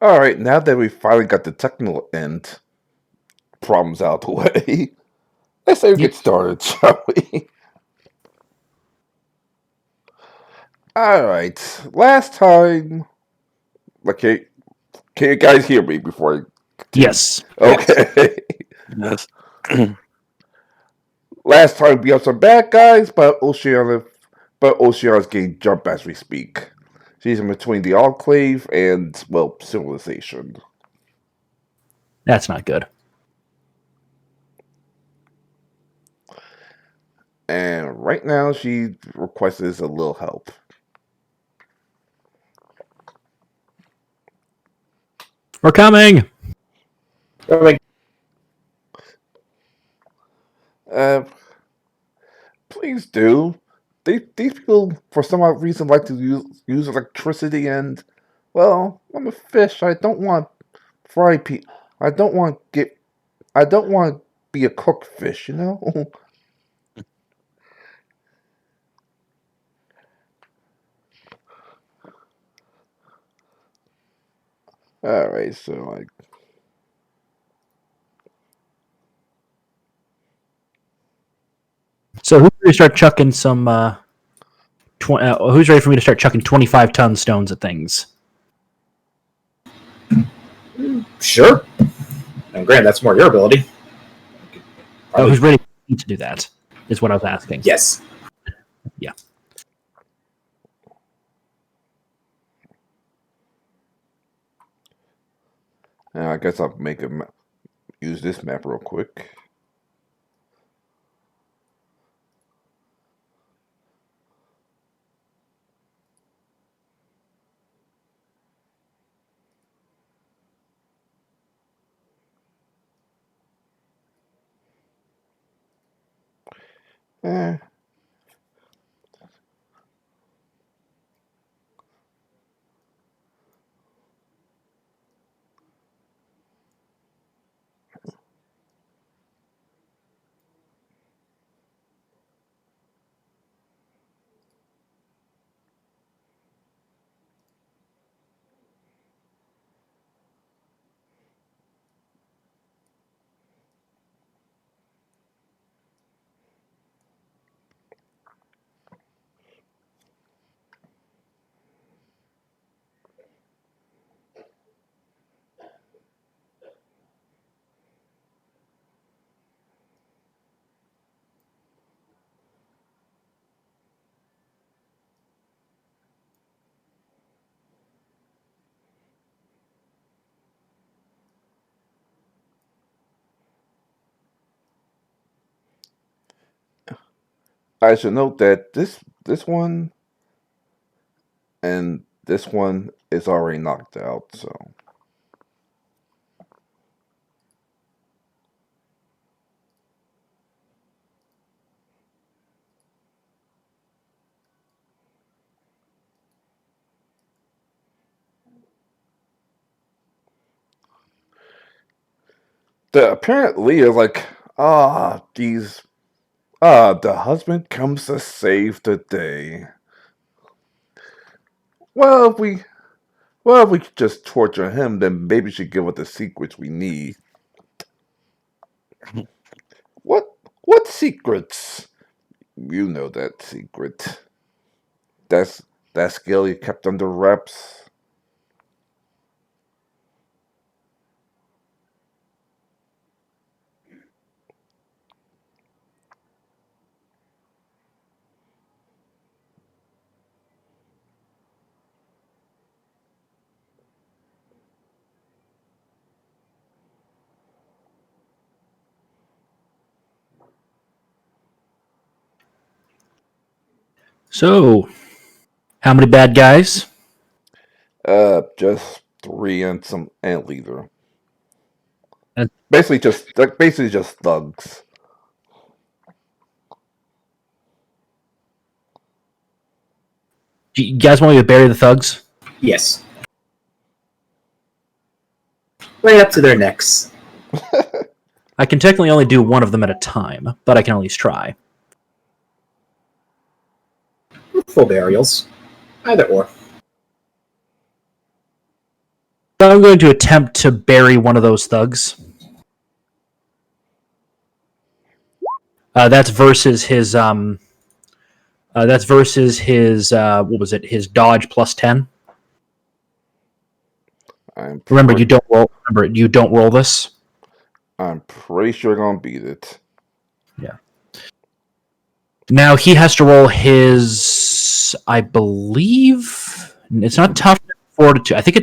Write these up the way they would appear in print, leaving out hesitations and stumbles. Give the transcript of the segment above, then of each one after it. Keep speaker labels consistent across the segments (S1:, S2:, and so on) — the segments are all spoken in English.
S1: Alright, now that we finally got the technical end problems out the way, let's say we get started, shall we? Alright, last time... Okay, can you guys hear me before I continue?
S2: Yes.
S1: Okay.
S3: Yes.
S1: Last time we have some bad guys, but Oceana's getting jumped as we speak. She's in between the Enclave and, well, civilization.
S2: That's not good.
S1: And right now she requests a little help.
S2: We're coming!
S1: Please do. These people, for some odd reason, like to use electricity, and, well, I'm a fish. I don't want fry I don't want to be a cooked fish, you know? Alright, so
S2: So who's ready to start chucking some, who's ready for me to start chucking 25-ton stones at things?
S3: Sure. And granted, that's more your ability.
S2: Oh, who's ready to do that, is what I was asking.
S3: Yes.
S2: Yeah.
S1: I guess I'll use this map real quick. Eh. I should note that this one and this one is already knocked out, so. Apparently it's like, the husband comes to save the day. Well, if we could just torture him, then maybe she'd give us the secrets we need. What secrets? You know that secret. That skill you kept under wraps.
S2: So, how many bad guys?
S1: Just 3 and some ant leader.
S2: And
S1: Basically just thugs.
S2: do you guys want me to bury the thugs?
S3: Yes. Right up to their necks.
S2: I can technically only do one of them at a time, but I can at least try.
S3: Full burials. Either or.
S2: I'm going to attempt to bury one of those thugs. That's versus his what was it? His dodge plus 10. Remember, you don't roll. Remember, you don't roll this.
S1: I'm pretty sure I'm gonna beat it.
S2: Yeah. Now he has to roll his. I believe it's not tough. Fortitude. I think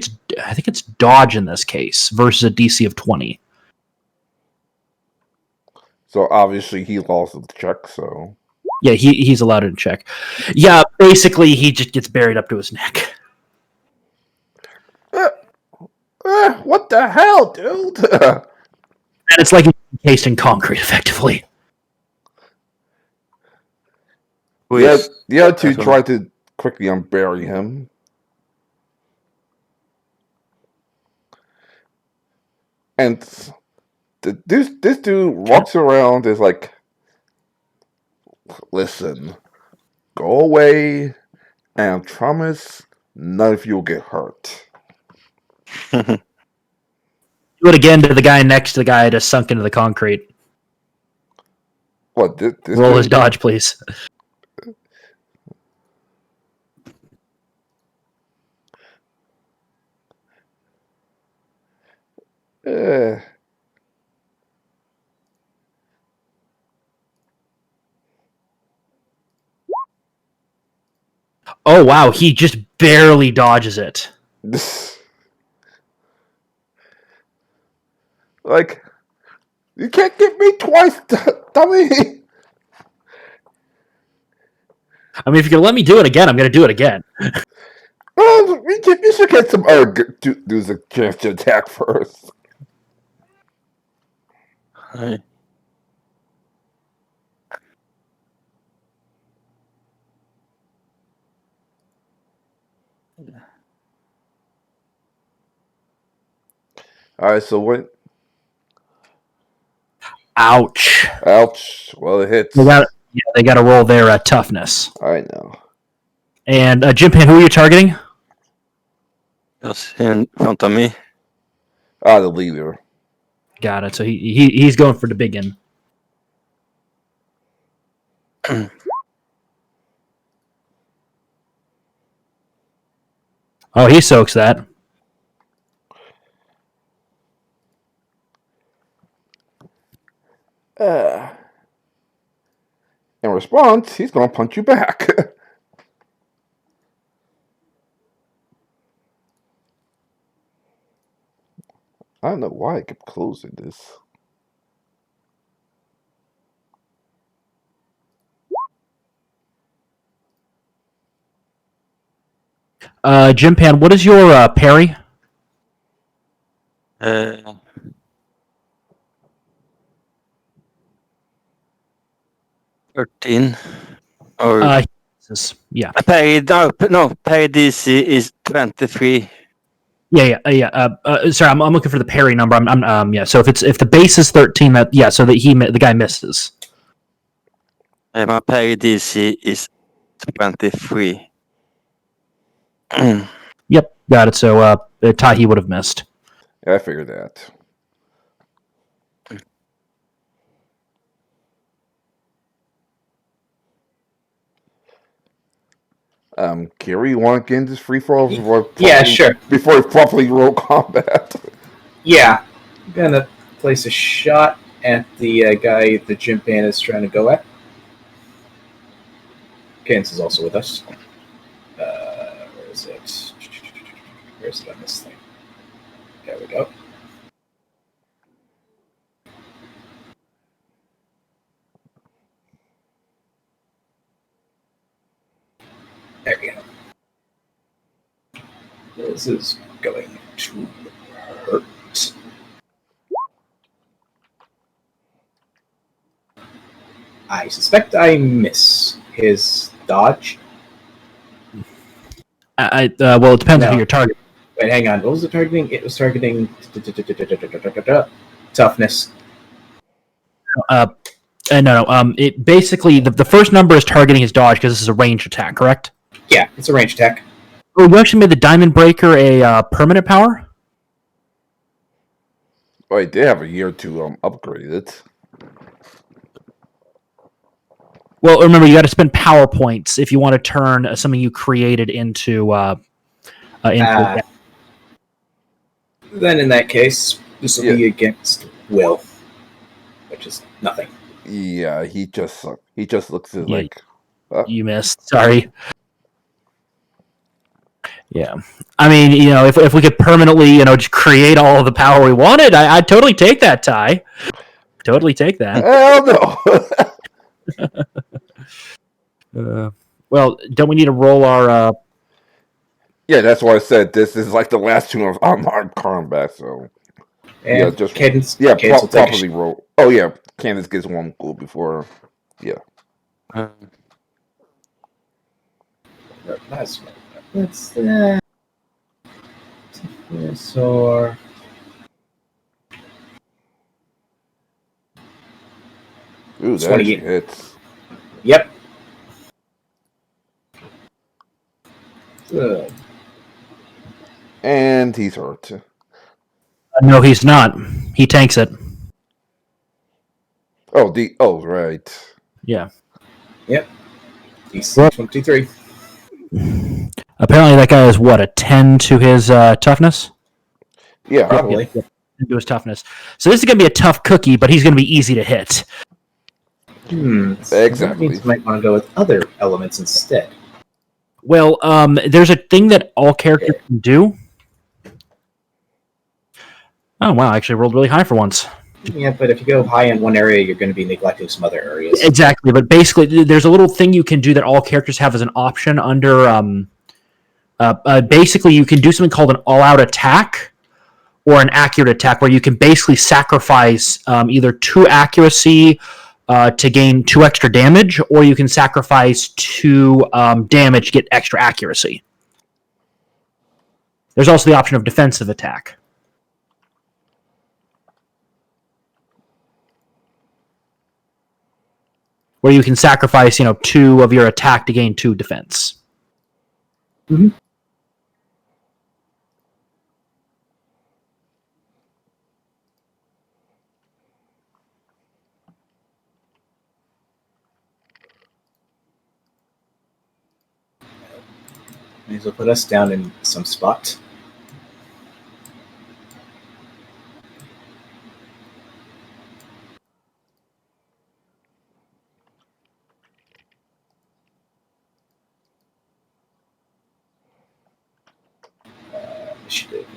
S2: it's dodge in this case versus a DC of 20.
S1: So obviously he lost the check. So
S2: yeah, he's allowed to check. Yeah, basically he just gets buried up to his neck.
S1: What the hell, dude?
S2: And it's like encased in concrete, effectively.
S1: The other two tried to quickly unbury him. And this dude walks around is like, listen, go away, and I promise none of you will get hurt.
S2: Do it again to the guy next to the guy just sunk into the concrete.
S1: What? This
S2: roll his dodge, please. Oh wow, he just barely dodges it.
S1: Like, you can't get me twice, dummy.
S2: I mean, if you're gonna let me do it again, I'm gonna do it again.
S1: Well, you should get some other dudes a chance to attack first.
S4: Hi.
S1: Alright, so what?
S2: Ouch.
S1: Ouch. Well, it hits.
S2: They got to roll their toughness.
S1: I know.
S2: And Jim Pan, who are you targeting?
S4: Just in front of me.
S1: The leader.
S2: Got it. So he's going for the big one. Oh, he soaks that.
S1: In response, he's going to punch you back. I don't know why I kept closing this.
S2: Jim Pan, what is your parry?
S4: 13. Or
S2: Yeah.
S4: parry DC is 23.
S2: Yeah. Sorry, I'm looking for the parry number. Yeah. So if the base is 13, so that the guy misses.
S4: My parry DC is 23.
S2: Yep, got it. So Tahi would have missed.
S1: Yeah, I figured that. Kiri, you want to get into this free for all before?
S3: Yeah, sure.
S1: Before we properly roll combat.
S3: Yeah, I'm gonna place a shot at the guy the Jim Pan is trying to go at. Cadence is also with us. Where is it? Where is it on this thing? There we go. There we go. This is going to hurt. I suspect I miss his dodge.
S2: Well, it depends on who you're targeting.
S3: Wait, hang on. What was it targeting? It was targeting toughness.
S2: No. It basically the first number is targeting his dodge because this is a ranged attack, correct?
S3: Yeah, it's a range attack.
S2: Oh, you actually made the Diamond Breaker a permanent power?
S1: Oh, he did have a year to upgrade it.
S2: Well, remember, you got to spend power points if you want to turn something you created into.
S3: Then in that case, this will
S1: Yeah.
S3: be against will, which is nothing.
S1: Yeah, he just looks at
S2: Yeah.
S1: like
S2: You missed. Sorry. Yeah. I mean, if we could permanently, just create all of the power we wanted, I'd totally take that, Ty. Totally take that.
S1: hell no.
S2: Well, don't we need to roll our?
S1: Yeah, that's why I said this is like the last two of unarmed combat. So
S3: And
S1: yeah, just
S3: Cadence
S1: yeah,
S3: will take
S1: properly roll. Oh yeah, Candace gets one goal before. Yeah.
S3: That's this or
S1: Ooh, that
S3: 28.
S1: actually hits.
S3: Yep. Good.
S1: And he's hurt.
S2: No, he's not. He tanks it.
S1: Oh right.
S2: Yeah.
S3: Yep. DC 23.
S2: Apparently, that guy is what, a 10 to his toughness.
S1: Yeah.
S3: Probably.
S2: Yep. To his toughness. So this is going to be a tough cookie, but he's going to be easy to hit.
S3: That
S1: Exactly.
S3: means you might want to go with other elements instead.
S2: Well, there's a thing that all characters can do. Oh wow! I actually rolled really high for once.
S3: Yeah, but if you go high in one area, you're going to be neglecting some other areas.
S2: Exactly, but basically, there's a little thing you can do that all characters have as an option under. Basically, you can do something called an all-out attack or an accurate attack, where you can basically sacrifice either 2 accuracy to gain 2 extra damage, or you can sacrifice 2 damage to get extra accuracy. There's also the option of defensive attack. Where you can sacrifice, 2 of your attack to gain 2 defense.
S3: Mm-hmm. May as well put us down in some spot.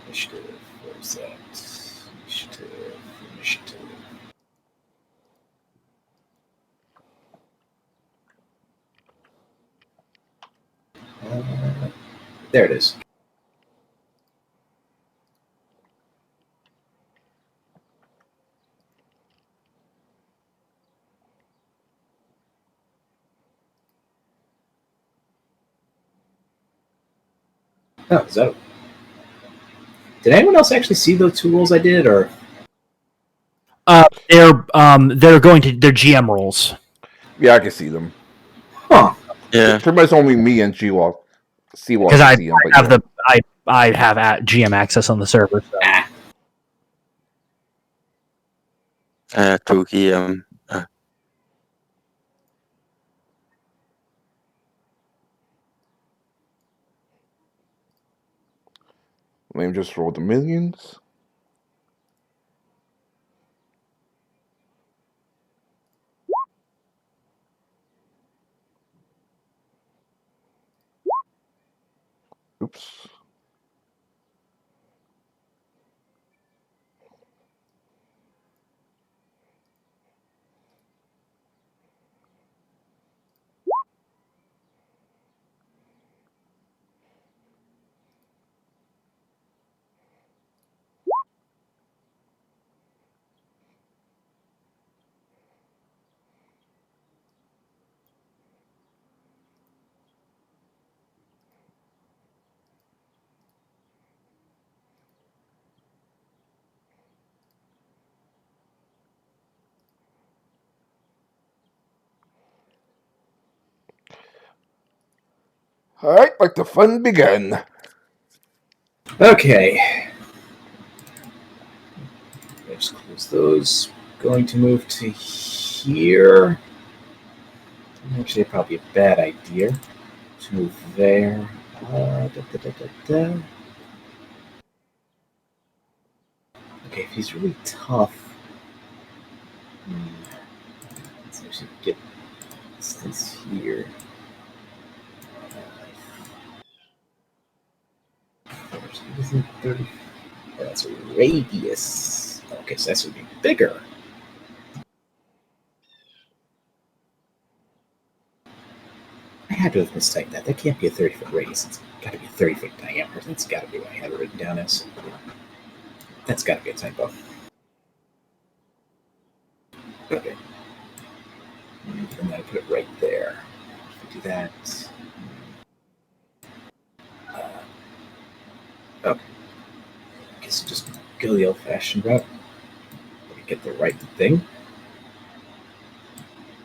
S3: Initiative. Where's that? Initiative. There it is. Oh, is that? Did anyone else actually see those 2 rolls I did, or?
S2: They're GM rolls.
S1: Yeah, I can see them.
S3: Huh.
S4: Yeah.
S1: Pretty much only me and G-Walk see them.
S2: Because I
S1: but
S2: have
S1: yeah.
S2: I have GM access on the server. So.
S4: To
S1: Let me just roll the millions. Oops. All right, like the fun began.
S3: Okay. just close those. Going to move to here. Actually, probably a bad idea to move there. Okay, if he's really tough, let's actually get distance here. Isn't 30? That's a radius. Okay, so that's going to be bigger. I had to have mistyped that. That can't be a 30-foot radius. It's got to be a 30-foot diameter. That's got to be what I had it written down as. That's got to be a typo. Okay. And then I put it right there. Do that. Okay. I guess just go the old-fashioned route. Let me get the right thing.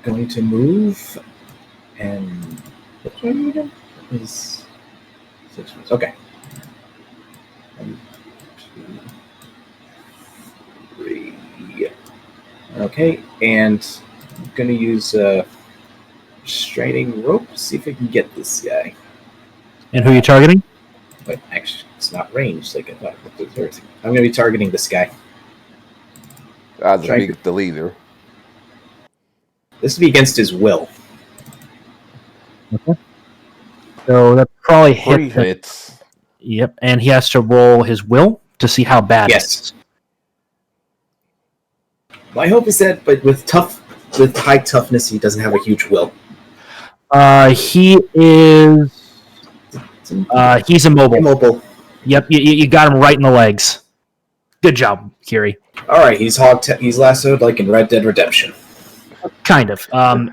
S3: Going to move, and what's my move again? Is 6 months. Okay. 1, 2, 3. Okay, and I'm going to use a restraining rope. See if I can get this guy.
S2: And who are you targeting?
S3: But actually, it's not ranged like I thought it was. I'm going to be targeting this guy.
S1: The leader.
S3: This will be against his will.
S2: Okay. So that probably
S1: 3
S2: hit.
S1: hits.
S2: Yep, and he has to roll his will to see how bad it is.
S3: My hope is that, but with high toughness, he doesn't have a huge will.
S2: He is. He's immobile.
S3: Immobile.
S2: Yep, you got him right in the legs. Good job, Kiri.
S3: All right, he's lassoed like in Red Dead Redemption.
S2: Kind of.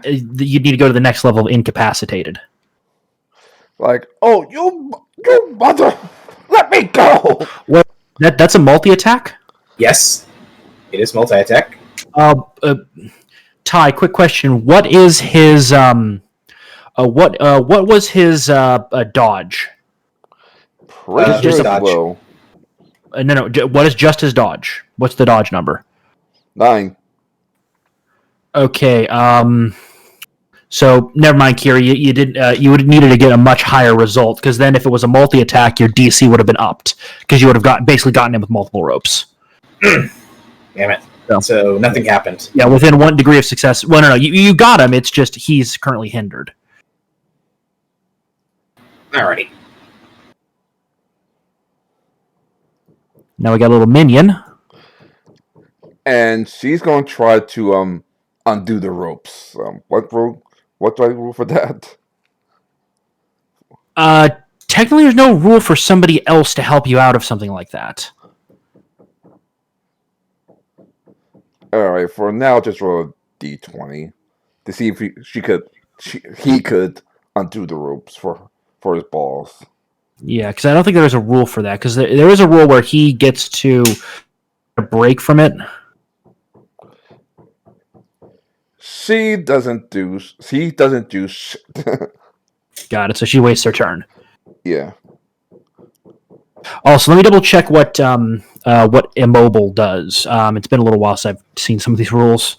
S2: You need to go to the next level of incapacitated.
S1: Like, oh, you mother, let me go.
S2: Well, that's a multi-attack?
S3: Yes, it is multi-attack.
S2: Ty, quick question. What is his what was his dodge?
S1: Pretty sure
S3: just
S1: it's
S3: dodge.
S1: low.
S2: No. What is just his dodge? What's the dodge number?
S1: 9.
S2: Okay. So never mind, Kiri. You did. You would have needed to get a much higher result because then, if it was a multi-attack, your DC would have been upped because you would have basically gotten him with multiple ropes.
S3: Damn it! So nothing happened.
S2: Yeah, within 1 degree of success. Well, no. You got him. It's just he's currently hindered.
S3: Alrighty.
S2: Now we got a little minion.
S1: And she's going to try to undo the ropes. What do I rule for that?
S2: Technically, there's no rule for somebody else to help you out of something like that.
S1: All right, for now, just roll a d20 to see if he could undo the ropes for his balls.
S2: Yeah, because I don't think there's a rule for that. Because there is a rule where he gets to break from it.
S1: She doesn't do shit.
S2: Got it. So she wastes her turn.
S1: Yeah.
S2: Also, let me double check what immobile does. It's been a little while since I've seen some of these rules.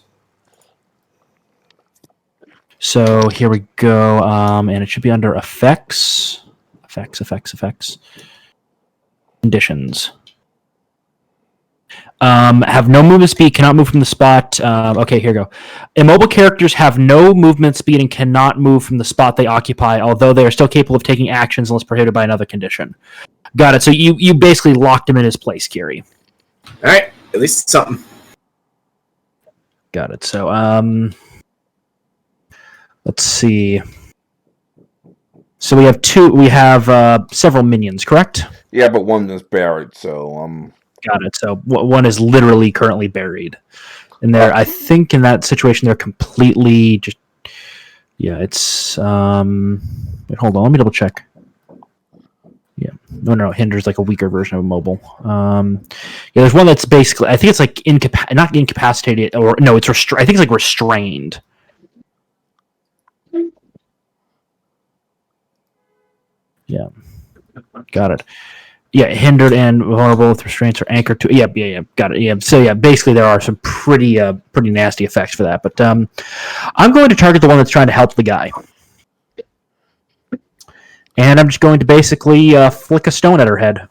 S2: So here we go, and it should be under effects. Effects. Conditions. Have no movement speed, cannot move from the spot. Okay, here we go. Immobile characters have no movement speed and cannot move from the spot they occupy, although they are still capable of taking actions unless prohibited by another condition. Got it. So you basically locked him in his place, Kiri.
S3: All right, at least something.
S2: Got it. So let's see. So we have several minions, correct?
S1: Yeah, but one is buried, so
S2: Got it. So one is literally currently buried. And I think in that situation they're completely just. Yeah, it's. Wait, hold on. Let me double check. Yeah, no. Hinder's like a weaker version of mobile. Yeah, there's one that's basically. I think it's like not incapacitated, or no, it's I think it's like restrained. Yeah, got it. Yeah, hindered and vulnerable with restraints or anchored to. Yeah, got it. Yeah, so yeah, basically there are some pretty nasty effects for that. But I'm going to target the one that's trying to help the guy, and I'm just going to basically flick a stone at her head.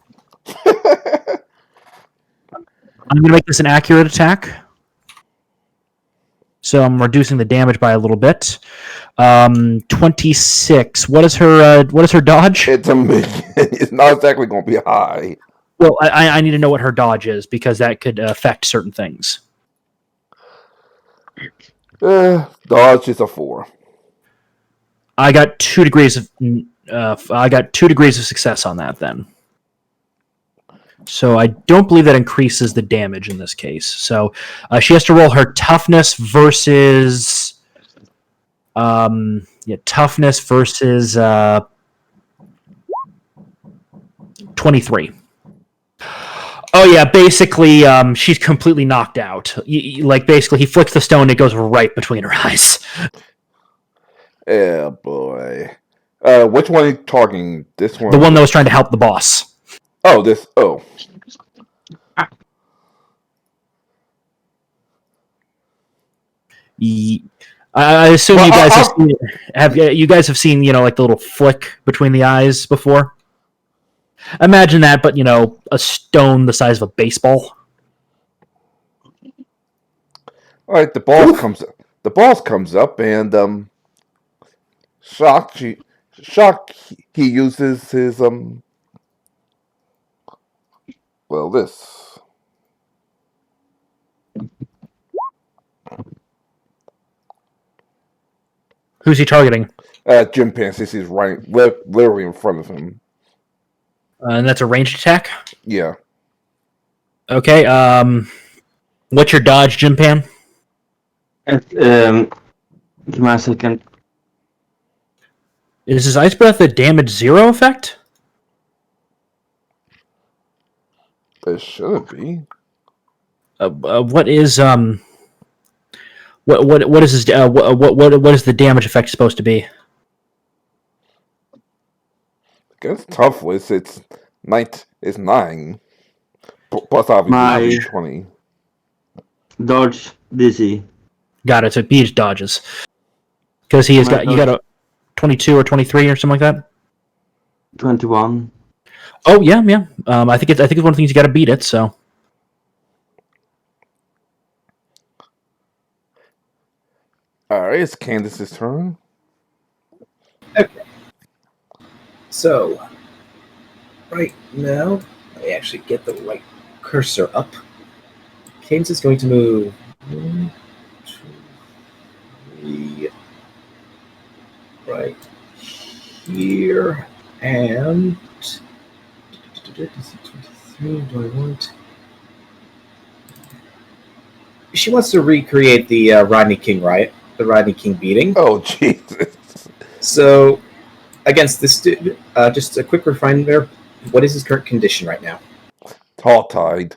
S2: I'm going to make this an accurate attack, so I'm reducing the damage by a little bit. 26. What is her dodge?
S1: It's a million. It's not exactly going to be high.
S2: Well, I need to know what her dodge is because that could affect certain things.
S1: Dodge is a 4.
S2: I got 2 degrees of success on that then. So I don't believe that increases the damage in this case. So she has to roll her toughness versus toughness versus 23. Oh yeah, basically she's completely knocked out. Like basically he flicks the stone and it goes right between her eyes.
S1: Yeah, boy. Which one are you targeting? This one?
S2: The one that was trying to help the boss.
S1: Oh, this. Oh.
S2: I assume you guys you guys have seen like the little flick between the eyes before. Imagine that, but a stone the size of a baseball.
S1: All right, the ball comes. The ball comes up, and shock. He uses his Well, this.
S2: Who's he targeting?
S1: Jim Pan, since he's right, literally in front of him.
S2: And that's a ranged attack?
S1: Yeah.
S2: Okay, what's your dodge, Jim Pan?
S4: Give me a second.
S2: Is his Ice Breath a damage 0 effect?
S1: It should be.
S2: What is what is his what is the damage effect supposed to be?
S1: Against Toughness, it's 9. Plus obviously 20.
S4: Dodge DC.
S2: Got it. So he just dodges because he has got you got a 22 or 23 or something like that.
S4: 21.
S2: Oh yeah. I think it's one of the things you got to beat it. So.
S1: All right, it's Candace's turn.
S3: Okay. So, right now, let me actually get the right cursor up. Cadence is going to move 1, 2, 3, right here, and 23. Do I want? She wants to recreate the Rodney King riot, the Rodney King beating.
S1: Oh, Jesus.
S3: So, against this dude, just a quick reminder, what is his current condition right now?
S1: Tall-tied.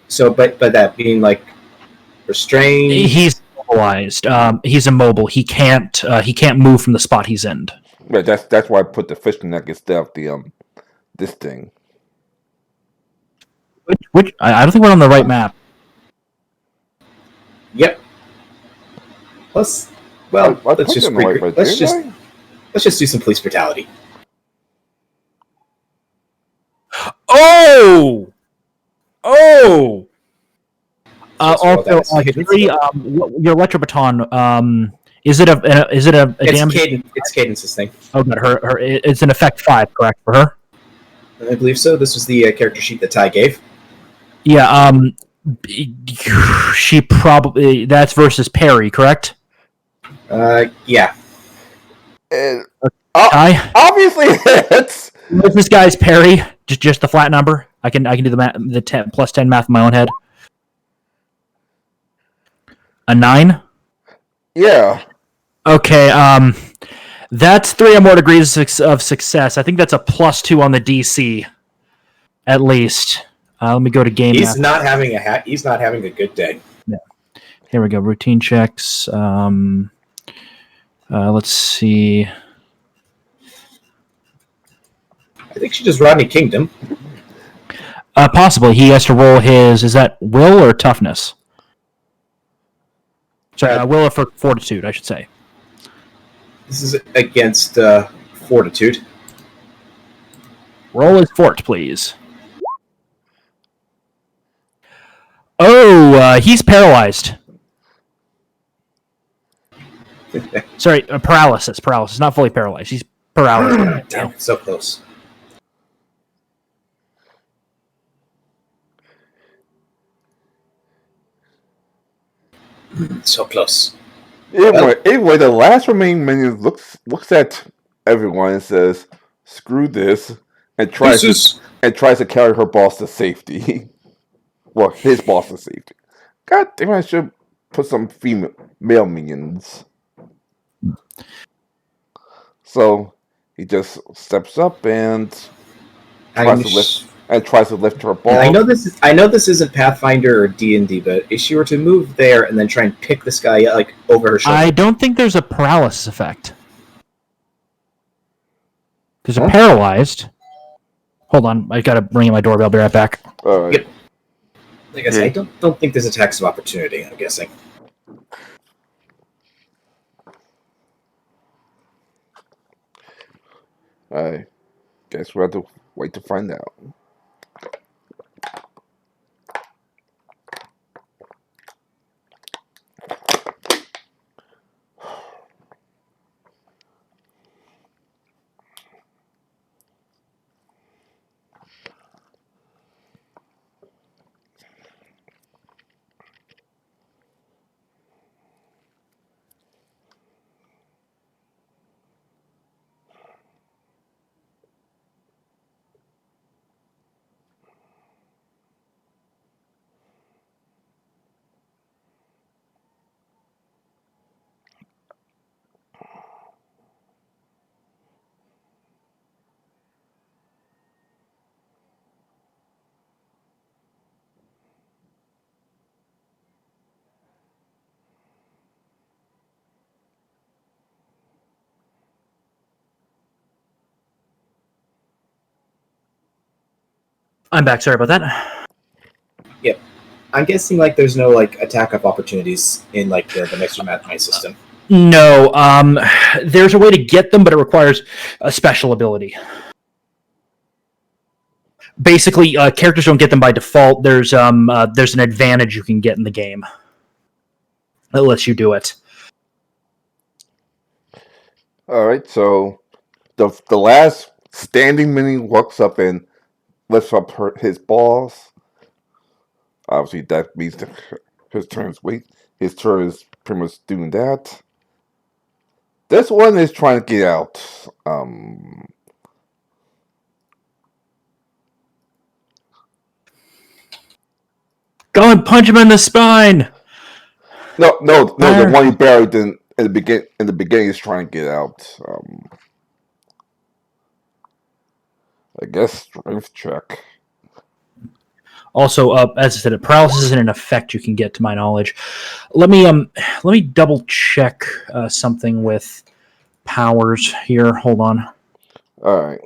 S3: So, but that being like restrained.
S2: He's immobilized. He's immobile. He can't move from the spot he's in.
S1: Right, that's why I put the fishing net instead of the this thing.
S2: Which I don't think we're on the right map.
S3: Yep. Let's just do some police brutality.
S2: Oh. Also, Harry, your Electrobaton. Is it a damage?
S3: It's Cadence's thing.
S2: Oh, but her it's an effect 5, correct for her?
S3: I believe so. This was the character sheet that Ty gave.
S2: Yeah. She probably that's versus Perry, correct?
S3: Yeah.
S1: Obviously, it's
S2: What's this guy's Perry? Just the flat number. I can do the math, the 10 plus 10 math in my own head. A 9.
S1: Yeah.
S2: Okay. That's 3 or more degrees of success. I think that's a +2 on the DC, at least. Let me go to game.
S3: He's not having a good day.
S2: Yeah. Here we go. Routine checks. Let's see.
S3: I think she just Rodney Kingdom.
S2: Possibly. He has to roll his, is that will or toughness? Sorry, will or fortitude, I should say.
S3: This is against fortitude.
S2: Roll his fort, please. Oh, he's paralyzed. Sorry, paralysis. Paralysis. Not fully paralyzed. He's paralyzed.
S3: Damn, it's so close. So close.
S1: Anyway, the last remaining minion looks at everyone and says, "Screw this," and tries to carry her boss to safety. Well, his boss to safety. God damn! I should put some male minions. So he just steps up and tries to lift her boss.
S3: Yeah, I know this isn't Pathfinder or D&D, but if she were to move there and then try and pick this guy like over her shoulder,
S2: I don't think there's a paralysis effect. Because they're paralyzed. Hold on, I gotta ring in my doorbell. I'll be right back.
S1: All right.
S3: Yep. Like I said, I don't think there's attacks of opportunity. I'm guessing.
S1: I guess we'll have to wait to find out.
S2: I'm back. Sorry about that.
S3: Yep. I'm guessing like there's no like attack of opportunities in like the Mixed Mathematics system.
S2: No, there's a way to get them, but it requires a special ability. Basically, characters don't get them by default. There's an advantage you can get in the game that lets you do it.
S1: All right, so the last standing minion walks up and lifts up his balls. Obviously, that means his turn's wait. His turn is pretty much doing that. This one is trying to get out.
S2: Go and punch him in the spine.
S1: No, the one he buried in the beginning is trying to get out. I guess strength check.
S2: Also, as I said, paralysis isn't an effect you can get, to my knowledge. Let me double check something with powers here. Hold on.
S1: All right.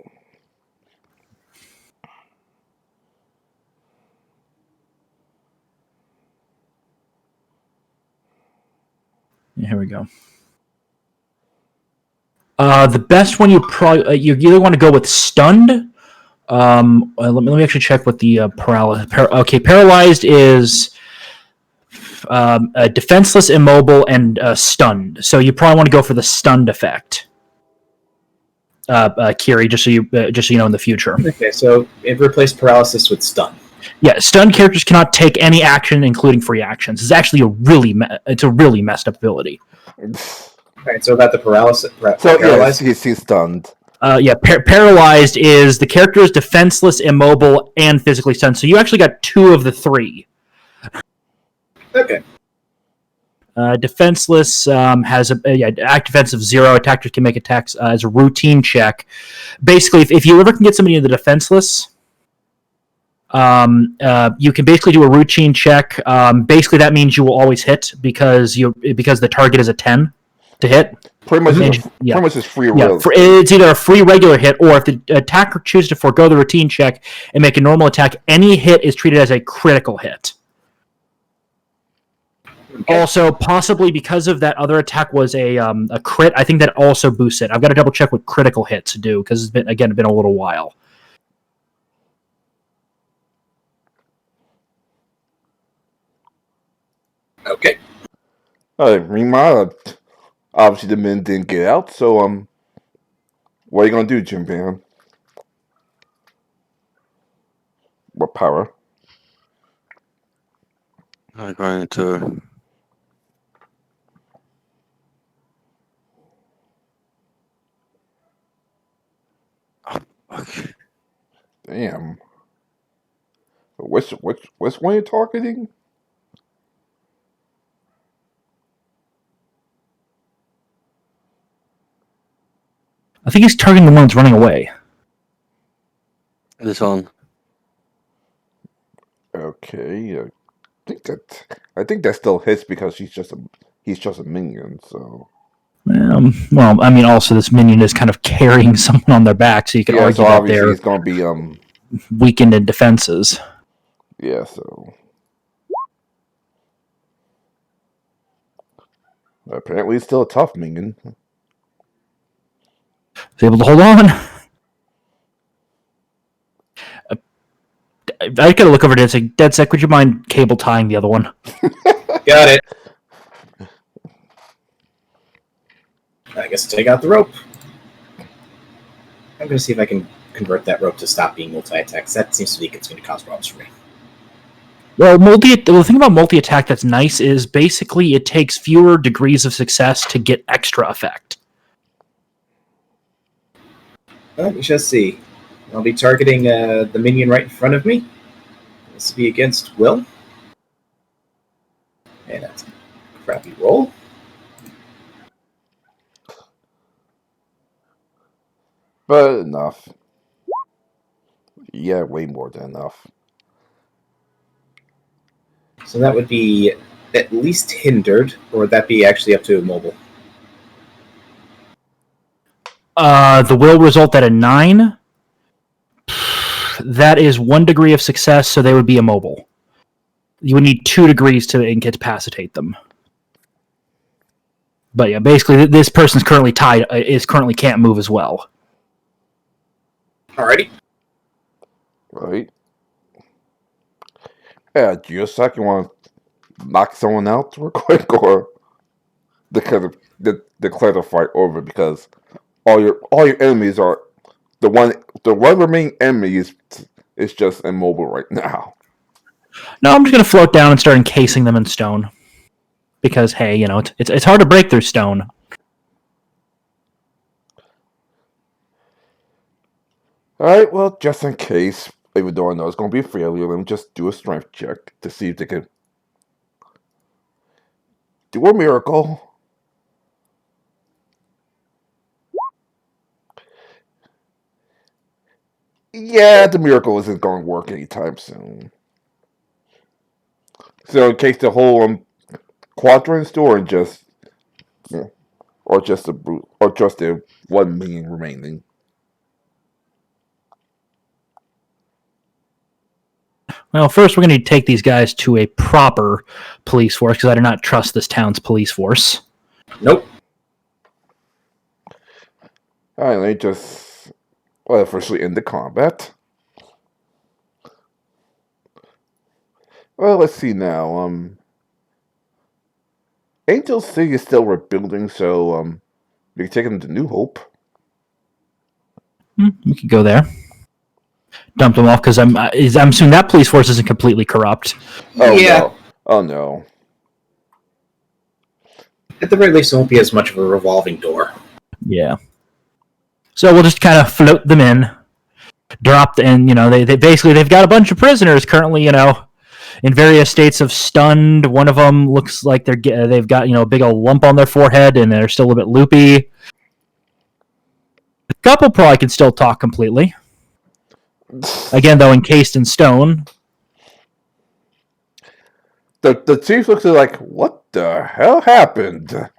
S2: Here we go. The best one you probably you either want to go with stunned. Let me actually check what the paralysis. Okay, paralyzed is defenseless, immobile, and stunned. So you probably want to go for the stunned effect, Kiri, just so you know in the future.
S3: Okay, so it replaced paralysis with stun.
S2: Yeah, stunned characters cannot take any action, including free actions. It's actually a really messed up ability.
S3: Alright, so about the paralysis.
S1: Paralyzed? Yes, he's stunned.
S2: Paralyzed is the character is defenseless, immobile, and physically stunned. So you actually got 2 of the 3.
S3: Okay.
S2: Defenseless has act defense of 0. Attackers can make attacks as a routine check. Basically, if you ever can get somebody in the defenseless, you can basically do a routine check. Basically, that means you will always hit because the target is a 10. to hit.
S1: Pretty much,
S2: Yeah.
S1: pretty much is free
S2: Yeah,
S1: will.
S2: it's either a free regular hit, or if the attacker chooses to forego the routine check and make a normal attack, any hit is treated as a critical hit.
S3: Okay.
S2: Also, possibly because of that other attack was a crit, I think that also boosts it. I've got to double check what critical hits do, because it's been a little while.
S3: Okay.
S1: Rima, obviously the men didn't get out, so what are you gonna do, Jim Van? What power?
S5: I'm going to. Okay.
S1: Damn. Which one are you targeting?
S2: I think he's targeting the one that's running away.
S5: This one.
S1: Okay, I think that still hits because he's just a minion. So
S2: Well, I mean, also this minion is kind of carrying someone on their back, so you can
S1: yeah,
S2: argue
S1: so
S2: that
S1: obviously
S2: they're
S1: he's gonna be
S2: weakened in defenses.
S1: yeah. So apparently he's still a tough minion.
S2: He's able to hold on. I gotta look over to DedSec, would you mind cable tying the other one?
S3: Got it. I guess take out the rope. I'm going to see if I can convert that rope to stop being multi-attacks. That seems to be it's going to cause problems for me.
S2: Well, the thing about multi-attack that's nice is basically it takes fewer degrees of success to get extra effect.
S3: Let me just see. I'll be targeting the minion right in front of me. This will be against Will. And that's a crappy roll.
S1: But enough. Yeah, way more than enough.
S3: So that would be at least hindered, or would that be actually up to immobile?
S2: The will result at a 9. That is 1 degree of success, so they would be immobile. You would need 2 degrees to incapacitate them. But yeah, basically, this person's currently tied, currently can't move as well.
S3: Alrighty.
S1: Right. Yeah, do you second want to knock someone out real quick, or declare the fight over because all your enemies are the one remaining enemy is just immobile right now.
S2: No, I'm just going to float down and start encasing them in stone. Because, hey, you know, it's hard to break through stone.
S1: Alright, well, just in case, even though I know it's going to be a failure, let me just do a strength check to see if they can do a miracle. Yeah, the miracle isn't going to work anytime soon. So in case the whole quadrant or just the 1 million remaining.
S2: Well, first we're going to take these guys to a proper police force, because I do not trust this town's police force.
S3: Nope.
S1: Alright, let me just officially end the combat. Well, let's see now. Angel City is still rebuilding, so we can take them to New Hope.
S2: We could go there. Dump them off, because I'm assuming that police force isn't completely corrupt.
S1: Oh
S3: Yeah.
S1: no. Oh no.
S3: At the very least, it won't be as much of a revolving door.
S2: Yeah. So we'll just kind of float them in, and you know they basically they've got a bunch of prisoners currently, you know, in various states of stunned. One of them looks like they've got, you know, a big old lump on their forehead and they're still a bit loopy. A couple probably can still talk completely. Again, though, encased in stone.
S1: The chief looks like, what the hell happened?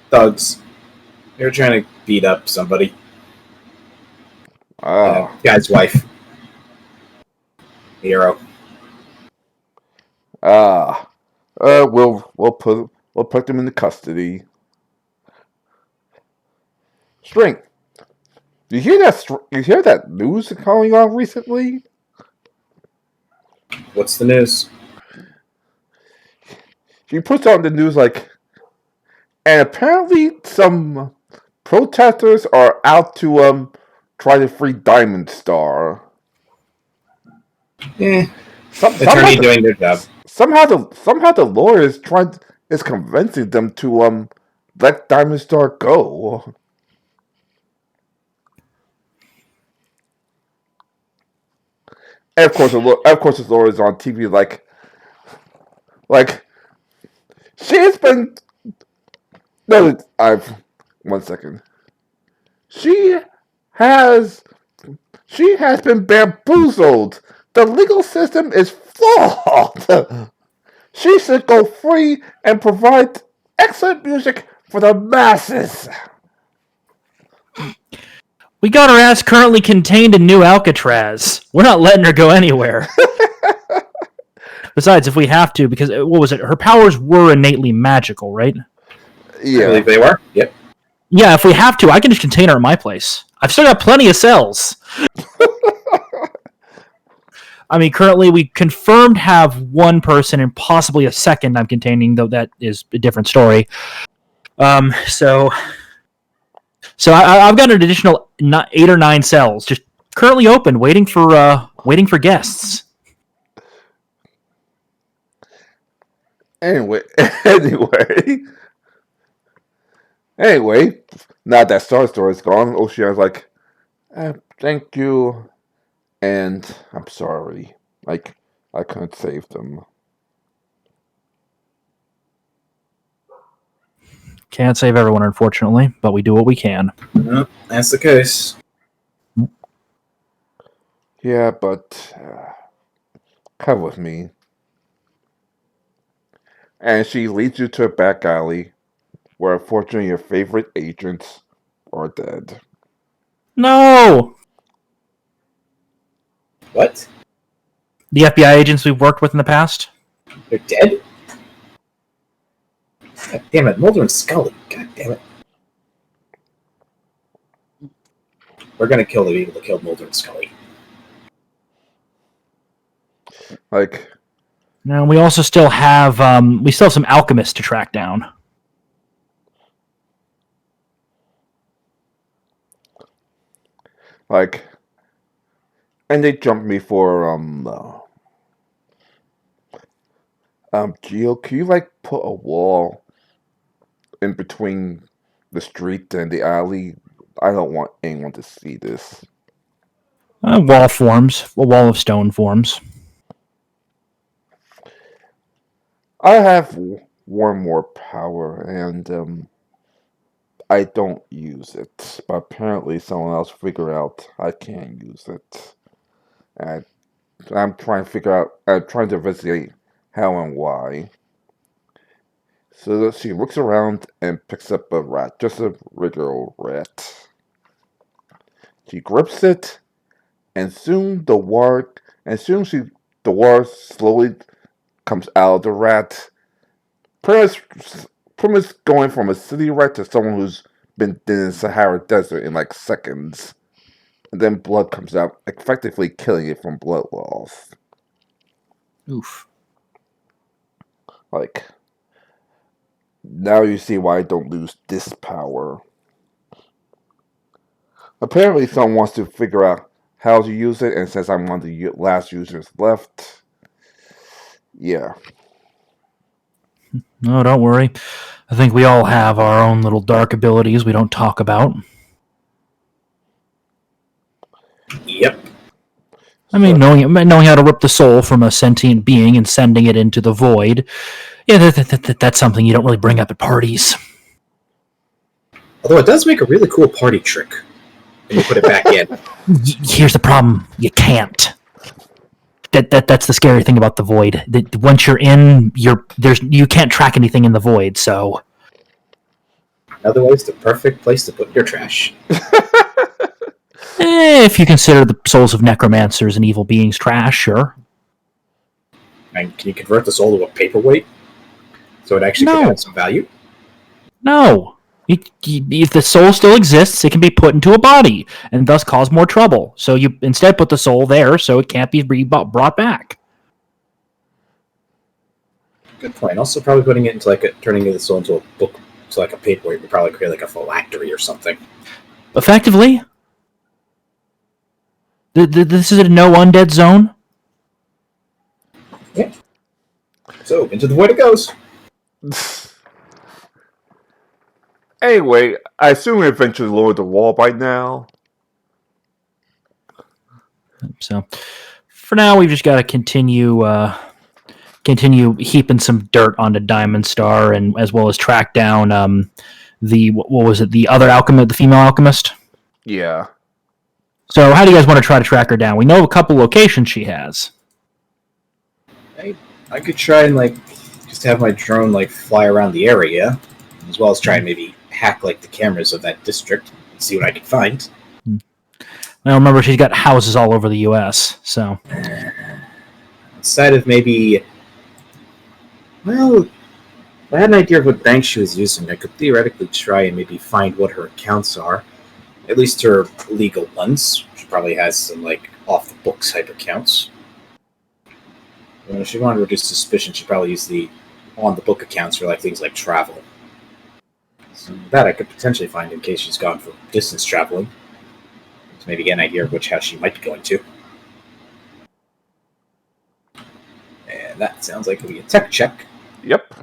S3: Thugs. They were trying to beat up somebody. Guy's wife. Hero.
S1: We'll put them into custody. String. You hear that news going on recently?
S3: What's the news?
S1: She puts on the news like, and apparently some protesters are out to try to free Diamond Star.
S3: Attorney doing their job.
S1: Somehow the lawyer is convincing them to let Diamond Star go. And of course, the lawyer is on TV like she has been. No, I've 1 second. She has been bamboozled. The legal system is flawed. She should go free and provide excellent music for the masses.
S2: We got her ass currently contained in New Alcatraz. We're not letting her go anywhere. Besides, if we have to, because what was it? Her powers were innately magical, right?
S3: Yeah, I believe they were. Yep.
S2: Yeah, if we have to, I can just contain her at my place. I've still got plenty of cells. I mean, currently we confirmed have one person and possibly a second I'm containing, though that is a different story. So I've got an additional 8 or 9 cells just currently open, waiting for guests.
S1: Anyway, now that Star Store is gone, Oceana's like, thank you, and I'm sorry. Like, I couldn't save them.
S2: Can't save everyone, unfortunately, but we do what we can.
S3: Well, that's the case.
S1: Yeah, but come with me. And she leads you to a back alley where unfortunately your favorite agents are dead.
S2: No!
S3: What?
S2: The FBI agents we've worked with in the past?
S3: They're dead? God damn it, Mulder and Scully. God damn it. We're gonna kill the people that killed Mulder and Scully.
S1: Like,
S2: No, we also still have some alchemists to track down.
S1: like, and they jumped me for Geo, can you like put a wall in between the street and the alley? I don't want anyone to see this.
S2: A wall forms. A wall of stone forms.
S1: I have one more power, and I don't use it. But apparently, someone else figured out I can't use it, and I'm trying to figure out. I'm trying to investigate how and why. So she looks around and picks up a rat, just a regular rat. She grips it, and soon the wart slowly comes out of the rat. Pretty much going from a city rat to someone who's been in the Sahara Desert in like seconds. And then blood comes out, effectively killing it from blood loss.
S2: Oof.
S1: Like, now you see why I don't lose this power. Apparently someone wants to figure out how to use it, and since I'm one of the last users left, yeah.
S2: No, don't worry. I think we all have our own little dark abilities we don't talk about.
S3: Yep.
S2: I mean, knowing how to rip the soul from a sentient being and sending it into the void, yeah, that's something you don't really bring up at parties.
S3: Although it does make a really cool party trick when you put it back in.
S2: Here's the problem. You can't. That's the scary thing about the void. Once you're in, you can't track anything in the void. So
S3: Otherwise, the perfect place to put your trash.
S2: if you consider the souls of necromancers and evil beings trash, sure.
S3: And can you convert the soul to a paperweight? So it actually could have some value?
S2: No. If the soul still exists, it can be put into a body and thus cause more trouble. So you instead put the soul there so it can't be brought back.
S3: Good point. Also, probably putting it into turning the soul into a book, so like a paperweight would probably create like a phylactery or something.
S2: Effectively, this is a no undead zone.
S3: Yeah. So into the void it goes.
S1: Anyway, I assume we eventually lowered the wall by now.
S2: So, for now, we've just got to continue heaping some dirt onto Diamond Star, and as well as track down the other alchemist, the female alchemist.
S1: Yeah.
S2: So, how do you guys want to try to track her down? We know a couple locations she has.
S3: I could try and just have my drone fly around the area, as well as try and maybe hack the cameras of that district and see what I can find.
S2: Now, remember, she's got houses all over the U.S., so...
S3: Outside of maybe... Well, if I had an idea of what bank she was using, I could theoretically try and maybe find what her accounts are. At least her legal ones. She probably has some, off-the-books type accounts. And if she wanted to reduce suspicion, she'd probably use the on-the-book accounts for, things like travel. So that I could potentially find in case she's gone for distance traveling. To maybe get an idea of which house she might be going to. And that sounds like it'll be a tech check.
S1: Yep.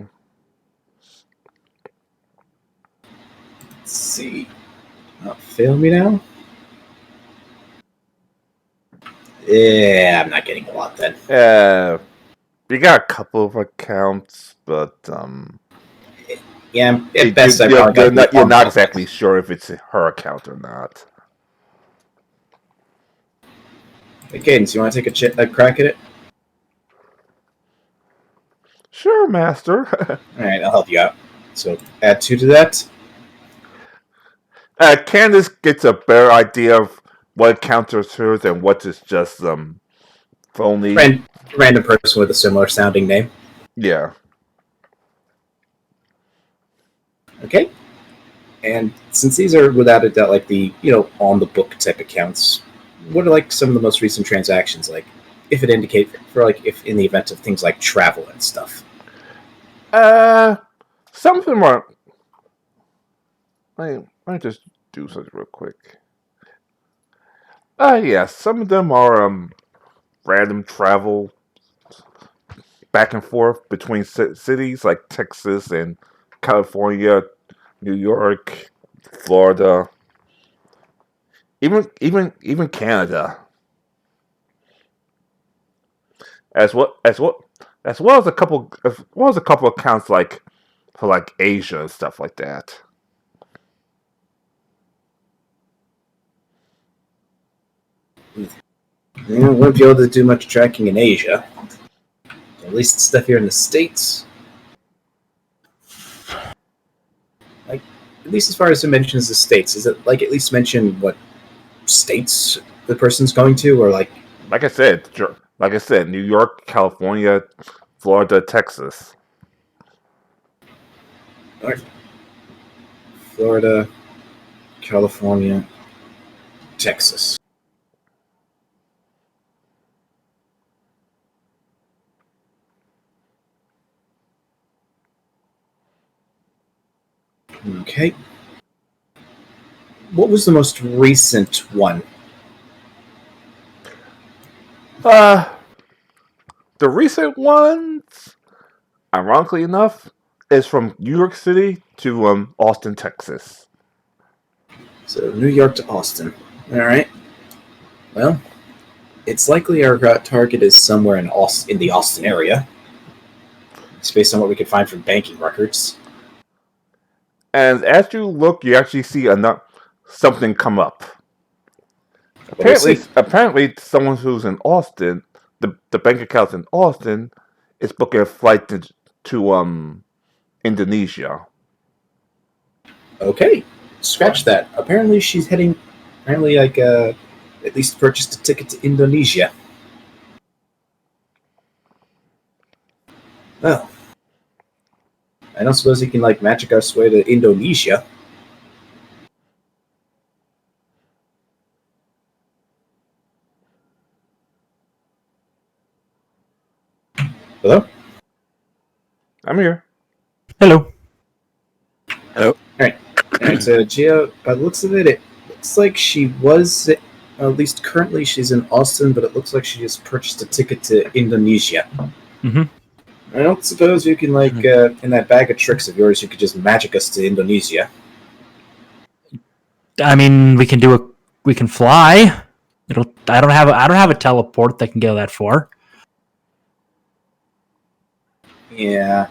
S3: Let's see. Not fail me now? Yeah, I'm not getting a lot then.
S1: You got a couple of accounts, but
S3: Yeah, at best I probably got
S1: you're not exactly sure if it's her account or not.
S3: Hey, Cadence, you want to take a crack at it?
S1: Sure, Master.
S3: Alright, I'll help you out. So, add 2 to that.
S1: Candace gets a better idea of what counters hers and what is just phony.
S3: Random person with a similar sounding name.
S1: Yeah.
S3: Okay. And since these are without a doubt the on the book type accounts, what are some of the most recent transactions if it indicate for if in the event of things like travel and stuff?
S1: Some of them are. Let me just do something real quick. Yeah, some of them are random travel back and forth between cities like Texas and California, New York, Florida, even Canada, as well as a couple accounts for Asia and stuff like that.
S3: Yeah, won't be able to do much tracking in Asia. At least stuff here in the States. At least as far as it mentions the States, is it at least mention what states the person's going to, or
S1: like I said, New York, California, Florida, Texas.
S3: Alright. Florida, California, Texas. Okay. What was the most recent one?
S1: The recent ones, ironically enough, is from New York City to Austin, Texas.
S3: So New York to Austin. All right. Well, it's likely our target is somewhere in the Austin area. It's based on what we could find from banking records.
S1: And as you look, you actually see something come up. Apparently, someone who's in Austin the bank account in Austin is booking a flight to Indonesia.
S3: Okay, scratch that. Apparently, she's heading. Apparently, at least purchased a ticket to Indonesia. Well, I don't suppose he can magic us way to Indonesia. Hello?
S1: I'm here.
S2: Hello.
S3: Alright, so Gio, by the looks of it, it looks like she was, at least currently she's in Austin, but it looks like she just purchased a ticket to Indonesia.
S2: Mm-hmm.
S3: I don't suppose you can, in that bag of tricks of yours, you could just magic us to Indonesia.
S2: I mean, we can fly. I don't have a teleport that can go that far.
S3: Yeah.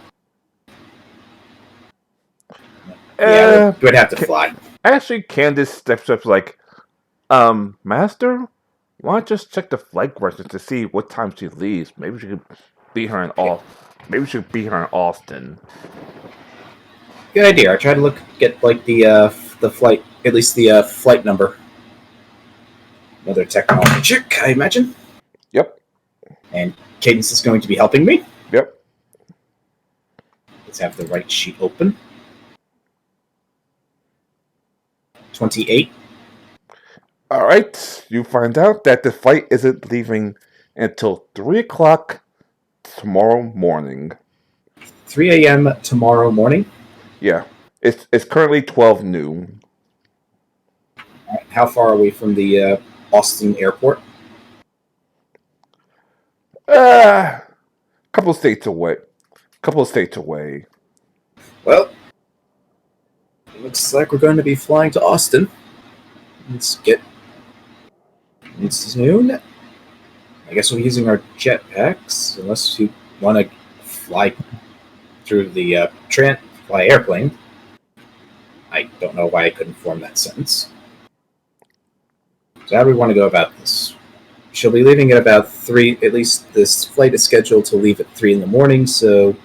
S3: We'd have to fly.
S1: Actually, Candace steps up like, Master, why don't you just check the flight records to see what time she leaves? Maybe she could be here in Austin.
S3: Good idea. I tried to get the flight, at least the flight number. Another technology check, I imagine.
S1: Yep.
S3: And Cadence is going to be helping me.
S1: Yep.
S3: Let's have the right sheet open. 28.
S1: All right. You find out that the flight isn't leaving until 3 o'clock tomorrow morning.
S3: 3 a.m. tomorrow morning.
S1: Yeah. It's currently 12 noon.
S3: How far away from the Austin airport?
S1: Couple of states away.
S3: Well, looks like we're going to be flying to Austin. It's noon. I guess we're using our jetpacks, unless you want to fly through the fly airplane. I don't know why I couldn't form that sentence. So how do we want to go about this? She'll be leaving at about 3. At least this flight is scheduled to leave at 3 in the morning, so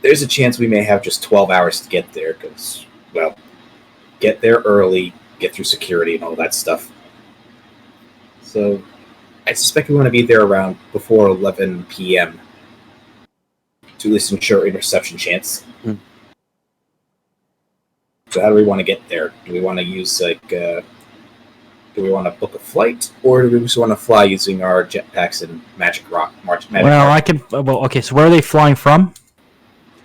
S3: there's a chance we may have just 12 hours to get there, because, well, get there early, get through security and all that stuff. So I suspect we want to be there around before 11 p.m. to at least ensure interception chance. So how do we want to get there? Do we want to use, do we want to book a flight, or do we just want to fly using our jetpacks and magic rock?
S2: Okay, so where are they flying from?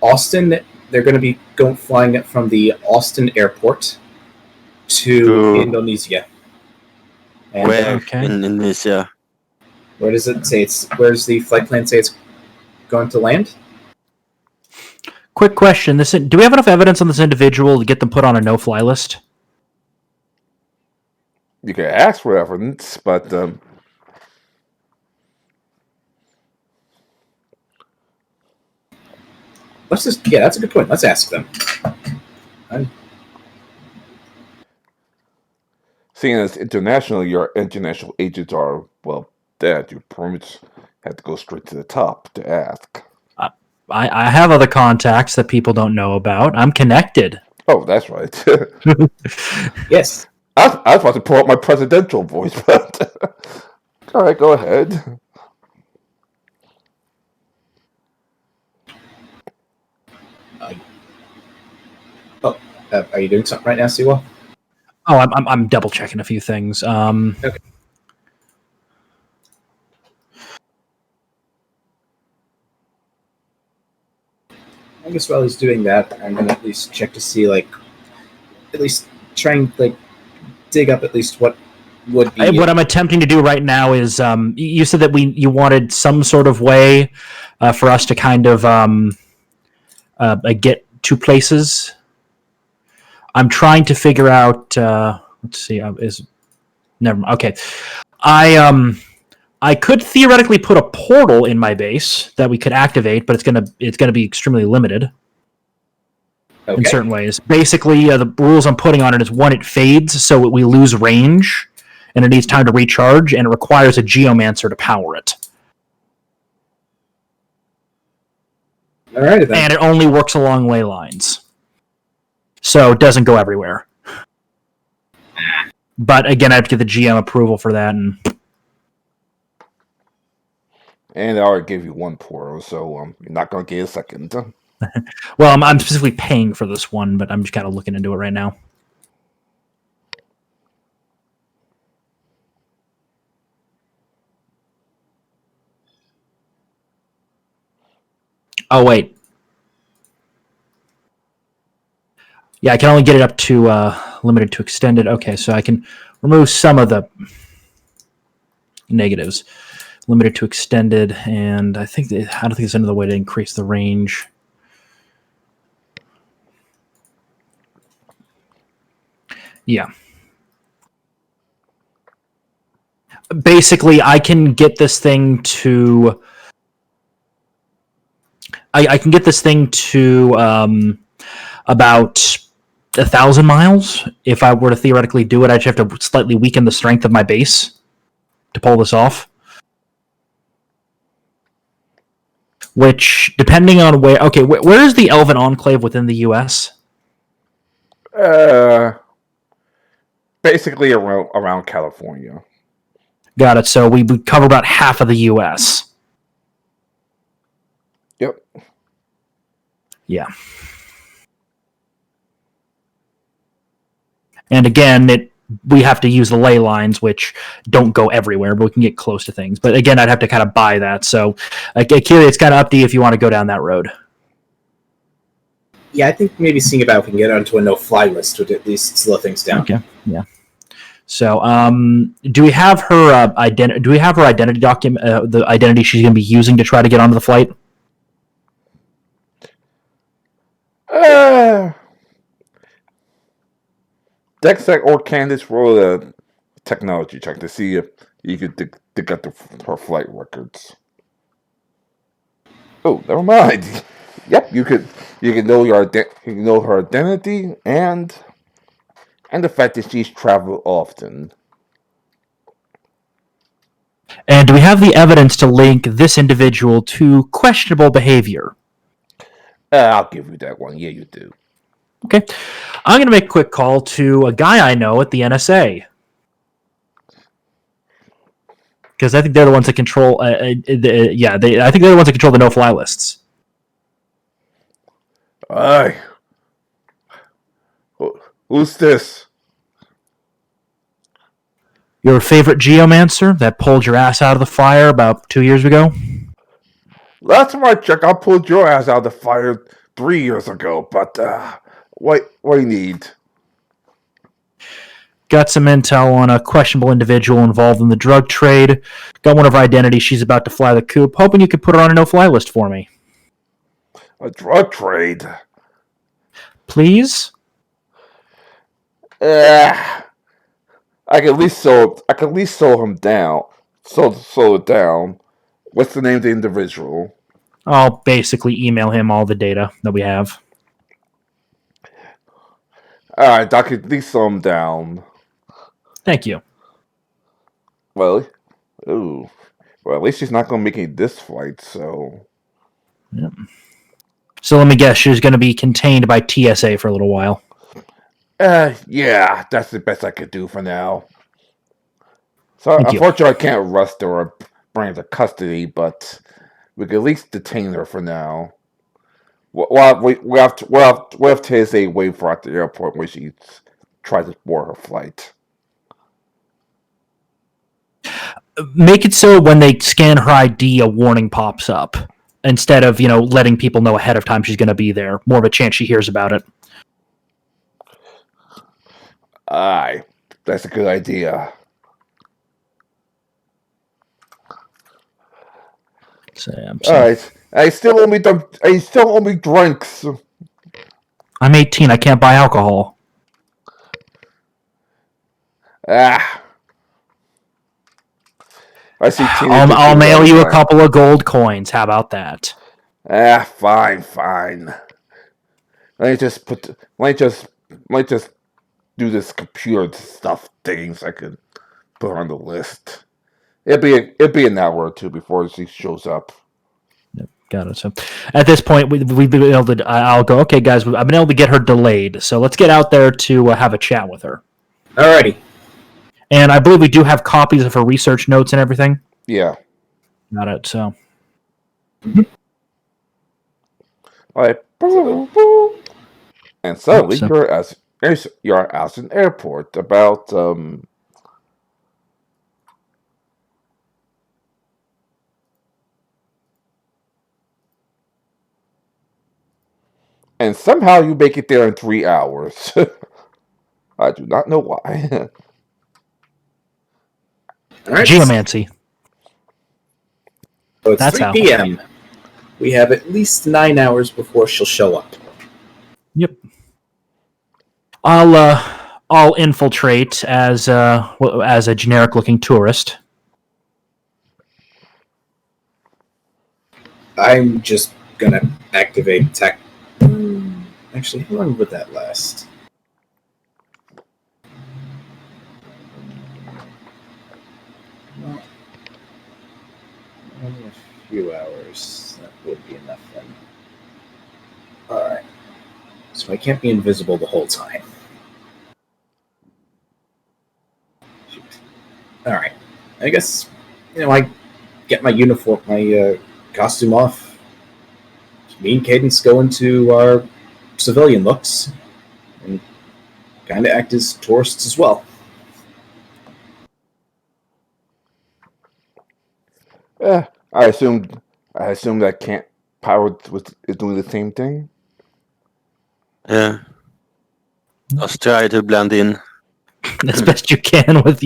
S3: Austin. They're going to be flying it from the Austin airport to Indonesia. And,
S5: Where in Indonesia?
S3: Where does it say where's the flight plan say it's going to land?
S2: Quick question: do we have enough evidence on this individual to get them put on a no-fly list?
S1: You can ask for evidence, but
S3: that's a good point. Let's ask them.
S1: seeing as internationally, your international agents are, well, dead, you pretty much have to go straight to the top to ask.
S2: I have other contacts that people don't know about. I'm connected.
S1: Oh, that's right.
S3: Yes.
S1: I was about to pull out my presidential voice, but all right, go ahead.
S3: Are you doing something right now, Siwa?
S2: Oh, I'm double checking a few things.
S3: Okay. I guess while he's doing that, I'm gonna at least check to see, at least try and dig up at least what would be.
S2: What I'm attempting to do right now is, you said that you wanted some sort of way for us to kind of get to places. I'm trying to figure out. Let's see. Never mind. Okay, I could theoretically put a portal in my base that we could activate, but it's gonna be extremely limited in certain ways. Basically, the rules I'm putting on it is, one, it fades, so we lose range, and it needs time to recharge, and it requires a geomancer to power it.
S3: All right then.
S2: And it only works along ley lines. So it doesn't go everywhere. But again, I have to get the GM approval for that.
S1: And I already gave you one portal, so you're not going to get a second.
S2: Well, I'm specifically paying for this one, but I'm just kind of looking into it right now. Oh, wait. Yeah, I can only get it up to limited to extended. Okay, so I can remove some of the negatives. Limited to extended, and I don't think there's another way to increase the range. Yeah. Basically, I can get this thing to... I can get this thing to about 1,000 miles. If I were to theoretically do it, I'd just have to slightly weaken the strength of my base to pull this off. Which, depending on where... Okay, where is the Elven Enclave within the U.S.?
S1: Basically around California.
S2: Got it. So we would cover about half of the U.S.
S1: Yep.
S2: Yeah. And again, we have to use the ley lines, which don't go everywhere, but we can get close to things. But again, I'd have to kind of buy that. So, Akira, it's kind of up to you if you want to go down that road.
S3: Yeah, I think maybe seeing about if we can get onto a no-fly list would at least slow things down.
S2: Okay. Yeah. So, do we have her identity? Do we have her identity document? The identity she's going to be using to try to get onto the flight?
S1: Dexec or Candace roll a technology check to see if you could dig up her flight records. Oh, never mind. Yep, you can know her identity and the fact that she's traveled often.
S2: And do we have the evidence to link this individual to questionable behavior?
S1: I'll give you that one. Yeah, you do.
S2: Okay. I'm going to make a quick call to a guy I know at the NSA. Because I think they're the ones that control... I think they're the ones that control the no-fly lists.
S1: Aye. Who's this?
S2: Your favorite geomancer that pulled your ass out of the fire about 2 years ago?
S1: Last time I checked, I pulled your ass out of the fire 3 years ago, but what do you need?
S2: Got some intel on a questionable individual involved in the drug trade. Got one of her identities. She's about to fly the coop. Hoping you could put her on a no-fly list for me.
S1: A drug trade?
S2: Please?
S1: I can at least slow him down. Slow it down. What's the name of the individual?
S2: I'll basically email him all the data that we have.
S1: Alright, I can at least slow him down.
S2: Thank you.
S1: Well, at least she's not going to make it this flight, so...
S2: Yep. So let me guess, she's going to be contained by TSA for a little while.
S1: Yeah, that's the best I could do for now. So,
S2: Thank you.
S1: unfortunately, I can't arrest her or bring her to custody, but we can at least detain her for now. We have TSA wait for her at the airport when she tries to board her flight.
S2: Make it so when they scan her ID, a warning pops up. Instead of, letting people know ahead of time she's going to be there. More of a chance she hears about it.
S1: Aye, that's a good idea. Alright, I still owe me drinks.
S2: I'm 18. I can't buy alcohol.
S1: I see.
S2: I'll mail you a couple of gold coins. How about that?
S1: Fine. Let me just do this computer stuff things. I could put her on the list. It'll be an hour or two before she shows up.
S2: Yep. Got it. So at this point, we've been able to. I'll go. Okay, guys, I've been able to get her delayed. So let's get out there to have a chat with her.
S3: Alrighty.
S2: And I believe we do have copies of her research notes and everything.
S1: Yeah.
S2: Got it. So
S1: Like, boo, boo. And suddenly
S2: So-
S1: you're at an airport about and somehow you make it there in 3 hours. I do not know why.
S3: Alright.
S2: geomancy.
S3: So it's
S2: That's
S3: 3
S2: how.
S3: p.m. We have at least 9 hours before she'll show up.
S2: Yep. I'll infiltrate as a generic looking tourist.
S3: I'm just gonna activate tech. Actually, how long would that last? Well, only a few hours. That would be enough then. Alright. So I can't be invisible the whole time. Shoot. Alright. I guess, I get my uniform, my costume off. Me and Cadence go into our civilian looks and kind of act as tourists as well.
S1: I assume that can't power is doing the same thing.
S5: Yeah. Just try to blend in.
S2: As best you can with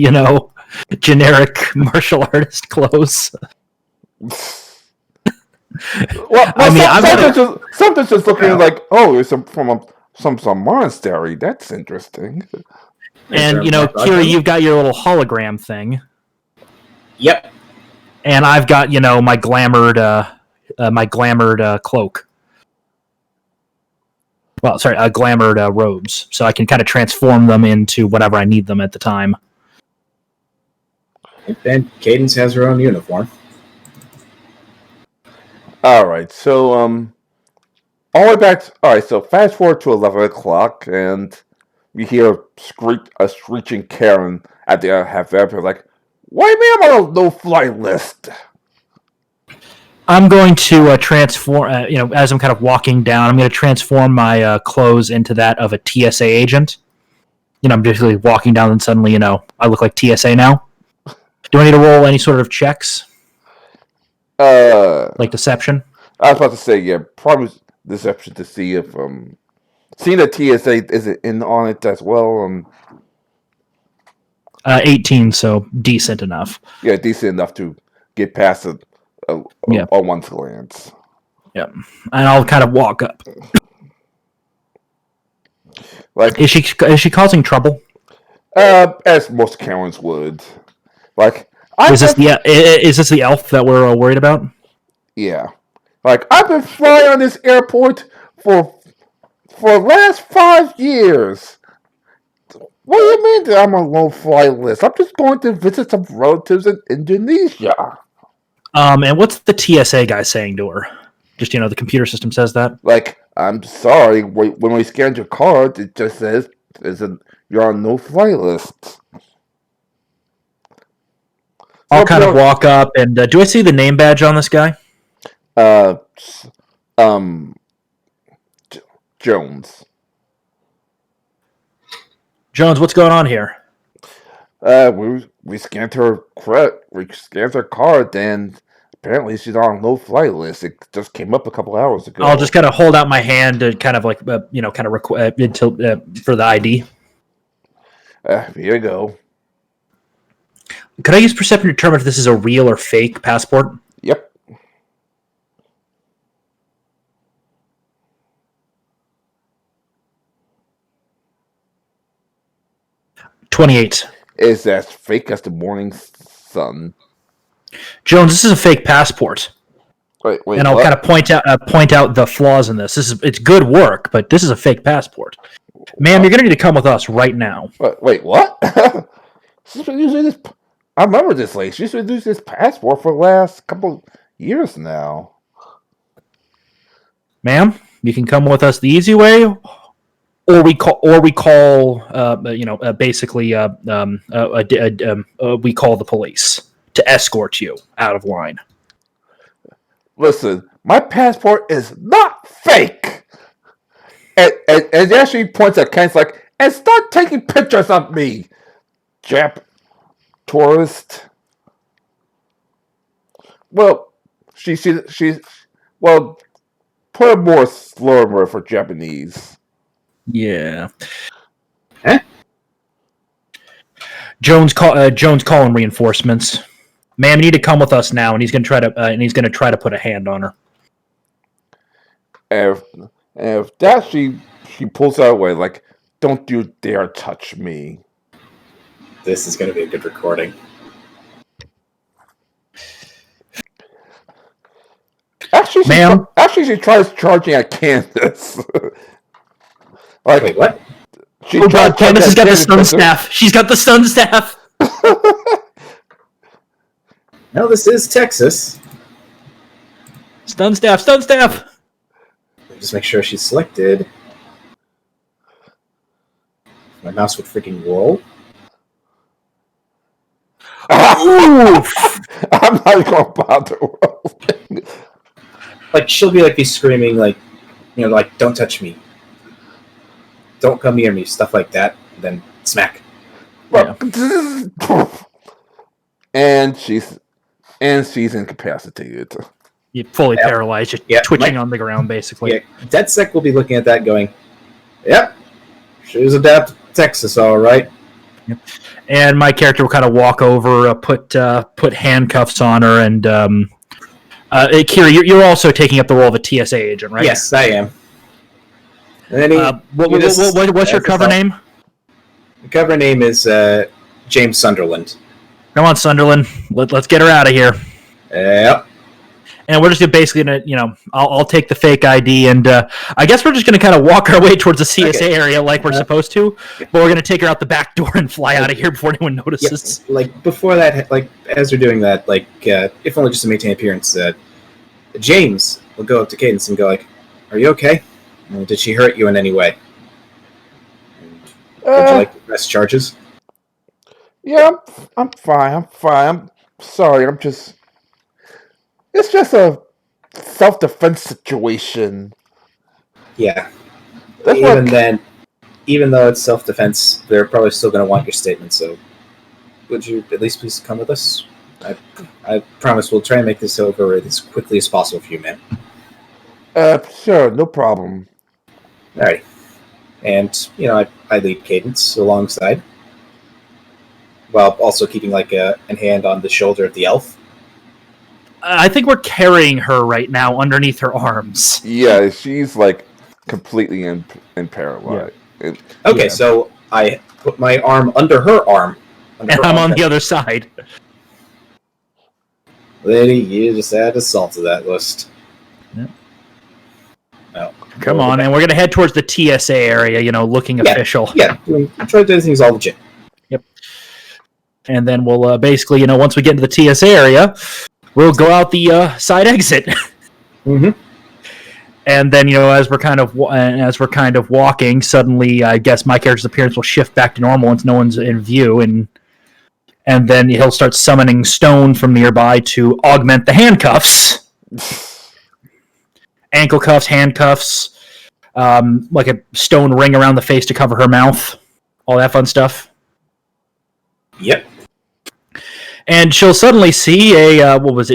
S2: generic martial artist clothes.
S1: Well,
S2: I mean,
S1: something's just looking like, oh, it's from some monastery. That's interesting.
S2: And Kira, you've got your little hologram thing,
S3: Yep.
S2: and I've got my glamored cloak. Well, sorry, glamored robes, so I can kind of transform them into whatever I need them at the time.
S3: And Cadence has her own uniform.
S1: All right, so all the way back. All right, so fast forward to 11 o'clock, and we hear a screeching Karen at the half airport, like, "Why me? I'm on a no-fly list."
S2: I'm going to transform. As I'm kind of walking down, I'm going to transform my clothes into that of a TSA agent. I'm basically walking down, and suddenly, I look like TSA now. Do I need to roll any sort of checks, like deception?
S1: I was about to say, yeah, probably deception to see if seeing that TSA is in on it as well.
S2: 18, so decent enough.
S1: Yeah, decent enough to get past it
S2: Yeah.
S1: on one glance.
S2: Yep. And I'll kind of walk up.
S1: Like,
S2: Is she causing trouble?
S1: as most Karens would. Like,
S2: Is this the elf that we're worried about?
S1: Yeah. Like, I've been flying on this airport for the last 5 years. What do you mean that I'm on a low-fly list? I'm just going to visit some relatives in Indonesia.
S2: And what's the TSA guy saying to her? Just, the computer system says that?
S1: Like, I'm sorry, when we scanned your card, it just says you're on no-fly list.
S2: I'll kind of walk up, and do I see the name badge on this guy?
S1: Jones.
S2: Jones, what's going on here?
S1: We scanned her card, and apparently she's on a no-fly list. It just came up a couple hours ago.
S2: I'll just kind of hold out my hand to kind of like, until for the ID.
S1: Here you go.
S2: Could I use perception to determine if this is a real or fake passport?
S1: Yep.
S2: $28.
S1: Is as fake as the morning sun.
S2: Jones, this is a fake passport.
S1: Wait,
S2: and I'll kind of point out the flaws in this. It's good work, but this is a fake passport. Ma'am, you're going to need to come with us right now.
S1: Wait, what? She's been using this. I remember this lady. She's been using this passport for the last couple years now.
S2: Ma'am, you can come with us the easy way, or we call, we call the police to escort you out of line.
S1: Listen, my passport is not fake. And then she points at Ken's like, and start taking pictures of me, Chap, tourist. Well, she's well, put a more slur word for Japanese.
S2: Yeah.
S3: Huh?
S2: Jones calling reinforcements. Ma'am, you need to come with us now, and he's gonna try to put a hand on her.
S1: And if that she pulls out away like, don't you dare touch me.
S3: This is going to be a good recording.
S1: Actually,
S2: Ma'am?
S1: She tries charging at Candace. Like,
S3: Wait, what?
S1: She
S2: Oh
S1: tries
S2: god, Candace has got the
S1: Candace,
S2: stun staff. She's got the stun staff.
S3: No, this is Texas.
S2: Stun staff.
S3: Just make sure she's selected. My mouse would freaking roll.
S1: I'm not going to bother.
S3: Like, she'll be like be screaming, like, like, don't touch me. Don't come near me, stuff like that. And then smack.
S1: Yeah. And she's incapacitated.
S2: You're fully paralyzed, just twitching on the ground, basically.
S3: Yeah, DedSec will be looking at that going, yep, she was adapted to Texas, all right.
S2: Yep. And my character will kind of walk over, put handcuffs on her, and Kira, you're also taking up the role of a TSA agent, right?
S3: Yes, I am. And then
S2: what's your cover name?
S3: The cover name is James Sunderland.
S2: Come on, Sunderland. Let's get her out of here.
S3: Yep.
S2: And we're just basically gonna, I'll take the fake ID, and I guess we're just gonna kind of walk our way towards the CSA area like we're supposed to, but we're gonna take her out the back door and fly out of here before anyone notices.
S3: Yep. Like before that, like as we're doing that, like if only just to maintain appearance, James will go up to Cadence and go like, "Are you okay? Did she hurt you in any way? Would you like to press charges?"
S1: Yeah, I'm fine. I'm sorry. It's just a self-defense situation.
S3: Yeah.
S1: That's
S3: Even though it's self-defense, they're probably still going to want your statement. So, would you at least please come with us? I promise we'll try and make this over as quickly as possible for you, man.
S1: Sure, no problem.
S3: All right. And I lead Cadence alongside, while also keeping like a hand on the shoulder of the elf.
S2: I think we're carrying her right now underneath her arms.
S1: Yeah, she's like completely in paralyzed.
S2: Yeah.
S3: Okay, so I put my arm under her arm.
S2: And I'm on the other side.
S3: Lady, you just add a salt to that list.
S2: Yeah.
S3: No.
S2: Come on, and we're going to head towards the TSA area, looking official.
S3: Yeah, I'm trying to do things all legit.
S2: Yep. And then we'll basically, once we get into the TSA area, we'll go out the side exit.
S3: Mm-hmm.
S2: And then, as we're kind of walking, suddenly, I guess my character's appearance will shift back to normal once no one's in view, and then he'll start summoning stone from nearby to augment the handcuffs. Ankle cuffs, handcuffs, like a stone ring around the face to cover her mouth, all that fun stuff.
S3: Yep.
S2: And she'll suddenly see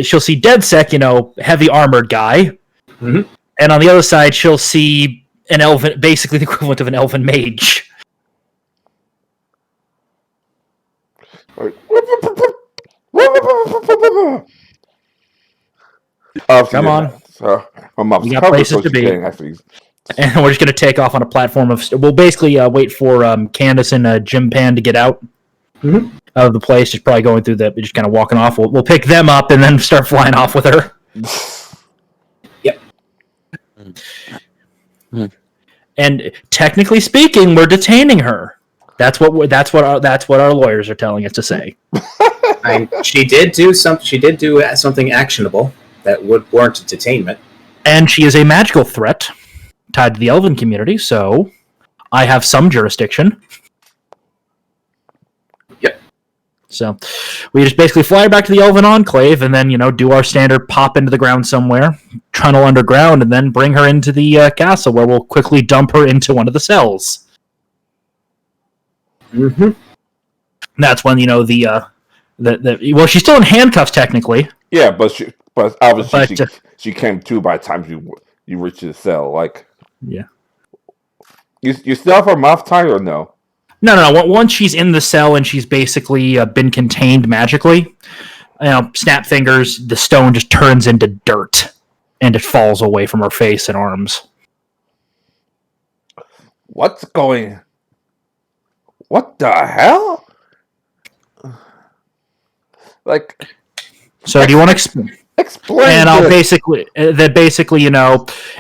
S2: she'll see DedSec, heavy armored guy.
S3: Mm-hmm.
S2: And on the other side, she'll see an elven, basically the equivalent of an elven mage. Come on.
S1: So, my mom's
S2: We got places to be.
S1: Actually.
S2: And we're just going to take off on a platform of... We'll basically wait for Candace and Jim Pan to get out of the place. Just probably going through just kind of walking off. We'll pick them up and then start flying off with her.
S3: Yep.
S2: And technically speaking, we're detaining her. That's what our lawyers are telling us to say.
S3: She did do something actionable that would warrant detainment.
S2: And she is a magical threat tied to the elven community, so I have some jurisdiction.
S3: Yep.
S2: So we just basically fly her back to the elven enclave and then, do our standard pop into the ground somewhere, tunnel underground, and then bring her into the castle where we'll quickly dump her into one of the cells.
S3: Mm-hmm.
S2: And that's when, well, she's still in handcuffs technically.
S1: Yeah, but obviously
S2: But,
S1: she came to by the time you reached the cell. Like,
S2: yeah.
S1: you still have her mouth tied or no?
S2: No. Once she's in the cell and she's basically been contained magically, snap fingers, the stone just turns into dirt and it falls away from her face and arms.
S1: What the hell? Like,
S2: so do you want to
S1: explain?
S2: And I'll
S1: this.
S2: basically,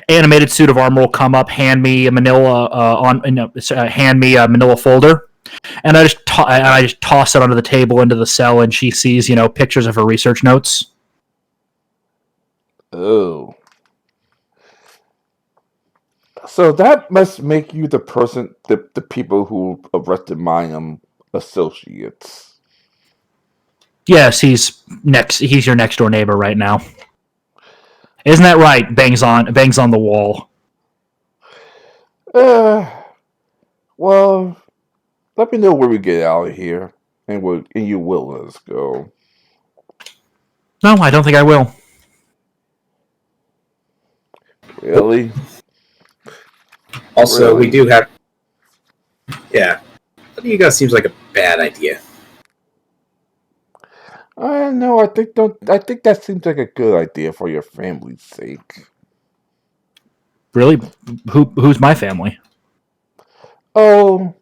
S2: animated suit of armor will come up, hand me a manila manila folder, and I just toss it onto the table into the cell, and she sees, pictures of her research notes.
S1: Oh. So that must make you the person, the people who arrested my associates.
S2: Yes, he's your next door neighbor right now. Isn't that right? Bangs on the wall.
S1: Well, let me know where we get out of here, and you will let us go.
S2: No, I don't think I will.
S1: Really?
S3: Also,
S1: Really?
S3: we do have. Yeah, I think you guys seems like a bad idea.
S1: No, I think that seems like a good idea for your family's sake.
S2: Really? Who's my family?
S1: Oh,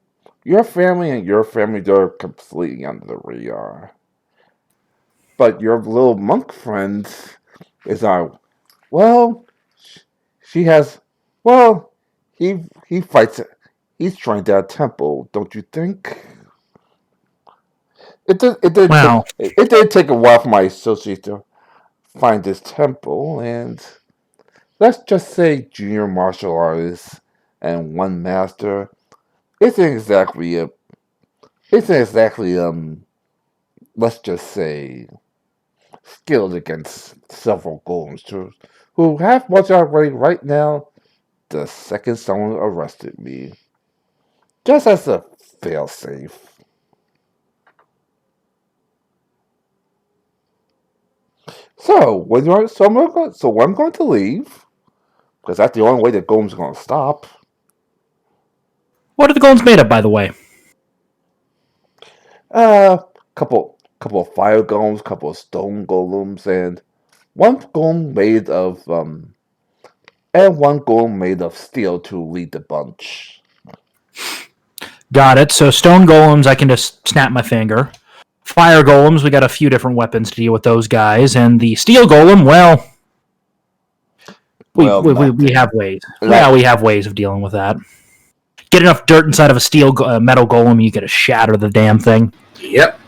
S1: your family and your family, they're completely under the radar. But your little monk friend is well, she has, well, he fights, he's trained at a temple, don't you think? It did take a while for my associate to find this temple, and let's just say junior martial artist and one master isn't exactly let's just say skilled against several golems who have much already right now. The second someone arrested me, just as a failsafe. So I'm going to leave because that's the only way the golem's going to stop.
S2: What are the golems made of, by the way?
S1: Couple of fire golems, couple of stone golems, and one golem made of steel to lead the bunch.
S2: Got it. So stone golems, I can just snap my finger. Fire golems, we got a few different weapons to deal with those guys, and the steel golem, well, we have ways. Yeah, we have ways of dealing with that. Get enough dirt inside of a steel metal golem, you get to shatter the damn thing.
S3: Yep.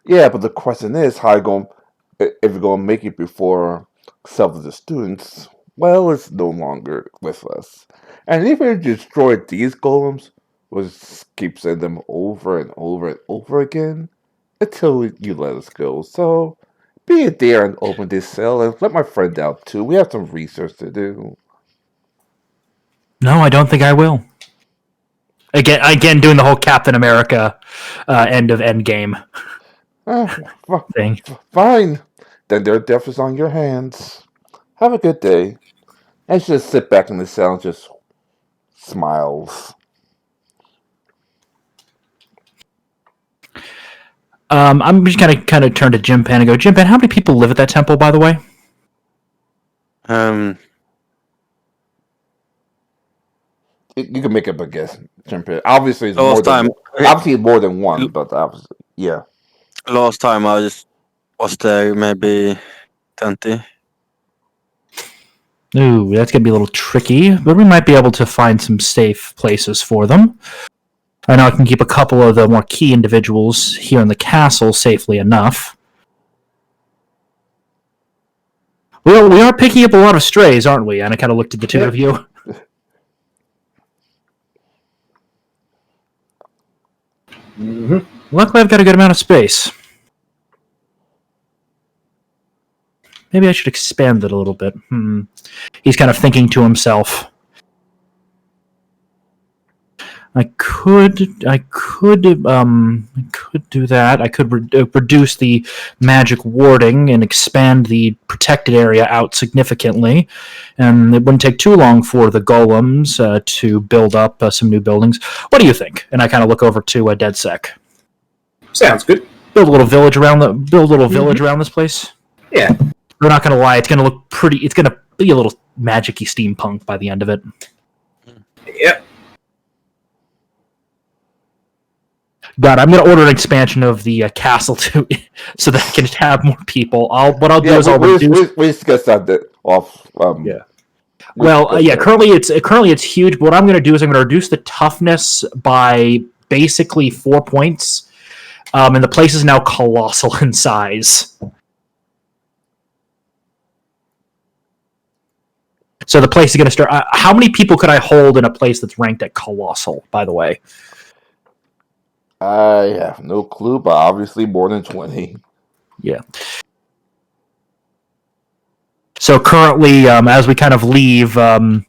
S1: Yeah, but the question is, if you're going to make it before several of the students? Well, it's no longer with us. And if we destroy these golems, we'll just keep sending them over and over and over again until you let us go. So, be it there and open this cell and let my friend out too. We have some research to do.
S2: No, I don't think I will. Again, doing the whole Captain America end of Endgame thing.
S1: Fine. Then their death is on your hands. Have a good day. And she just sit back in the cell and just smiles.
S2: I'm just kind of turn to Jim Pan and go, Jim Pan, how many people live at that temple, by the way?
S1: You can make up a guess, Jim Pan. Obviously, it's more than one, but obviously, yeah.
S5: Last time I just was there, maybe 20.
S2: Ooh, that's going to be a little tricky, but we might be able to find some safe places for them. I know I can keep a couple of the more key individuals here in the castle safely enough. Well, we are picking up a lot of strays, aren't we? And I kind of looked at the two of you.
S3: Mm-hmm.
S2: Luckily, I've got a good amount of space. Maybe I should expand it a little bit. He's kind of thinking to himself. I could do that. I could reduce the magic warding and expand the protected area out significantly, and it wouldn't take too long for the golems to build up some new buildings. What do you think? And I kind of look over to DedSec.
S3: Sounds good.
S2: Build a little village around village around this place.
S3: Yeah.
S2: We're not going to lie. It's going to look pretty. It's going to be a little magic-y steampunk by the end of it.
S3: Yep.
S2: God, I'm going to order an expansion of the castle too, so that I can have more people. What I'll do is I'll reduce.
S1: We discussed that off.
S2: Yeah. Well, Currently it's huge. But what I'm going to do is I'm going to reduce the toughness by basically 4 points, and the place is now colossal in size. So the place is going to start. How many people could I hold in a place that's ranked at colossal? By the way.
S1: I have no clue, but obviously more than 20.
S2: Yeah. So currently, as we kind of leave from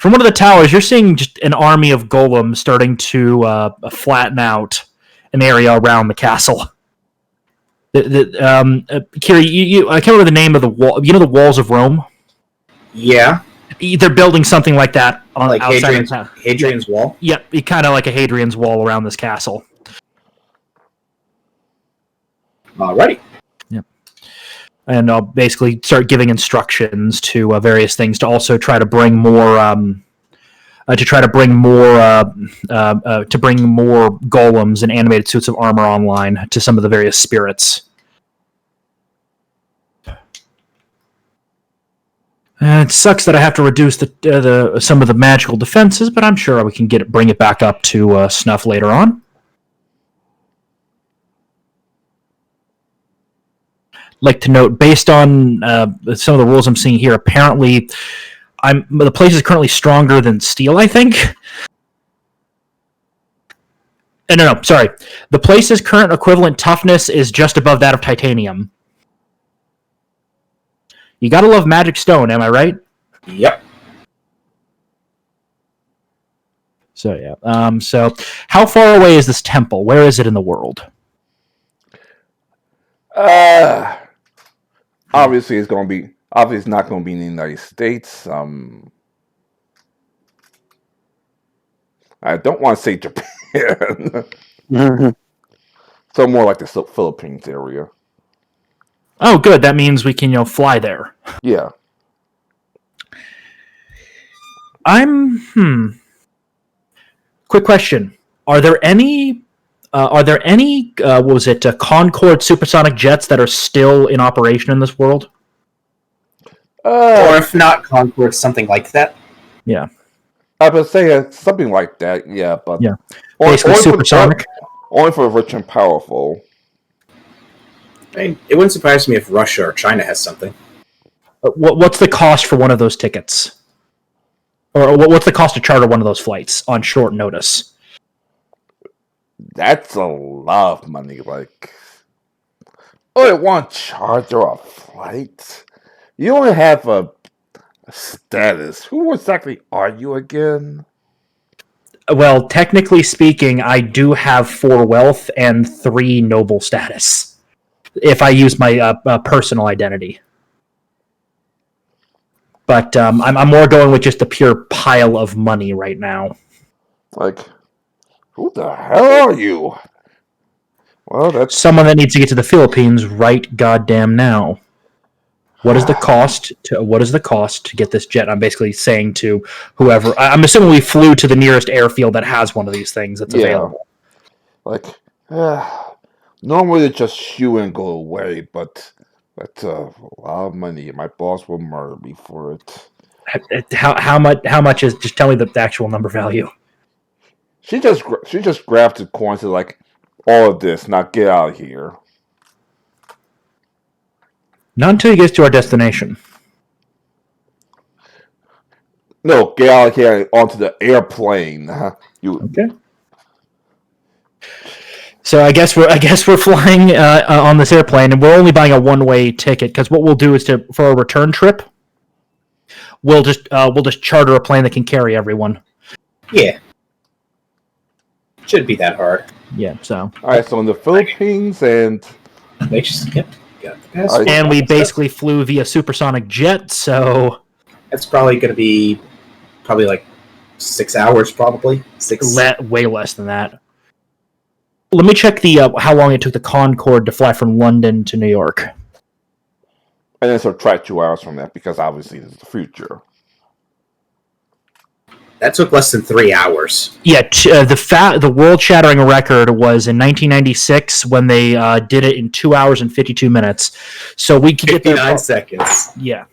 S2: one of the towers, you're seeing just an army of golems starting to flatten out an area around the castle. Kiri, I can't remember the name of the wall. You know the walls of Rome?
S3: Yeah.
S2: They're building something like that on
S3: Like
S2: outside of town.
S3: Hadrian's Wall?
S2: Yep, kind of like a Hadrian's Wall around this castle.
S3: Alrighty.
S2: Yep. And I'll basically start giving instructions to various things to also try to bring more golems and animated suits of armor online to some of the various spirits. It sucks that I have to reduce some of the magical defenses, but I'm sure we can bring it back up to snuff later on. Like to note, based on some of the rules I'm seeing here, apparently the place is currently stronger than steel, I think. No, sorry. The place's current equivalent toughness is just above that of titanium. You gotta love magic stone, am I right?
S3: Yep.
S2: So, yeah. So, how far away is this temple? Where is it in the world?
S1: Obviously, it's not going to be in the United States. I don't want to say Japan. So more like the Philippines area.
S2: Oh, good. That means we can, fly there.
S1: Yeah.
S2: Quick question: Are there any Concorde supersonic jets that are still in operation in this world?
S3: Or if not Concorde, something like that.
S2: Yeah.
S1: I would say something like that, yeah, but
S2: yeah, basically supersonic.
S1: Only for rich and powerful.
S3: I mean, it wouldn't surprise me if Russia or China has something.
S2: What's the cost for one of those tickets? Or what's the cost to charter one of those flights on short notice?
S1: That's a lot of money. Like, I want to charter a flight. You only have a status. Who exactly are you again?
S2: Well, technically speaking, I do have 4 wealth and 3 noble status. If I use my personal identity. But I'm more going with just the pure pile of money right now.
S1: Like, who the hell are you? Well, that's
S2: someone that needs to get to the Philippines right goddamn now. What is the cost to get this jet? I'm basically saying to whoever. I'm assuming we flew to the nearest airfield that has one of these things that's available.
S1: Like, normally it's just shoe and go away, but that's a lot of money. My boss will murder me for it.
S2: How much is? Just tell me the actual number value.
S1: She just grabs the coins and like, all of this. Now get out of here.
S2: Not until you get to our destination.
S1: No, get out of here onto the airplane. You
S2: Okay. So I guess we're flying on this airplane, and we're only buying a one-way ticket because what we'll do is for a return trip, we'll just charter a plane that can carry everyone.
S3: Yeah. Shouldn't be that hard.
S2: Yeah. So.
S1: all right? So in the Philippines, and
S3: They just got the passport.
S2: And we basically flew via supersonic jet, so
S3: That's probably going to be like 6 hours, probably
S2: way less than that. Let me check the how long it took the Concorde to fly from London to New York.
S1: and then subtract 2 hours from that because obviously this is the future.
S3: That took less than 3 hours.
S2: Yeah, the world-shattering record was in 1996 when they did it in 2 hours and 52 minutes. So we could get there.
S3: 59 seconds.
S2: Yeah.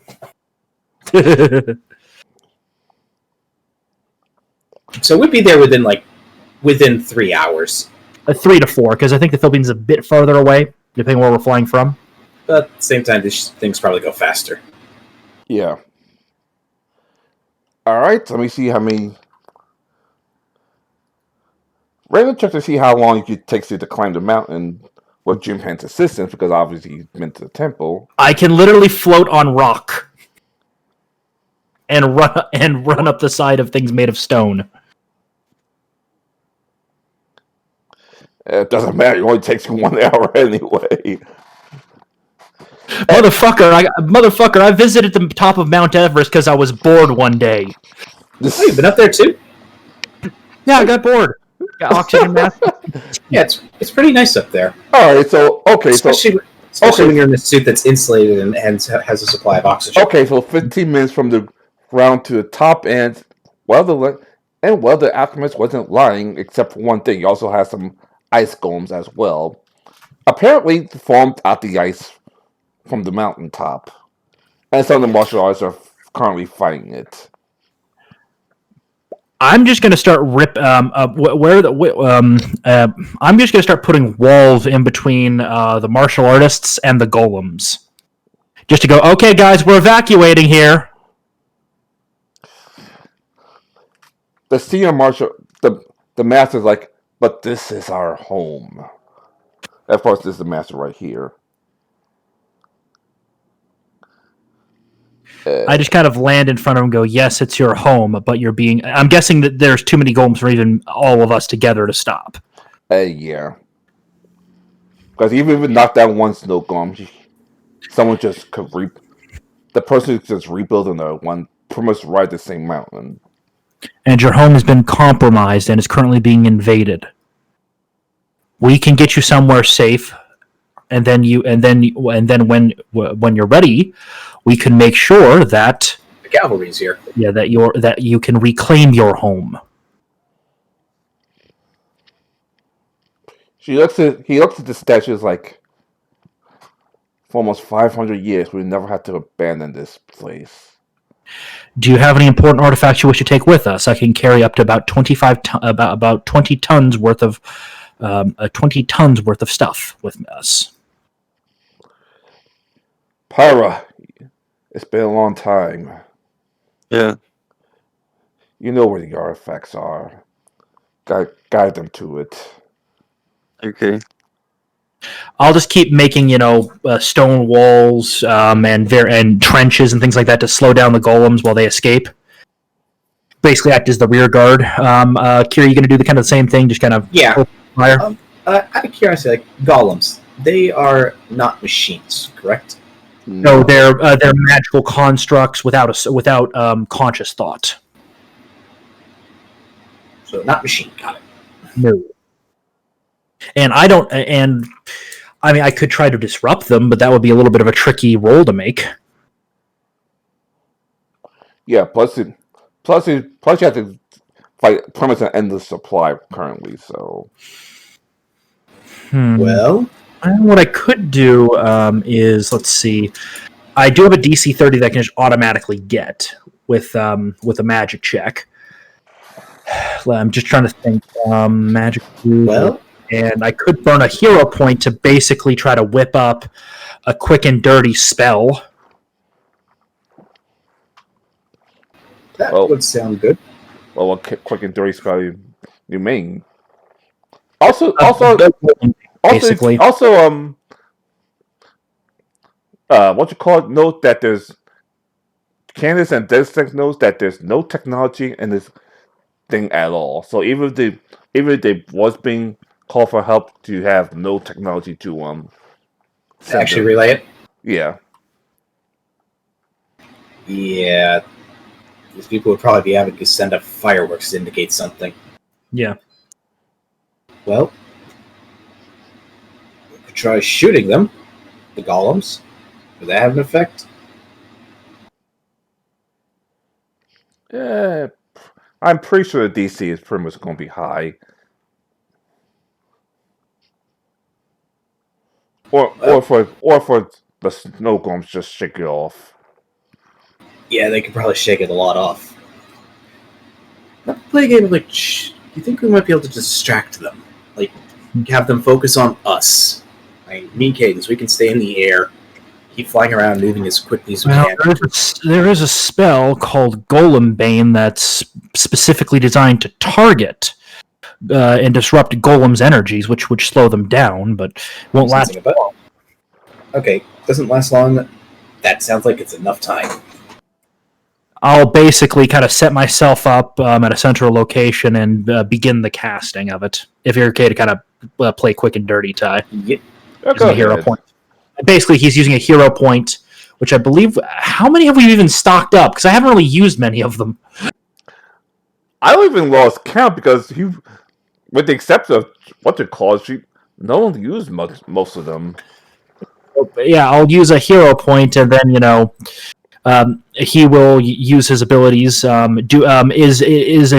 S3: So we'd be there within 3 hours.
S2: 3 to 4, because I think the Philippines is a bit farther away, depending where we're flying from.
S3: But at the same time, these things probably go faster.
S1: Yeah. All right. Let me see how many. Random check to see how long it takes you to climb the mountain with Jim Hand's assistance, because obviously he's been to the temple.
S2: I can literally float on rock and run up the side of things made of stone.
S1: It doesn't matter. It only takes you 1 hour anyway.
S2: Motherfucker! I visited the top of Mount Everest because I was bored one day.
S3: Oh, you've been up there too?
S2: Yeah, I got bored. Got oxygen mask.
S3: Yeah, it's pretty nice up there.
S1: All right. So
S3: Especially when you're in a suit that's insulated and has a supply of oxygen.
S1: Okay, so 15 minutes from the ground to the top end. The alchemist wasn't lying, except for one thing. He also has some ice golems as well. Apparently formed out the ice from the mountaintop. And some of the martial artists are currently fighting it.
S2: I'm just gonna start I'm just gonna start putting walls in between the martial artists and the golems, just to go. Okay, guys, we're evacuating here.
S1: The senior martial, the master's like, but this is our home. Of course, this is the master right here.
S2: I just kind of land in front of him and go, yes, it's your home, but you're being... I'm guessing that there's too many golems for even all of us together to stop.
S1: Yeah. Because even if we knock down one snow golem, someone just could the person who's just rebuilding the one pretty much ride the same mountain.
S2: And your home has been compromised and is currently being invaded. We can get you somewhere safe, and then when you're ready, we can make sure that
S3: The cavalry's here.
S2: yeah that you can reclaim your home.
S1: He looks at the statues like, for almost 500 years, we never had to abandon this place.
S2: Do you have any important artifacts you wish to take with us? I can carry up to about 20 tons worth of 20 tons worth of stuff with us.
S1: Pyra, it's been a long time.
S5: Yeah.
S1: You know where the artifacts are. Guide them to it.
S5: Okay.
S2: I'll just keep making, stone walls and trenches and things like that to slow down the golems while they escape. Basically, act as the rear guard. Kira, you going to do the kind of the same thing? Just kind of fire.
S3: Out of curiosity, golems, they are not machines, correct?
S2: No, they're magical constructs without conscious thought.
S3: So not machine. Got it.
S2: No. And I could try to disrupt them, but that would be a little bit of a tricky roll to make.
S1: Yeah, plus you have to fight pretty much an endless supply currently, so...
S3: Well,
S2: what I could do is, let's see, I do have a DC 30 that I can just automatically get with a magic check. I'm just trying to think. Magic.
S3: Well,
S2: and I could burn a hero point to basically try to whip up a quick and dirty spell.
S3: That
S1: Well,
S3: would sound good.
S1: well, what quick and dirty spell you mean? Also,
S2: basically.
S1: what you call it? Note that there's Candace and Destinx knows that there's no technology in this thing at all. So even if they was being called for help, to have no technology to send
S3: Actually
S1: them.
S3: relay it?
S1: Yeah.
S3: Yeah. These people would probably be having to send up fireworks to indicate something.
S2: Yeah.
S3: Well, we could try shooting them, the golems. Would that have an effect?
S1: Yeah. I'm pretty sure the DC is pretty much going to be high. Or for the snow golems just shake it off.
S3: Yeah, they could probably shake it a lot off. Not play a game like. Do you think we might be able to distract them? Like, have them focus on us? Me and Cadence, we can stay in the air, keep flying around, moving as quickly as we
S2: Well,
S3: can.
S2: there is a spell called Golem Bane that's specifically designed to target and disrupt Golem's energies, which would slow them down, but won't last.
S3: Okay, doesn't last long. That sounds like it's enough time.
S2: I'll basically kind of set myself up at a central location and begin the casting of it. If you're okay to kind of play quick and dirty, Ty.
S3: Yep.
S2: Using a hero point. Basically, he's using a hero point, which I believe. How many have we even stocked up? Because I haven't really used many of them.
S1: I don't even lost count because with the exception of what they call it, no one used most of them.
S2: Yeah, I'll use a hero point, and then he will use his abilities. Is a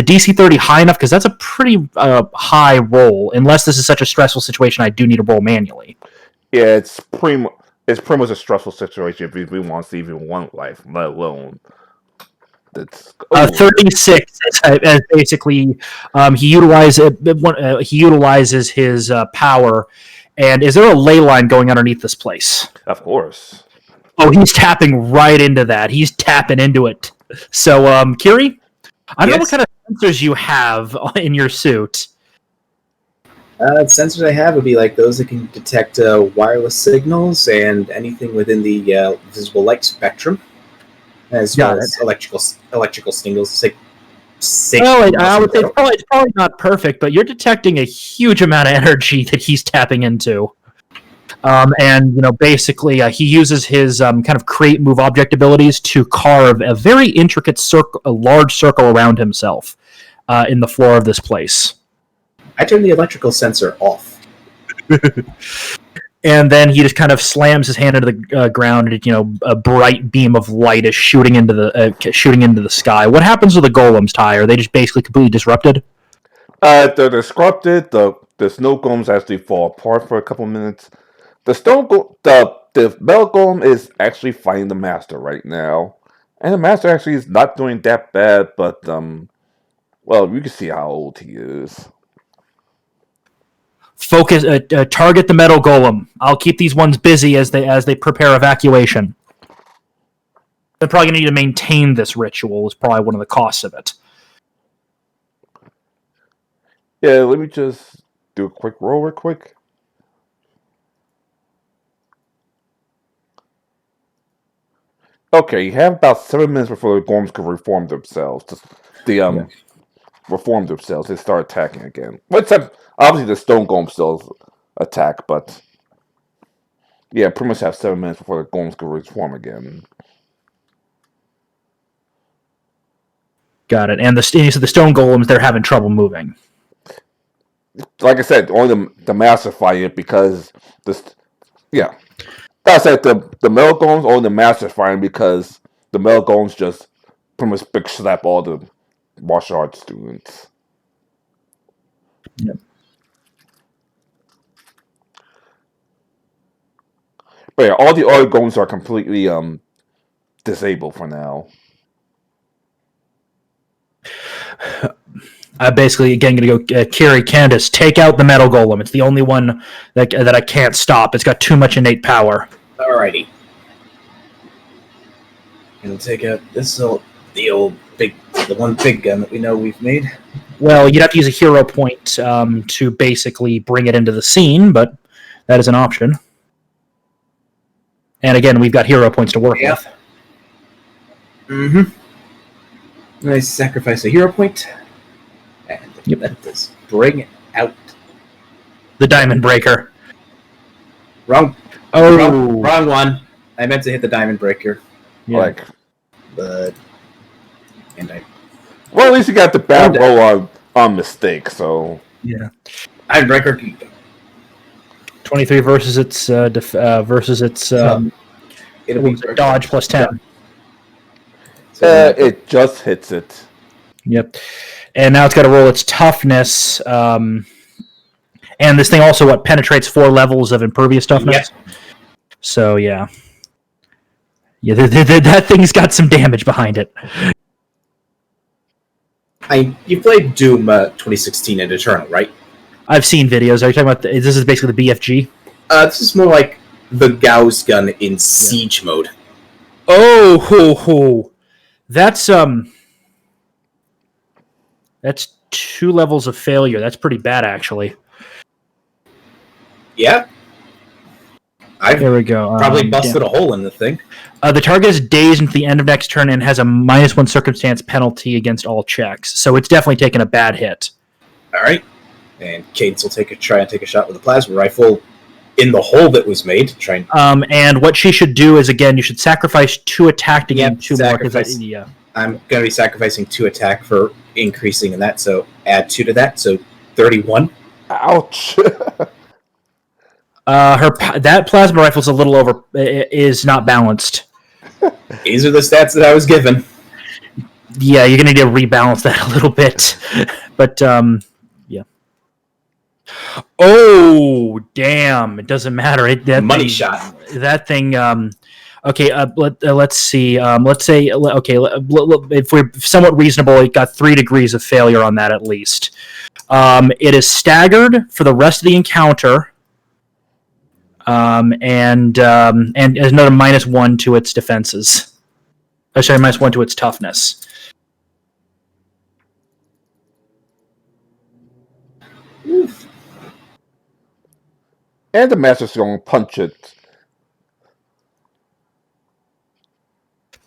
S2: DC 30 high enough? Because that's a pretty high roll. Unless this is such a stressful situation, I do need to roll manually.
S1: Yeah, it's pretty much a stressful situation if we want to see even one life, let alone.
S2: 36 as basically he utilizes his power. And is there a ley line going underneath this place?
S1: Of course.
S2: Oh, he's tapping right into that. He's tapping into it. So, Kiri, I don't know what kind of sensors you have in your suit.
S3: The sensors I have would be like those that can detect wireless signals and anything within the visible light spectrum, as well as electrical signals.
S2: Well, I would say it's probably not perfect, but you're detecting a huge amount of energy that he's tapping into. And basically, he uses his kind of create move object abilities to carve a very intricate circle, a large circle around himself in the floor of this place.
S3: I turn the electrical sensor off.
S2: And then he just kind of slams his hand into the ground, and a bright beam of light is shooting into the sky. What happens with the golems, Ty? Are they just basically completely disrupted?
S1: They're disrupted. The snow golems actually fall apart for a couple minutes. The metal golem is actually fighting the master right now, and the master actually is not doing that bad. But well, you can see how old he is.
S2: Focus. Target the metal golem. I'll keep these ones busy as they prepare evacuation. They're probably going to need to maintain this ritual. Is probably one of the costs of it.
S1: Yeah, let me just do a quick roll real quick. Okay, you have about 7 minutes before the golems can reform themselves. Reform themselves. They start attacking again. Obviously, the stone golem still attack, but yeah, pretty much have 7 minutes before the golems can reform again.
S2: Got it. And the stone golems, they're having trouble moving.
S1: Like I said, only the master fighting it because yeah. Like I said, the metal golems only the master fighting because the metal golems just pretty much big slap all the martial arts students.
S2: Yep.
S1: But yeah, all the other golems are completely disabled for now.
S2: Basically, again, going to go Kiri, Candace, take out the metal golem. It's the only one that I can't stop. It's got too much innate power.
S3: Alrighty. Gonna take out the old the one big gun that we know we've made.
S2: Well, you'd have to use a hero point to basically bring it into the scene, but that is an option. And again, we've got hero points to work with.
S3: Mm-hmm. I sacrifice a hero point, and let this bring out
S2: The Diamond Breaker.
S3: wrong
S2: Oh,
S3: one. I meant to hit the diamond breaker,
S2: yeah.
S3: but
S1: Well, at least you got the bad roll on mistake, so...
S2: Yeah.
S3: diamond breaker.
S2: 23 versus its
S3: It'll be
S2: dodge plus 10.
S3: So
S1: it just hits it.
S2: Yep. And now it's got to roll its toughness. And this thing also penetrates 4 levels of impervious toughness.
S3: Yep.
S2: So yeah, that thing's got some damage behind it.
S3: you played Doom 2016 and Eternal, right?
S2: I've seen videos. Are you talking about this? Is basically the BFG?
S3: This is more like the Gauss gun in siege mode.
S2: Oh, that's 2 levels of failure. That's pretty bad, actually.
S3: Yeah.
S2: There we go.
S3: Probably busted a hole in the thing.
S2: The target is dazed until the end of next turn and has a -1 circumstance penalty against all checks. So it's definitely taken a bad hit.
S3: All right. And Cadence will try and take a shot with a plasma rifle in the hole that was made.
S2: And what she should do is, again, you should sacrifice 2 attack to gain 2 more.
S3: Sacrifice. I'm going to be sacrificing 2 attack for increasing in that, so add 2 to that, so 31.
S1: Ouch.
S2: That plasma rifle's a little is not balanced.
S3: These are the stats that I was given.
S2: Yeah, you're gonna need to rebalance that a little bit, but yeah. Oh damn! It doesn't matter.
S3: Money shot.
S2: That thing. Okay. Let's see. Let's say. Okay. If we're somewhat reasonable, it got 3 degrees of failure on that at least. It is staggered for the rest of the encounter. And there's another -1 to its defenses. Oh, sorry, -1 to its toughness.
S3: Oof.
S1: And the master's going to punch it.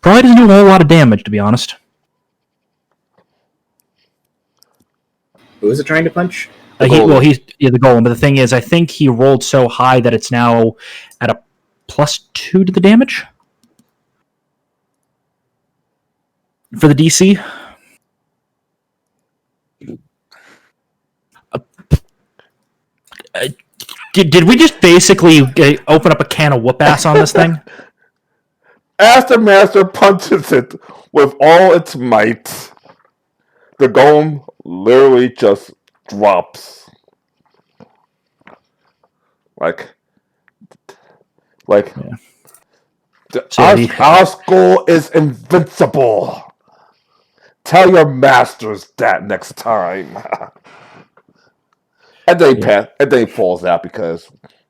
S2: Probably doesn't do a whole lot of damage, to be honest.
S3: Who is it trying to punch?
S2: He's the golem, but the thing is, I think he rolled so high that it's now at a +2 to the damage for the DC. Did we just basically open up a can of whoop ass on this thing?
S1: As the master punches it with all its might, the golem literally just drops. Like
S2: Yeah.
S1: Our skull is invincible. Tell your masters that next time. And then he falls out because,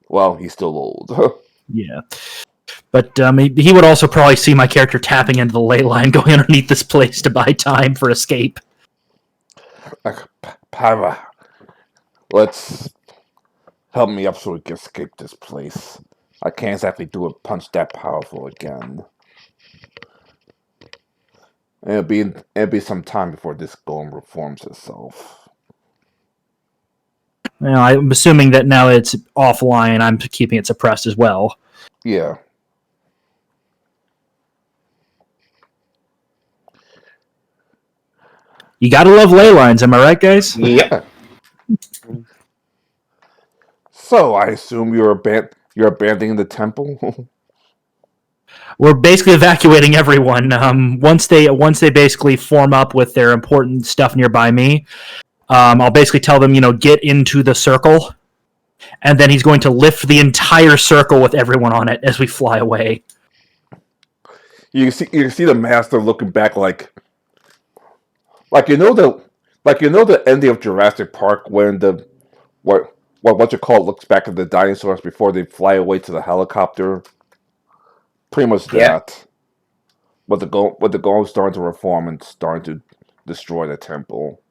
S1: well, he's still old.
S2: Yeah. But he would also probably see my character tapping into the ley line, going underneath this place to buy time for escape.
S1: Para, let's help me up so we can escape this place. I can't exactly do a punch that powerful again. And it'll be some time before this golem reforms itself.
S2: Well, I'm assuming that now that it's offline, I'm keeping it suppressed as well.
S1: Yeah.
S2: You gotta love ley lines, am I right, guys?
S3: Yep.
S1: So I assume you're abandoning the temple.
S2: We're basically evacuating everyone. Once they basically form up with their important stuff nearby me, I'll basically tell them, get into the circle, and then he's going to lift the entire circle with everyone on it as we fly away.
S1: You can see the master looking back like the ending of Jurassic Park when what you call it looks back at the dinosaurs before they fly away to the helicopter. Pretty much that. but the Golem starting to reform and starting to destroy the temple.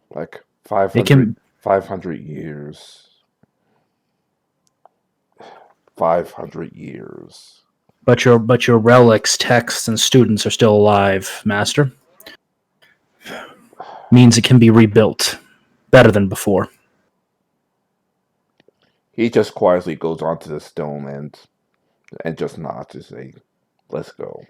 S1: Like 500 years. 500 years.
S2: But your relics, texts, and students are still alive, Master. Means it can be rebuilt better than before.
S1: He just quietly goes onto the stone and just nods to say, "Let's go."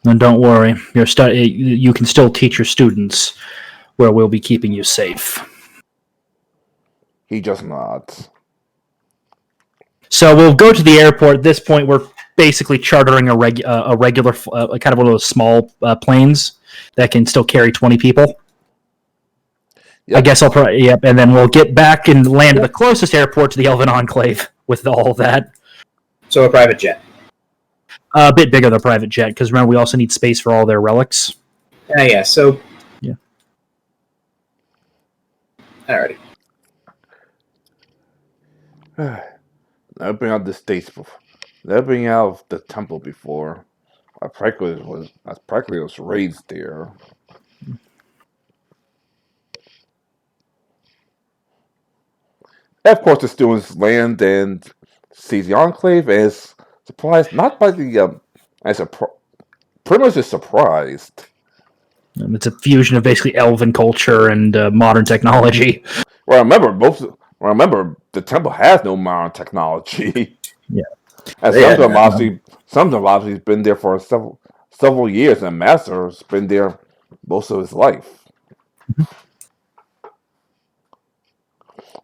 S2: And don't worry, you can still teach your students where we'll be keeping you safe.
S1: He just nods.
S2: So we'll go to the airport. At this point, we're basically chartering a regular, kind of one of those small planes that can still carry 20 people.
S1: Yep.
S2: I guess I'll probably, yep, and then we'll get back and land at the closest airport to the Elven Enclave with all of that.
S3: So a private jet.
S2: A bit bigger than a private jet, because remember, we also need space for all their relics.
S3: Yeah, so...
S2: Yeah.
S3: Alrighty.
S1: Never been out of the States before. Never been out of the temple before. I practically was raised there. Of course, the students land and see the Enclave as surprised, not by the pretty much just surprised.
S2: It's a fusion of basically Elven culture and modern technology.
S1: Well, remember the temple has no modern technology.
S2: Yeah,
S1: and some of them obviously been there for several years, and Master's been there most of his life.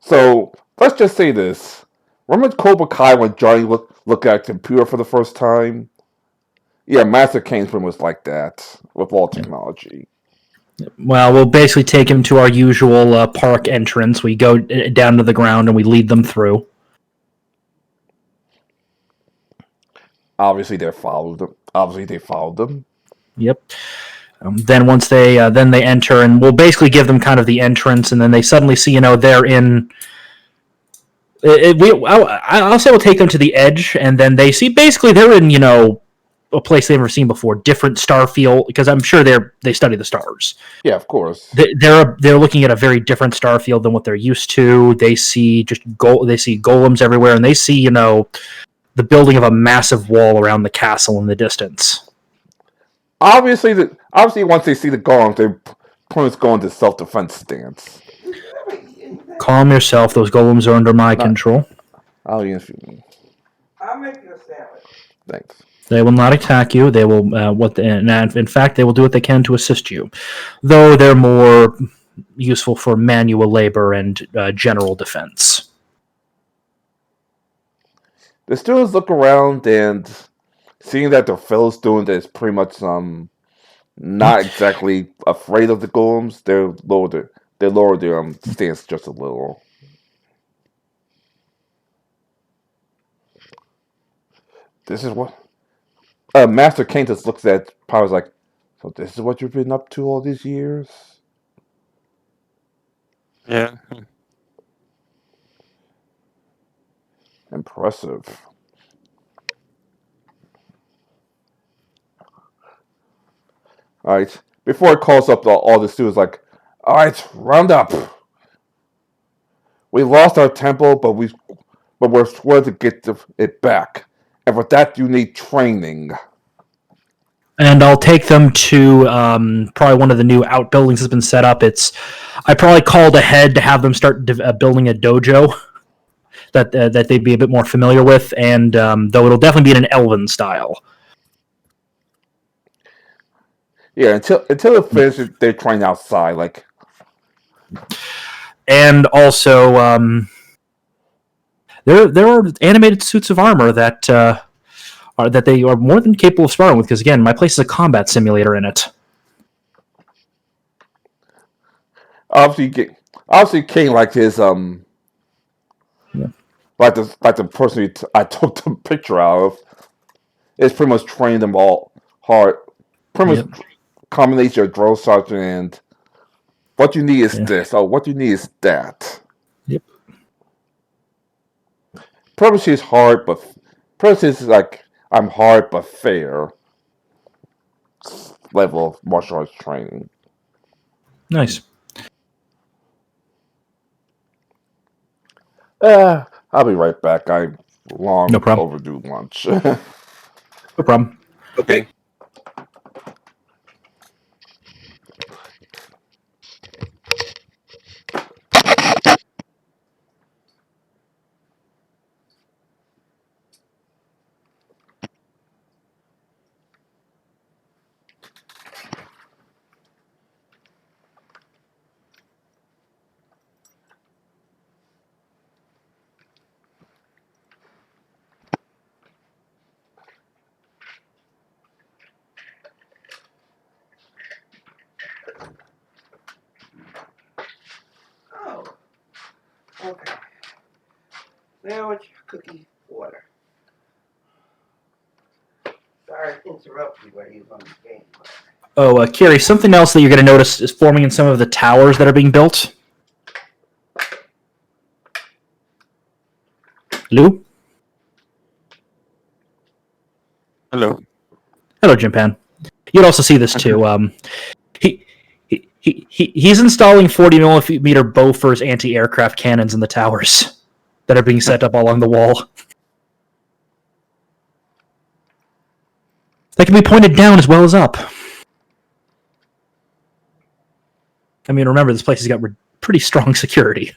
S1: So let's just say this: remember Cobra Kai when Johnny looked at a computer for the first time? Yeah, Master Kane's pretty much like that with all technology.
S2: Well, we'll basically take him to our usual park entrance. We go down to the ground and we lead them through.
S1: Obviously, they followed them.
S2: Yep. Then once they enter, and we'll basically give them kind of the entrance, and then they suddenly see, they're in. I'll say we'll take them to the edge, and then they see basically they're in a place they've never seen before, different star field, because I'm sure they study the stars.
S1: Yeah, of course.
S2: They're looking at a very different star field than what they're used to. They see golems everywhere, and they see the building of a massive wall around the castle in the distance.
S1: Obviously, once they see the golems, they pretty much go into self-defense stance.
S2: Calm yourself; those golems are under my control.
S1: I'll make you
S6: a sandwich.
S1: Thanks.
S2: They will not attack you. They will in fact, they will do what they can to assist you, though they're more useful for manual labor and general defense.
S1: The students look around and seeing that their fellow student is pretty much not exactly afraid of the golems, they lower their stance just a little. This is what Master Kane just looks at Powers like, so this is what you've been up to all these years?
S5: Yeah.
S1: Impressive. Alright. Before it calls up all the students, like, alright, round up. We lost our temple, but we're sworn to get it back. And for that, you need training.
S2: And I'll take them to probably one of the new outbuildings that's been set up. I probably called ahead to have them start building a dojo that they'd be a bit more familiar with, and though it'll definitely be in an elven style.
S1: Yeah, until it finishes, they're trained outside, like.
S2: And also, there are animated suits of armor that they are more than capable of sparring with. Because again, my place is a combat simulator in it.
S1: Obviously, King liked his like the person I took the picture out of. It's pretty much trained them all hard. Pretty much combination of drill sergeant and what you need is this. Oh, what you need is that.
S2: Yep.
S1: Proficiency is hard, but proficiency is like I'm hard but fair level of martial arts training.
S2: Nice.
S1: I'll be right back. I'm long
S2: No problem.
S1: overdue lunch.
S2: No problem.
S3: Okay.
S6: Oh. Okay. Now it's your cookie water. Sorry to interrupt you while you're on the game.
S2: Oh, Kiri, something else that you're going to notice is forming in some of the towers that are being built. Lou?
S5: Hello.
S2: Hello, Jimpan. You'd also see this too. He's installing 40mm Bofors anti-aircraft cannons in the towers that are being set up along the wall. They can be pointed down as well as up. I mean, remember, this place has got pretty strong security.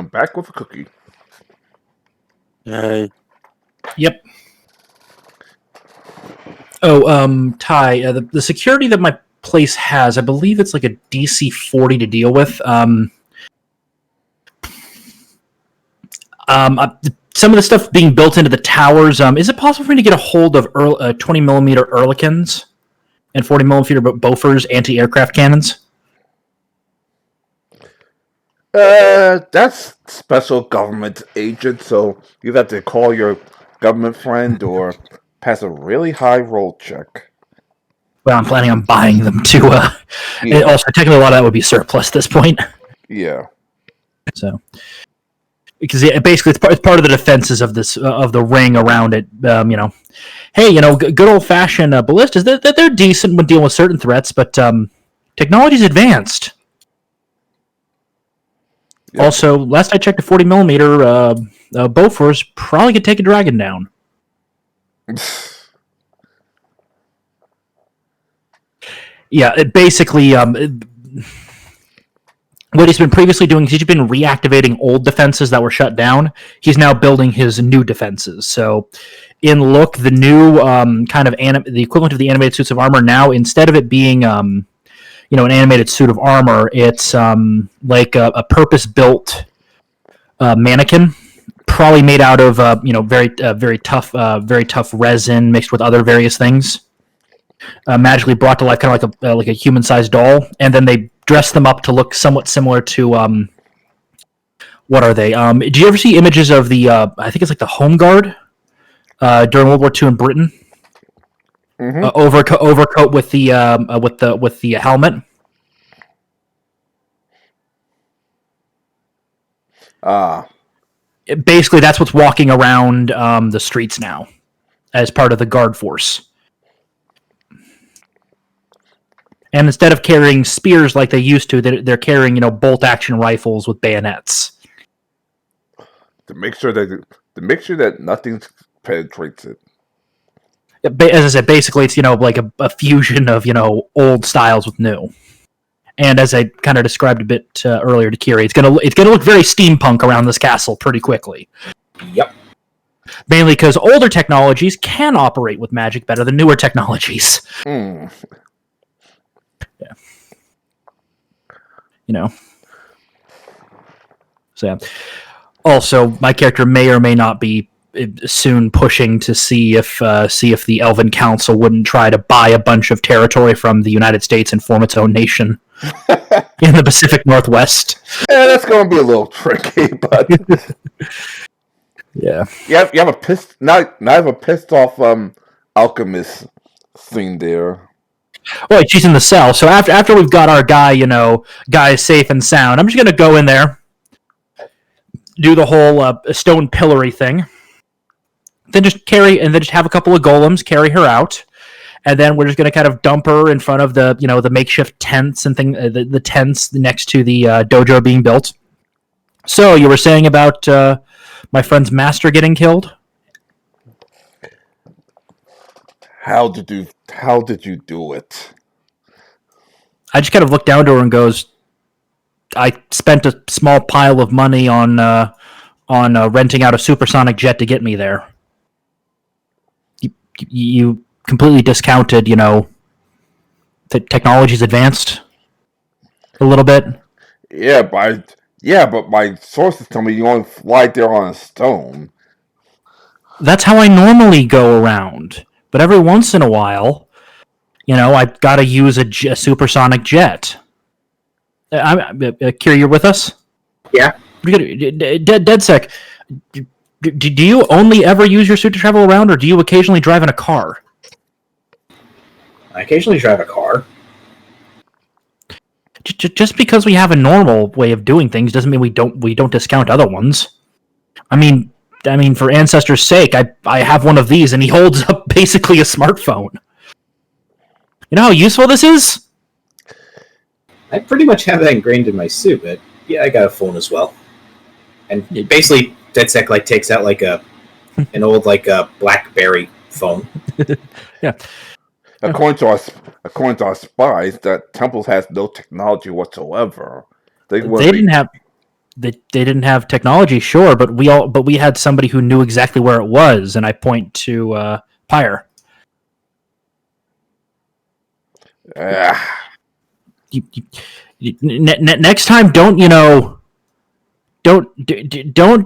S1: I'm back with a cookie.
S5: Yay.
S2: Yep. Oh, Ty, the security that my place has, I believe it's like a DC 40 to deal with. Some of the stuff being built into the towers. Is it possible for me to get a hold of 20 millimeter Ehrlichins and 40 millimeter Bofors anti-aircraft cannons?
S1: That's special government agent, so you have to call your government friend or pass a really high roll check.
S2: Well, I'm planning on buying them too.
S1: Yeah.
S2: Also, technically, a lot of that would be surplus at this point.
S1: Yeah.
S2: So, because basically it's part of the defenses of this of the ring around it. Hey, good old fashioned ballistas. They're decent when dealing with certain threats, but technology's advanced.
S1: Yep.
S2: Also, last I checked, a 40 millimeter Bofors probably could take a dragon down. Yeah, basically, what he's been previously doing is he's been reactivating old defenses that were shut down. He's now building his new defenses. So, in look, the new kind of the equivalent of the animated suits of armor now, instead of it being an animated suit of armor, it's like a purpose-built mannequin, probably made out of very tough resin mixed with other various things. Magically brought to life, kind of like a human-sized doll, and then they dress them up to look somewhat similar to what are they? Do you ever see images of the I think it's like the Home Guard during World War II in Britain?
S1: Mm-hmm.
S2: Overcoat with the helmet. Basically, that's what's walking around the streets now as part of the guard force. And instead of carrying spears like they used to, they're carrying bolt-action rifles with bayonets
S1: to make sure that nothing penetrates it.
S2: As I said, basically it's like a fusion of old styles with new. And as I kind of described a bit earlier to Kiri, it's gonna look very steampunk around this castle pretty quickly.
S3: Yep.
S2: Mainly because older technologies can operate with magic better than newer technologies.
S1: Mm.
S2: So yeah. Also, my character may or may not be soon pushing to see if the Elven Council wouldn't try to buy a bunch of territory from the United States and form its own nation in the Pacific Northwest.
S1: Yeah, that's going to be a little tricky, but
S2: yeah.
S1: You have a pissed off alchemist thing there.
S2: Well, she's in the cell, so after we've got our guy safe and sound, I'm just gonna go in there, do the whole stone pillory thing, then just have a couple of golems carry her out, and then we're just gonna kind of dump her in front of the makeshift tents and the tents next to the dojo being built. So you were saying about my friend's master getting killed?
S1: How did you do it?
S2: I just kind of look down to her and goes, I spent a small pile of money on renting out a supersonic jet to get me there. You completely discounted, the technology's advanced a little bit.
S1: Yeah, but my sources tell me you only fly there on a stone.
S2: That's how I normally go around. But every once in a while, I've got to use a supersonic jet. Kira, you're with us?
S3: Yeah.
S2: DedSec, do you only ever use your suit to travel around, or do you occasionally drive in a car?
S3: I occasionally drive a car.
S2: Just because we have a normal way of doing things doesn't mean we don't discount other ones. I mean, for ancestors' sake, I have one of these, and he holds up basically a smartphone. You know how useful this is?
S3: I pretty much have that ingrained in my suit, but yeah, I got a phone as well. And basically, DedSec takes out an old BlackBerry phone.
S2: Yeah.
S1: According to our spies, that Temples has no technology whatsoever.
S2: They didn't have they didn't have technology, sure, but we had somebody who knew exactly where it was, and I point to Pyre. Next time, don't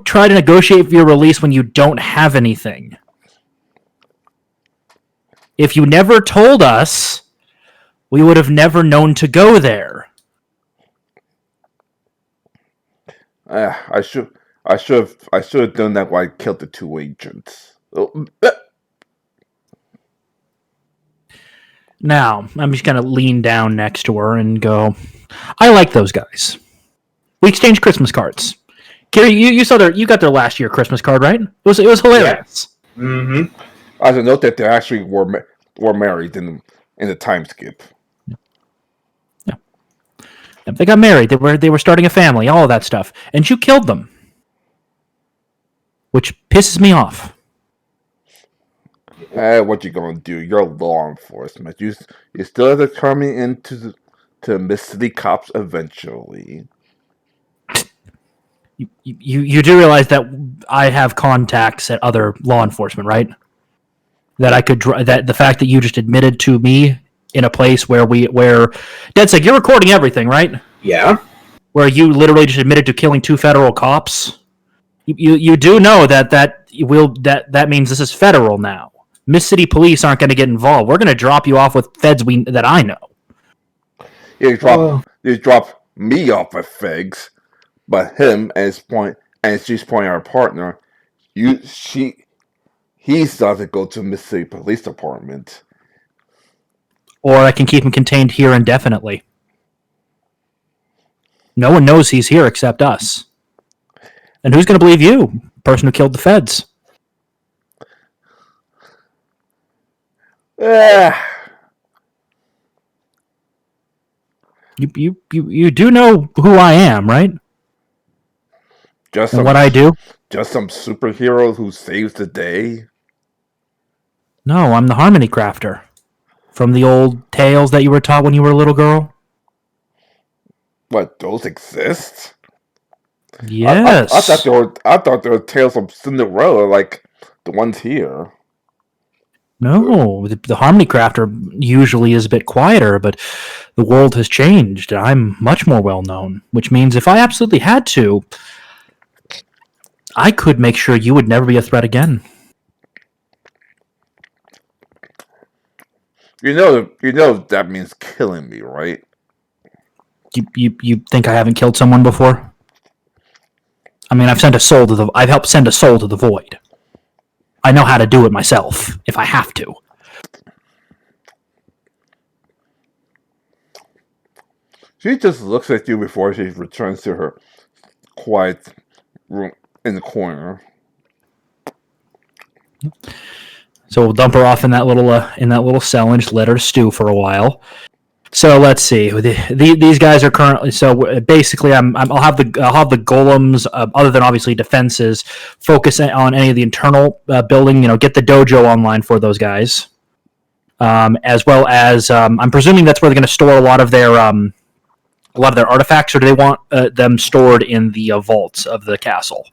S2: try to negotiate for your release when you don't have anything. If you never told us, we would have never known to go there.
S1: I should have done that when I killed the 2 agents.
S2: Now, I'm just gonna lean down next to her and go, I like those guys. We exchanged Christmas cards. Carrie, you got their last year Christmas card, right? It was hilarious.
S3: Yeah. Mm-hmm.
S1: I should note that they actually were married in the time skip.
S2: Yeah. They got married. They were starting a family, all of that stuff, and you killed them, which pisses me off.
S1: What you gonna do? You're law enforcement. You still have to turn me into to Miss City cops eventually.
S2: You do realize that I have contacts at other law enforcement, right? That I could that the fact that you just admitted to me in a place where DedSec, you're recording everything, right?
S3: Yeah.
S2: Where you literally just admitted to killing 2 federal cops. You do know that means this is federal now. Miss City Police aren't going to get involved. We're going to drop you off with feds that I know.
S1: You drop me off with figs, but him and she's pointing our partner. He's got to go to Mississippi Police Department.
S2: Or I can keep him contained here indefinitely. No one knows he's here except us. And who's going to believe you, person who killed the feds? You do know who I am, right? And what I do?
S1: Just some superhero who saves the day?
S2: No, I'm the Harmony Crafter. From the old tales that you were taught when you were a little girl?
S1: What, those exist?
S2: Yes.
S1: I thought they were tales from Cinderella, like the ones here.
S2: No, the Harmony Crafter usually is a bit quieter, but the world has changed. I'm much more well known, which means if I absolutely had to, I could make sure you would never be a threat again.
S1: You know that means killing me, right?
S2: You think I haven't killed someone before? I mean, I've helped send a soul to the void. I know how to do it myself if I have to.
S1: She just looks at you before she returns to her quiet room in the corner.
S2: So we'll dump her off in that little cell and just let her stew for a while. So let's see. These guys are currently. So basically, I'll have the golems, other than obviously defenses, focus on any of the internal building. Get the dojo online for those guys, as well as I'm presuming that's where they're going to store a lot of their artifacts, or do they want them stored in the vaults of the castle?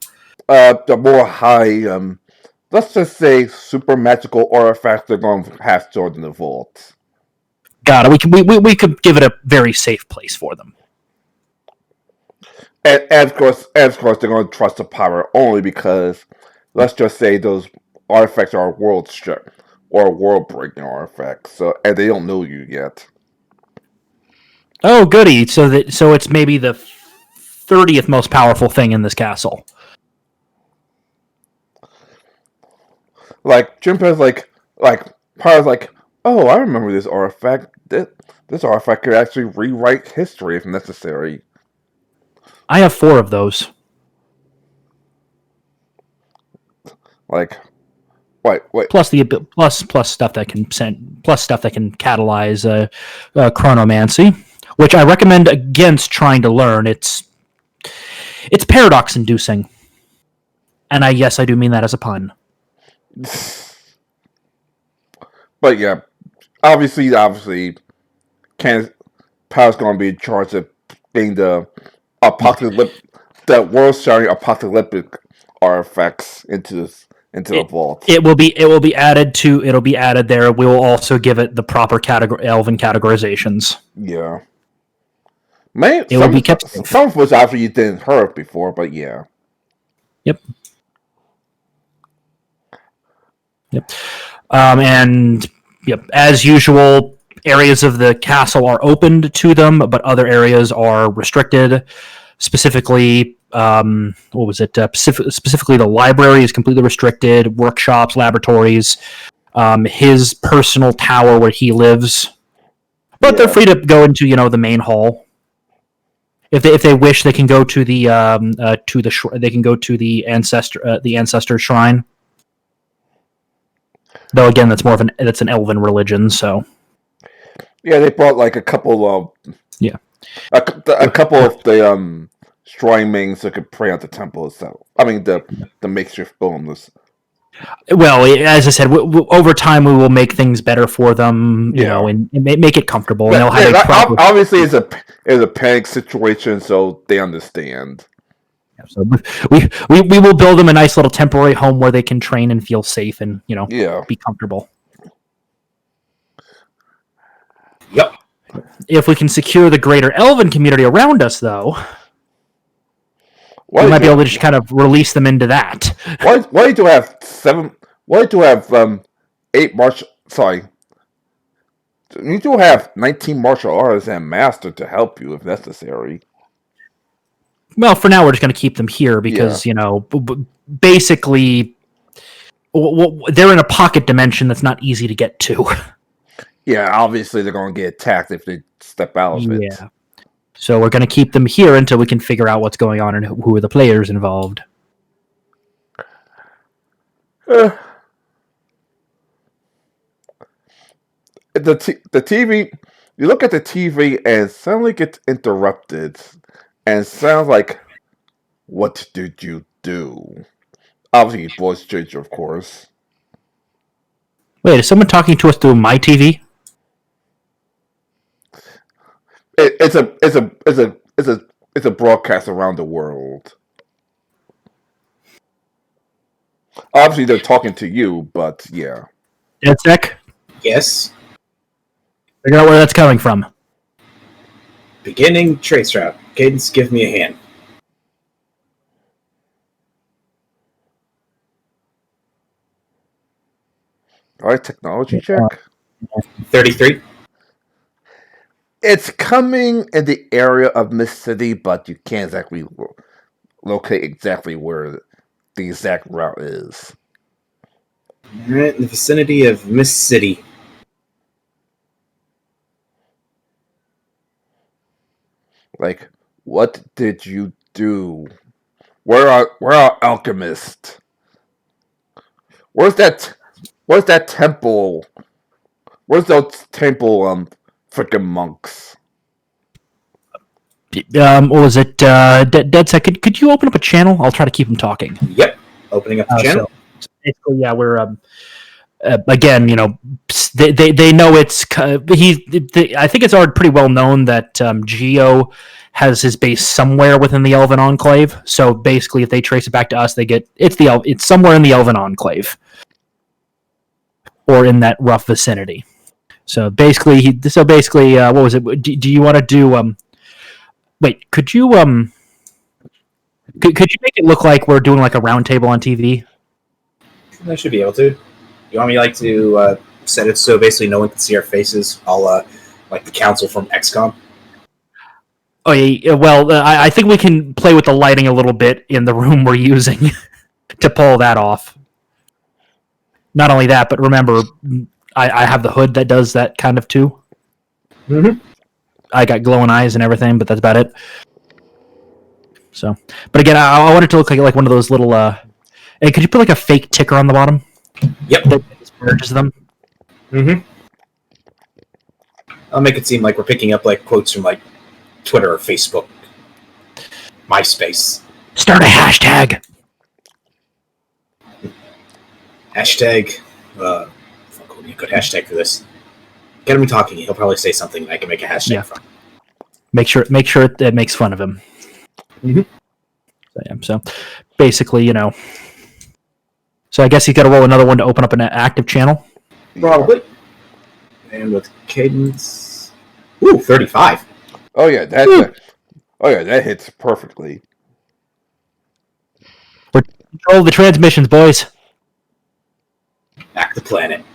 S1: The more high, let's just say, super magical artifacts they're going to have stored in the vaults.
S2: Got it. We could give it a very safe place for them.
S1: And of course, they're going to trust the power only because, let's just say, those artifacts are world-breaking artifacts, and they don't know you yet.
S2: Oh, goody! So it's maybe the 30th most powerful thing in this castle.
S1: Like Jinpei's Pyre's like, oh, I remember this artifact. This artifact could actually rewrite history if necessary.
S2: I have 4 of those.
S1: Like, wait.
S2: Plus stuff that can catalyze chronomancy, which I recommend against trying to learn. It's paradox inducing, and I do mean that as a pun.
S1: But yeah, obviously, Power's going to be in charge of being the that world-shattering apocalyptic artifacts into the vault.
S2: It'll be added there. We will also give it the proper elven categorizations.
S1: Yeah. Maybe
S2: It will be kept safe.
S1: Some of which actually you didn't heard before, but yeah.
S2: Yep. And as usual, areas of the castle are opened to them, but other areas are restricted. Specifically, specifically, the library is completely restricted. Workshops, laboratories, his personal tower where he lives, but they're free to go into the main hall. If they wish, they can go to the ancestor shrine. Though again, that's that's an elven religion, so.
S1: Yeah, they brought like a couple of a couple of the shrine mains that could pray at the temple itself. I mean the makeshift golems.
S2: Well, as I said, over time we will make things better for them, and make it comfortable. And they'll have
S1: obviously, it's a panic situation, so they understand.
S2: So we will build them a nice little temporary home where they can train and feel safe and be comfortable.
S3: Yep.
S2: If we can secure the greater elven community around us, though, we might be able to just kind of release them into that.
S1: Why do you have 8 martial? Sorry, you do have 19 martial artists and master to help you if necessary.
S2: Well, for now, we're just going to keep them here because basically, they're in a pocket dimension that's not easy to get to.
S1: Yeah, obviously they're going to get attacked if they step out of it.
S2: Yeah. So we're going to keep them here until we can figure out what's going on and who are the players involved.
S1: The TV, you look at the TV and suddenly gets interrupted, and it sounds like, "What did you do?" Obviously, voice changer, of course.
S2: Wait, is someone talking to us through my TV?
S1: It's a broadcast around the world. Obviously, they're talking to you, but yeah.
S2: DeadSec?
S3: Yes.
S2: Figure out where that's coming from.
S3: Beginning trace route. Cadence, give me a hand.
S1: All right, technology check.
S3: 33.
S1: It's coming in the area of Mist City, but you can't exactly locate exactly where the exact route is.
S3: Alright, in the vicinity of Mist City.
S1: Like, what did you do? Where are alchemists? Where's that temple? Where's those temple freaking monks?
S2: What was it? DeadSec, could you open up a channel? I'll try to keep them talking.
S3: Yep. Opening up the channel.
S2: So basically, yeah, we're again, they know it's I think it's already pretty well known that Geo has his base somewhere within the Elven Enclave. So basically, if they trace it back to us, it's somewhere in the Elven Enclave or in that rough vicinity. So basically, what was it? Do you want to do? Wait, could you could you make it look like we're doing like a round table on TV?
S3: I should be able to. You want me to set it so basically no one can see our faces, all like the council from XCOM?
S2: Oh yeah. Well, I think we can play with the lighting a little bit in the room we're using to pull that off. Not only that, but remember, I have the hood that does that kind of too.
S3: Mm-hmm.
S2: I got glowing eyes and everything, but that's about it. So, but again, I want it to look like one of those little. Hey, could you put like a fake ticker on the bottom?
S3: Yep.
S2: That merges them.
S3: Mm-hmm. I'll make it seem like we're picking up like quotes from like Twitter or Facebook, MySpace.
S2: Start a hashtag.
S3: Hashtag. Fuck, would be a good hashtag for this. Get him talking. He'll probably say something and I can make a hashtag from.
S2: Make sure it makes fun of him.
S3: Mm-hmm.
S2: So basically, So I guess you got to roll another one to open up an active channel.
S3: Probably. And with cadence... Ooh, 35.
S1: Oh yeah, that hits perfectly.
S2: Control the transmissions, boys.
S3: Back to planet.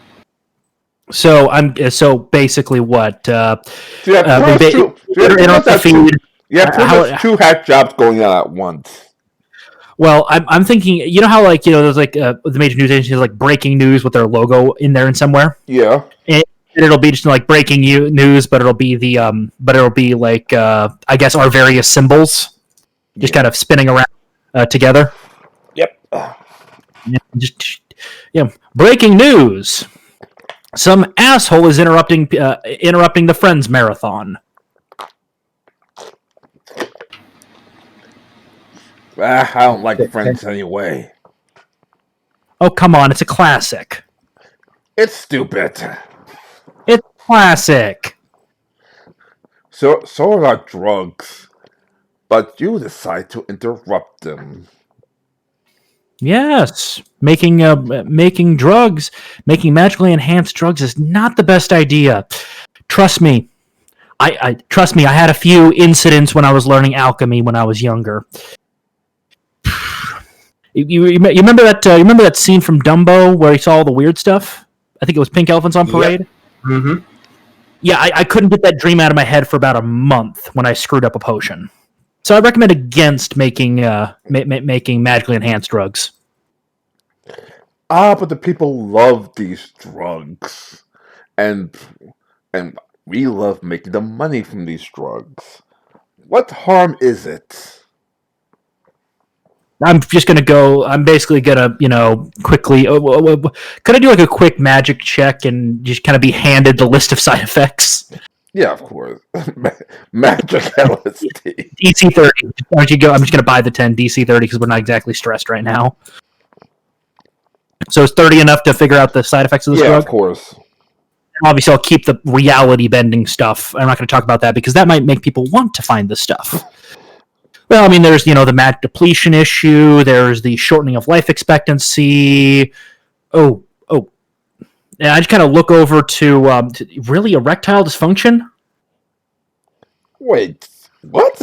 S2: So so basically what?
S1: So you have
S2: interrupt the feed.
S1: two hack jobs going on at once.
S2: Well, I'm thinking, you know how there's the major news agencies like breaking news with their logo in there and somewhere.
S1: Yeah.
S2: And it'll be just like breaking news, but it'll be like I guess our various symbols just kind of spinning around together.
S1: Yep.
S2: Breaking news. Some asshole is interrupting the Friends marathon.
S1: I don't like Friends anyway.
S2: Oh, come on, it's a classic.
S1: It's stupid.
S2: It's classic.
S1: So are drugs, but you decide to interrupt them.
S2: Yes, making drugs, making magically enhanced drugs is not the best idea. Trust me. I had a few incidents when I was learning alchemy when I was younger. You remember that? You remember that scene from Dumbo where he saw all the weird stuff? I think it was pink elephants on parade.
S3: Yep. Mm-hmm.
S2: Yeah, I couldn't get that dream out of my head for about a month when I screwed up a potion. So I recommend against making making magically enhanced drugs.
S1: But the people love these drugs, and we love making the money from these drugs. What harm is it?
S2: I'm basically gonna, quickly. Could I do like a quick magic check and just kind of be handed the list of side effects?
S1: Yeah, of course. Magic LSD.
S2: DC 30. Why don't you go? I'm just gonna buy the 10 DC 30 because we're not exactly stressed right now. So is 30 enough to figure out the side effects of this drug?
S1: Of course.
S2: Obviously, I'll keep the reality bending stuff. I'm not going to talk about that because that might make people want to find this stuff. Well, I mean, there's, the mat depletion issue. There's the shortening of life expectancy. Oh. And I just kind of look over to really erectile dysfunction.
S1: Wait, what?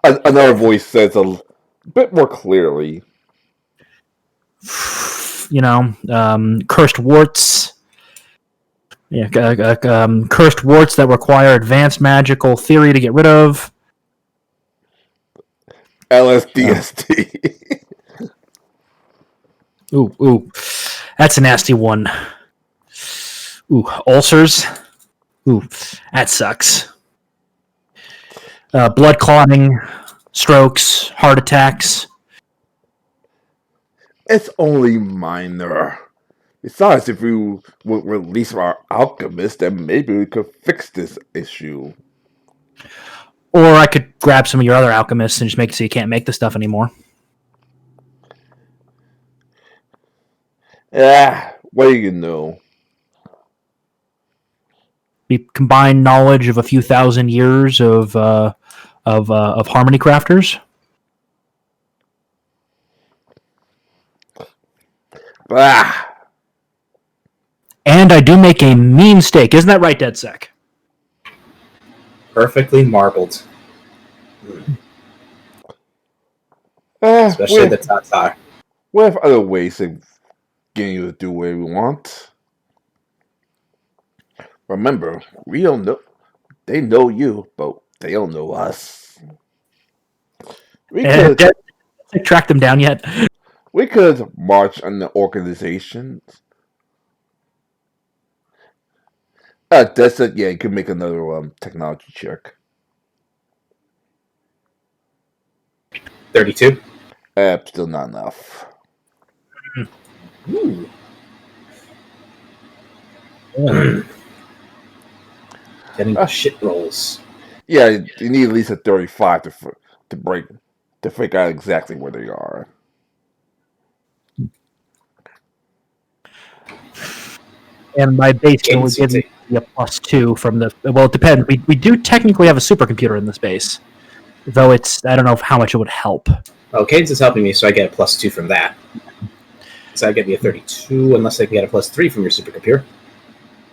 S1: Another voice says a bit more clearly.
S2: Cursed warts. Yeah, cursed warts that require advanced magical theory to get rid of.
S1: LSDSD.
S2: Ooh, that's a nasty one. Ooh, ulcers. Ooh, that sucks. Blood clotting, strokes, heart attacks.
S1: It's only minor. Besides, if we would release our alchemist, then maybe we could fix this issue.
S2: Or I could grab some of your other alchemists and just make it so you can't make the stuff anymore.
S1: What do you know?
S2: The combined knowledge of a few thousand years of harmony crafters. And I do make a mean steak. Isn't that right, DeadSec?
S3: Perfectly marbled. Especially the tatar.
S1: We have other ways of getting you to do what we want. Remember, we don't know. They know you, but they don't know us. We could
S2: track them down yet?
S1: We could march on the organizations. That's it. Yeah, you could make another technology check.
S3: 32.
S1: Still not enough.
S3: Ooh. Getting shit rolls.
S1: Yeah, you need at least a 35 to figure out exactly where they are.
S2: And my base would give me a +2 from the. Well, it depends. We do technically have a supercomputer in this base. Though I don't know how much it would help.
S3: Well, Cadence is helping me, so I get a +2 from that. So I get me a 32, unless I can get a +3 from your supercomputer.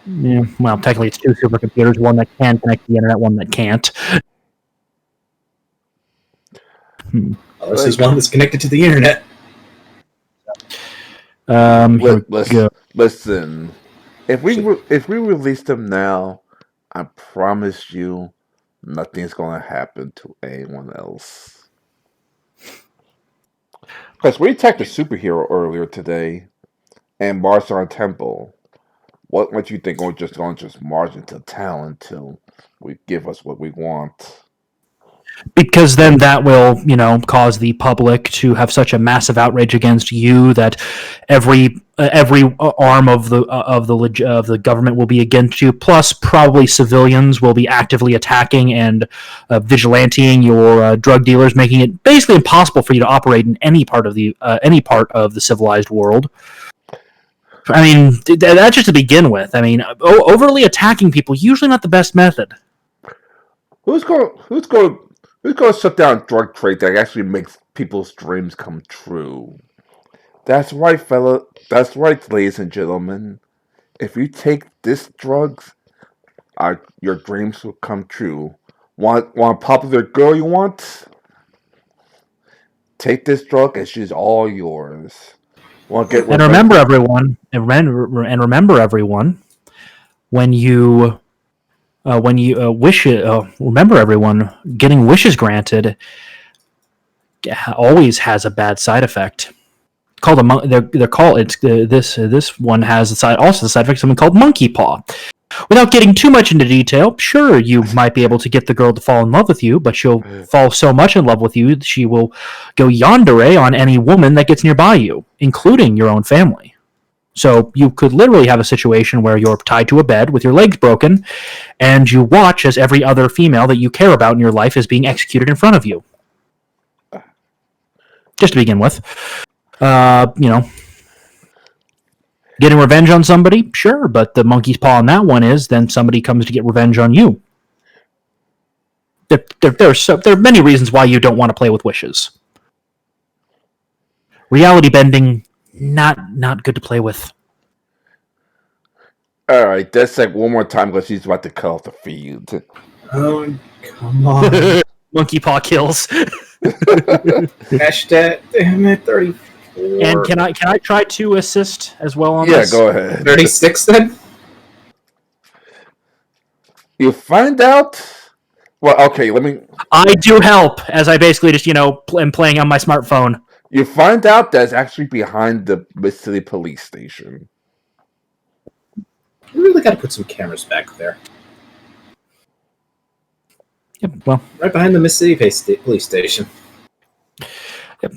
S2: Yeah, well, technically it's two supercomputers, one that can connect to the internet, one that can't.
S3: Well, this is one that's connected to the internet.
S2: Here we go.
S1: Listen, if we release them now, I promise you, nothing's gonna happen to anyone else. Because we attacked a superhero earlier today, and marched on a temple. What makes you think we're just going to just march into town until we give us what we want?
S2: Because then that will, cause the public to have such a massive outrage against you that every arm of the government will be against you. Plus, probably civilians will be actively attacking and vigilanting your drug dealers, making it basically impossible for you to operate in any part of the civilized world. I mean, that's just to begin with. I mean, overly attacking people usually not the best method.
S1: Who's going to shut down drug trade that actually makes people's dreams come true? That's right, fella. That's right, ladies and gentlemen. If you take this drugs, your dreams will come true. Want a popular girl you want? Take this drug and she's all yours.
S2: And remember, everyone, when you wish it, remember, everyone, getting wishes granted always has a bad side effect. Called this one has also the side effect something called monkey paw. Without getting too much into detail, sure, you might be able to get the girl to fall in love with you, but she'll fall so much in love with you, she will go yandere on any woman that gets nearby you, including your own family. So you could literally have a situation where you're tied to a bed with your legs broken, and you watch as every other female that you care about in your life is being executed in front of you. Just to begin with. Getting revenge on somebody, sure, but the monkey's paw on that one is then somebody comes to get revenge on you. There are many reasons why you don't want to play with wishes. Reality bending, not good to play with.
S1: All right, that's like one more time because she's about to cut off the feed.
S3: Oh, come on.
S2: Monkey paw kills.
S3: Hashtag damn it, 34.
S2: And can I try to assist as well on this?
S1: Yeah, go ahead.
S3: 36 then?
S1: You find out? Well, okay,
S2: I do help, as I basically just, am playing on my smartphone.
S1: You find out that's actually behind the Mid-City police station.
S3: We really got to put some cameras back there.
S2: Yep, well.
S3: Right behind the Mississippi police station.
S2: Yep.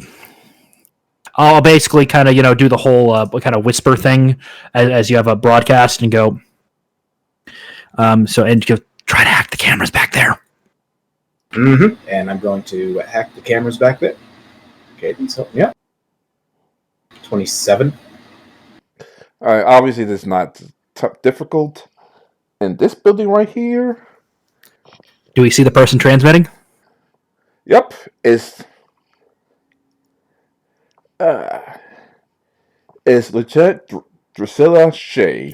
S2: I'll basically kind of, do the whole kind of whisper thing as you have a broadcast and go. And try to hack the cameras back there.
S3: Mm-hmm. And I'm going to hack the cameras back there. Okay, so yeah. 27.
S1: All right, obviously this is not difficult. And this building right here.
S2: Do we see the person transmitting?
S1: Yep, it's Lieutenant Drusilla Shea.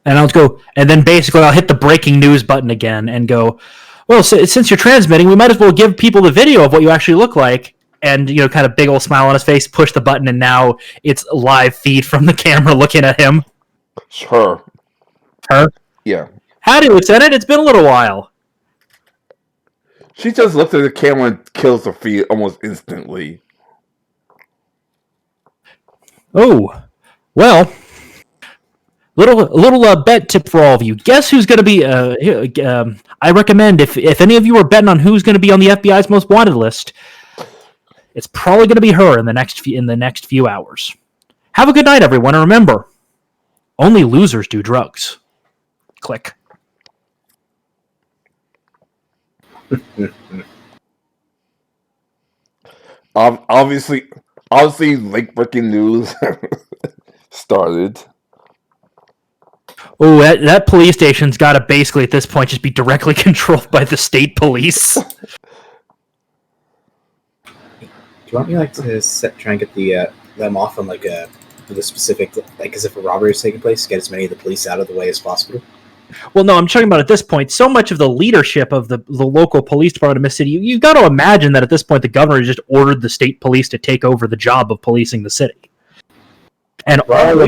S2: And I'll go, and then basically I'll hit the breaking news button again and go, well, since you're transmitting, we might as well give people the video of what you actually look like. And, kind of big old smile on his face, push the button, and now it's live feed from the camera looking at him.
S1: Her? Yeah.
S2: Howdy, Lieutenant. It's been a little while.
S1: She just looks at the camera and kills the feed almost instantly.
S2: Oh, well, little bet tip for all of you. Guess who's going to be? I recommend if any of you are betting on who's going to be on the FBI's most wanted list, it's probably going to be her in the next few hours. Have a good night, everyone, and remember, only losers do drugs. Click.
S1: Obviously, late breaking news started.
S2: Oh, that police station's got to basically at this point just be directly controlled by the state police.
S3: you want me to try and get them off on with a specific, as if a robbery is taking place, get as many of the police out of the way as possible?
S2: Well, no, I'm talking about at this point, so much of the leadership of the local police department of Mississippi, you got to imagine that at this point the governor just ordered the state police to take over the job of policing the city. And all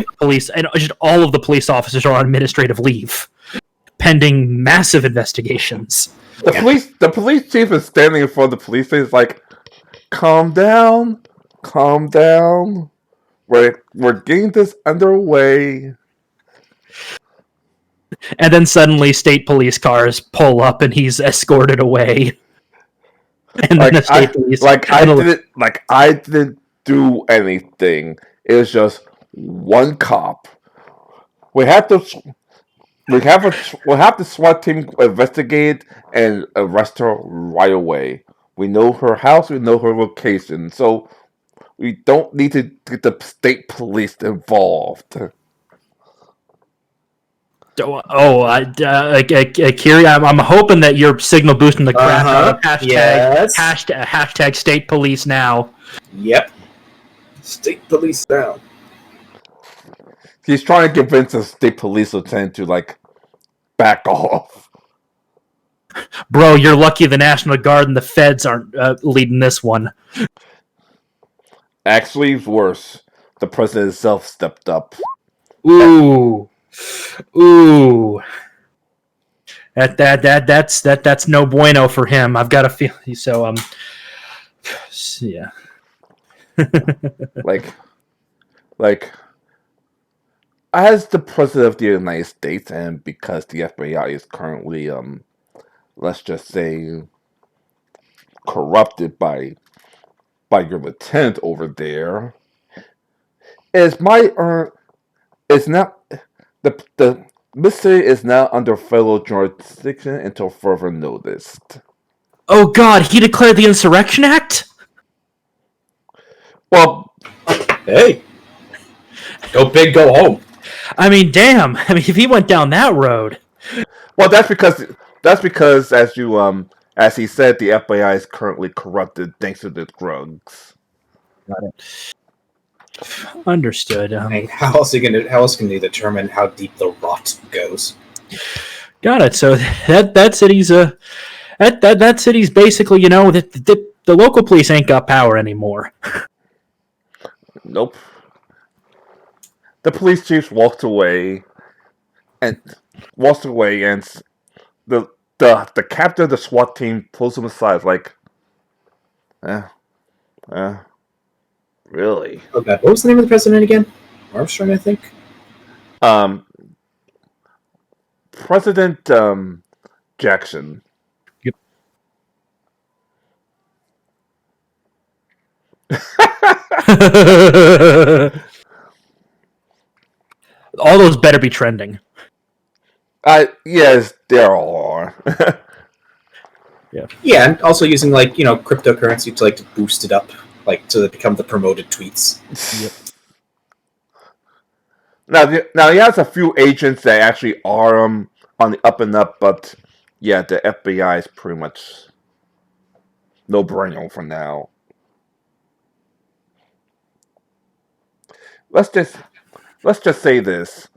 S2: of the police officers are on administrative leave, pending massive investigations.
S1: The police chief is standing in front of the police station, like, calm down. We're getting this underway.
S2: And then suddenly state police cars pull up and he's escorted away. And then the state police
S1: I didn't do anything. It was just one cop. We have the SWAT team investigate and arrest her right away. We know her house, we know her location, so we don't need to get the state police involved.
S2: Kiri, I'm hoping that you're signal boosting the crap. Hashtag state police now.
S3: Yep. State police now.
S1: He's trying to convince the state police lieutenant to, back off.
S2: Bro, you're lucky the National Guard and the feds aren't leading this one.
S1: Actually, worse. The president himself stepped up.
S2: Ooh. That's no bueno for him. I've got a feeling. So yeah.
S1: As the president of the United States, and because the FBI is currently, let's just say, corrupted by your lieutenant over there, is now the Mississippi is now under federal jurisdiction until further notice.
S2: Oh God, he declared the Insurrection Act?
S1: Well,
S3: hey, go big, go home.
S2: I mean, damn. I mean, if he went down that road.
S1: Well, that's because as he said, the FBI is currently corrupted thanks to the drugs.
S2: Got it. Understood.
S3: How else can they determine how deep the rot goes?
S2: Got it. So that city's that city's basically, the local police ain't got power anymore.
S1: Nope. The police chief walked away, and the captain of the SWAT team pulls him aside, really?
S3: Okay. What was the name of the president again? Armstrong, I think.
S1: President Jackson.
S2: Yep. All those better be trending.
S1: Yes, there all are.
S3: Yeah, and also using cryptocurrency to boost it up, to become the promoted tweets.
S2: Yep.
S1: Now he has a few agents that actually are on the up and up, but yeah, the FBI is pretty much no brainer for now. Let's just say this: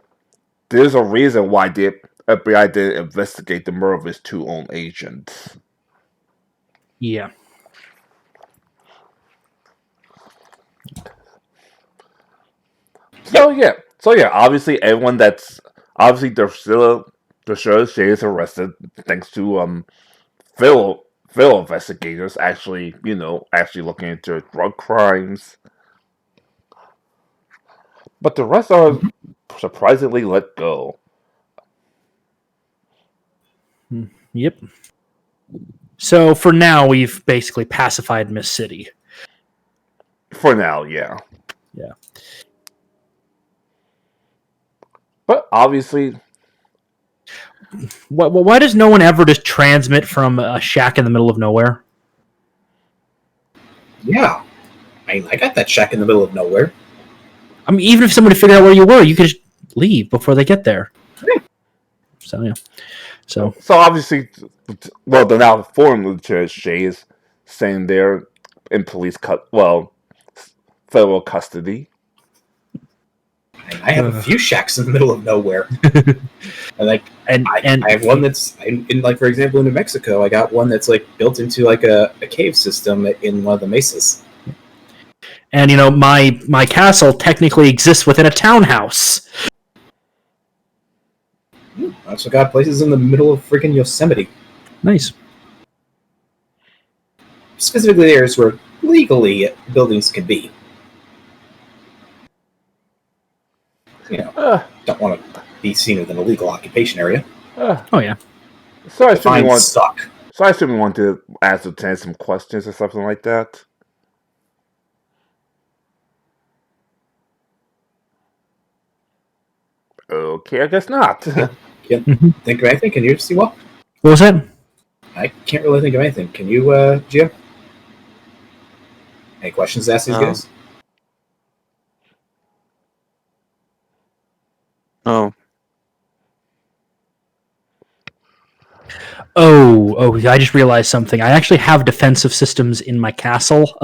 S1: there's a reason why the FBI didn't investigate the murder of his two own agents.
S2: Yeah.
S1: So yeah. Obviously, everyone the sheriff is arrested thanks to fellow investigators actually looking into drug crimes. But the rest are surprisingly let go.
S2: Yep. So for now, we've basically pacified Miss City.
S1: For now, yeah.
S2: Yeah.
S1: But obviously,
S2: why does no one ever just transmit from a shack in the middle of nowhere?
S3: Yeah. I got that shack in the middle of nowhere.
S2: I mean, even if somebody figured out where you were, you could just leave before they get there.
S3: Yeah.
S2: So, yeah. So
S1: obviously, well, the now former Lieutenant Shay is saying there, in federal custody.
S3: I have a few shacks in the middle of nowhere. I have one that's in like, for example, in New Mexico, I got one that's like built into like a cave system in one of the mesas.
S2: And my castle technically exists within a townhouse.
S3: I also got places in the middle of freaking Yosemite.
S2: Nice.
S3: Specifically areas where legally buildings can be. Don't want to be seen with an illegal occupation area.
S2: Oh yeah.
S1: So I assume you
S3: suck.
S1: So I assume you want to ascertain some questions or something like that. Okay, I guess not.
S3: Can't think of anything. Can you see what?
S2: What was that?
S3: I can't really think of anything. Can you, Gio? Any questions to ask these guys?
S5: Oh,
S2: Oh! I just realized something. I actually have defensive systems in my castle.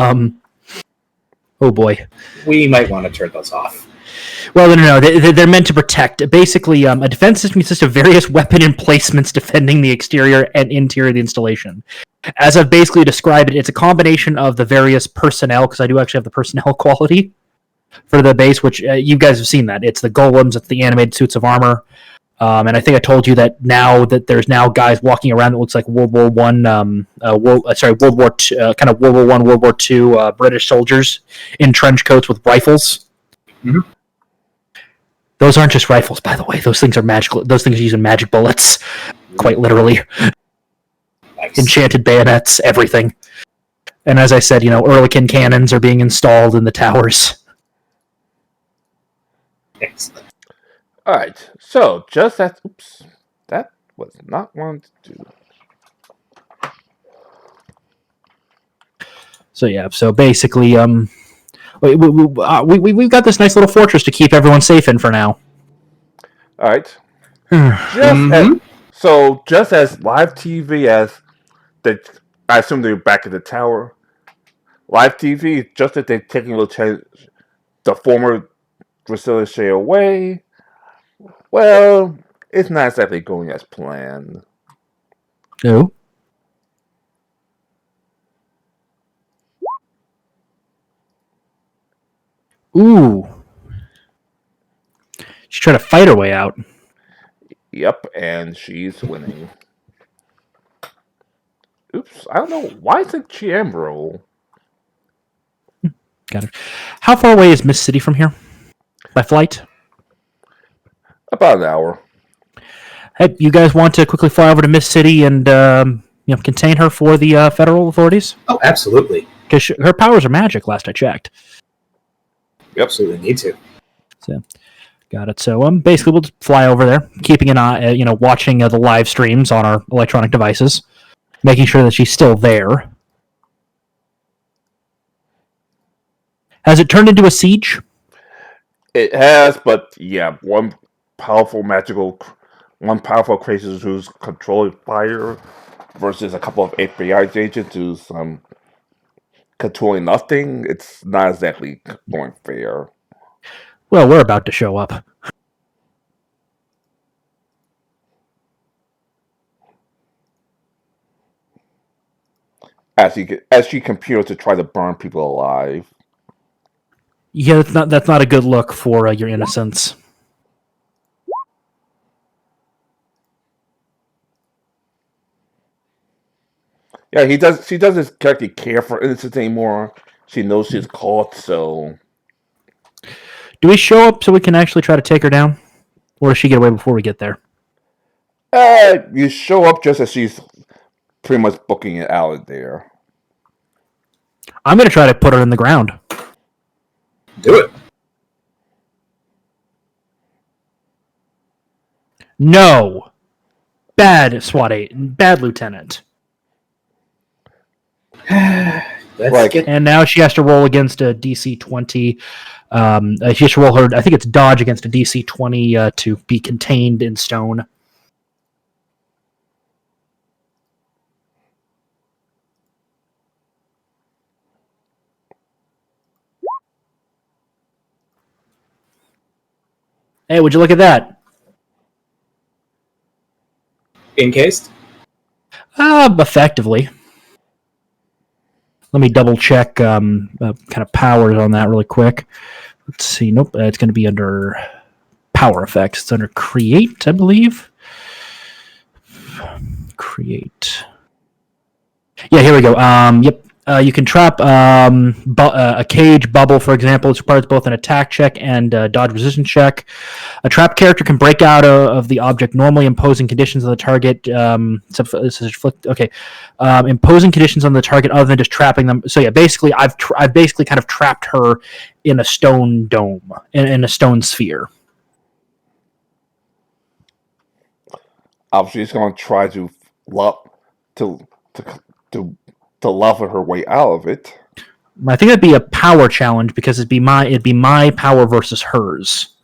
S2: Oh boy.
S3: We might want to turn those off.
S2: Well, no. They're meant to protect. Basically, a defense system consists of various weapon emplacements defending the exterior and interior of the installation. As I've basically described it, it's a combination of the various personnel, because I do actually have the personnel quality for the base, which you guys have seen that. It's the golems, it's the animated suits of armor. And I think I told you that now that there's now guys walking around that looks like World War One, World War II, kind of World War One, World War II British soldiers in trench coats with rifles.
S3: Mm-hmm.
S2: Those aren't just rifles, by the way. Those things are magical. Those things are using magic bullets, quite literally.
S3: Nice.
S2: Enchanted bayonets, everything. And as I said, Ehrlichien cannons are being installed in the towers.
S3: Excellent.
S1: Alright, so just as... Oops. That was not one to do.
S2: So yeah, basically, we've got this nice little fortress to keep everyone safe in for now.
S1: Alright.
S3: Mm-hmm.
S1: Just as live TV I assume they're back at the tower. Live TV, just as they're taking a little change, the former Drusilla Shea away. Well, it's not exactly going as planned.
S2: No. Ooh. She's trying to fight her way out.
S1: Yep, and she's winning. Oops, I don't know. Why is it Chiambro?
S2: Got it. How far away is Miss City from here? By flight?
S1: About an hour.
S2: Hey, you guys want to quickly fly over to Miss City and contain her for the federal authorities?
S3: Oh, absolutely.
S2: Because her powers are magic, last I checked.
S3: We absolutely need to.
S2: So, got it. So, basically, we'll just fly over there, keeping an eye, watching the live streams on our electronic devices, making sure that she's still there. Has it turned into a siege?
S1: It has, but yeah, one powerful creature who's controlling fire versus a couple of FBI agents who's controlling nothing. It's not exactly going fair.
S2: Well, we're about to show up.
S1: As she compares to try to burn people alive.
S2: Yeah, that's not a good look for your innocence.
S1: Yeah, she doesn't exactly care for innocence anymore. She knows she's caught, so...
S2: Do we show up so we can actually try to take her down? Or does she get away before we get there?
S1: You show up just as she's pretty much booking it out of there.
S2: I'm going to try to put her in the ground.
S3: Do it.
S2: No! Bad SWAT agent. Bad lieutenant. And now she has to roll against a DC 20. She has to roll her, I think it's dodge against a DC 20 to be contained in stone. Hey, would you look at that?
S3: Encased?
S2: Effectively. Let me double check kind of powers on that really quick. Let's see. Nope, it's going to be under power effects. It's under create, I believe. Create. Yeah, here we go. Yep. You can trap a cage bubble, for example. It requires both an attack check and a dodge resistance check. A trap character can break out of the object, normally imposing conditions on the target. Imposing conditions on the target other than just trapping them. So yeah, basically, I've basically kind of trapped her in a stone dome, in a stone sphere.
S1: Obviously, she's going to try to lava her way out of it.
S2: I think it'd be a power challenge because it'd be my power versus hers.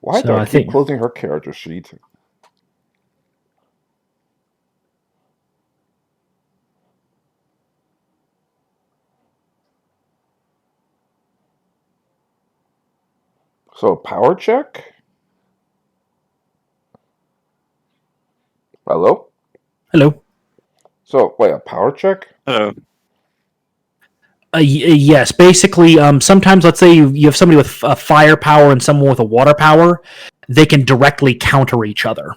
S1: Why do I keep closing her character sheet? So, power check? Hello?
S2: Hello.
S1: So, wait, a power check?
S5: Hello.
S2: Yes, basically, sometimes let's say you have somebody with fire power and someone with a water power, they can directly counter each other.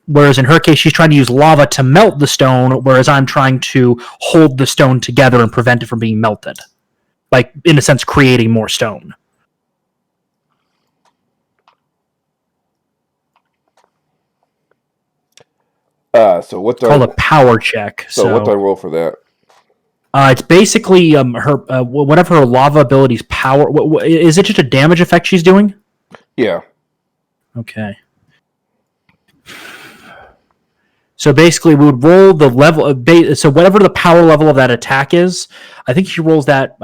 S2: Whereas in her case, she's trying to use lava to melt the stone, whereas I'm trying to hold the stone together and prevent it from being melted. Like, in a sense, creating more stone.
S1: So what's
S2: called a power check.
S1: So what do I roll for that?
S2: It's basically her whatever her lava ability's power. Is it just a damage effect she's doing?
S1: Yeah.
S2: Okay. So basically, we would roll the level. So whatever the power level of that attack is, I think she rolls that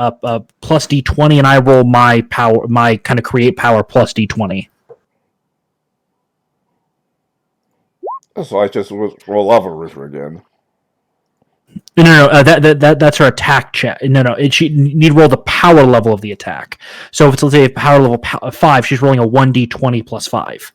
S2: plus d20, and I roll my power, my kind of create power plus d20.
S1: So I just roll lava river again.
S2: No. That's her attack check. No. She need to roll the power level of the attack. So if it's, let's say, power level 5, she's rolling a 1d20 plus 5.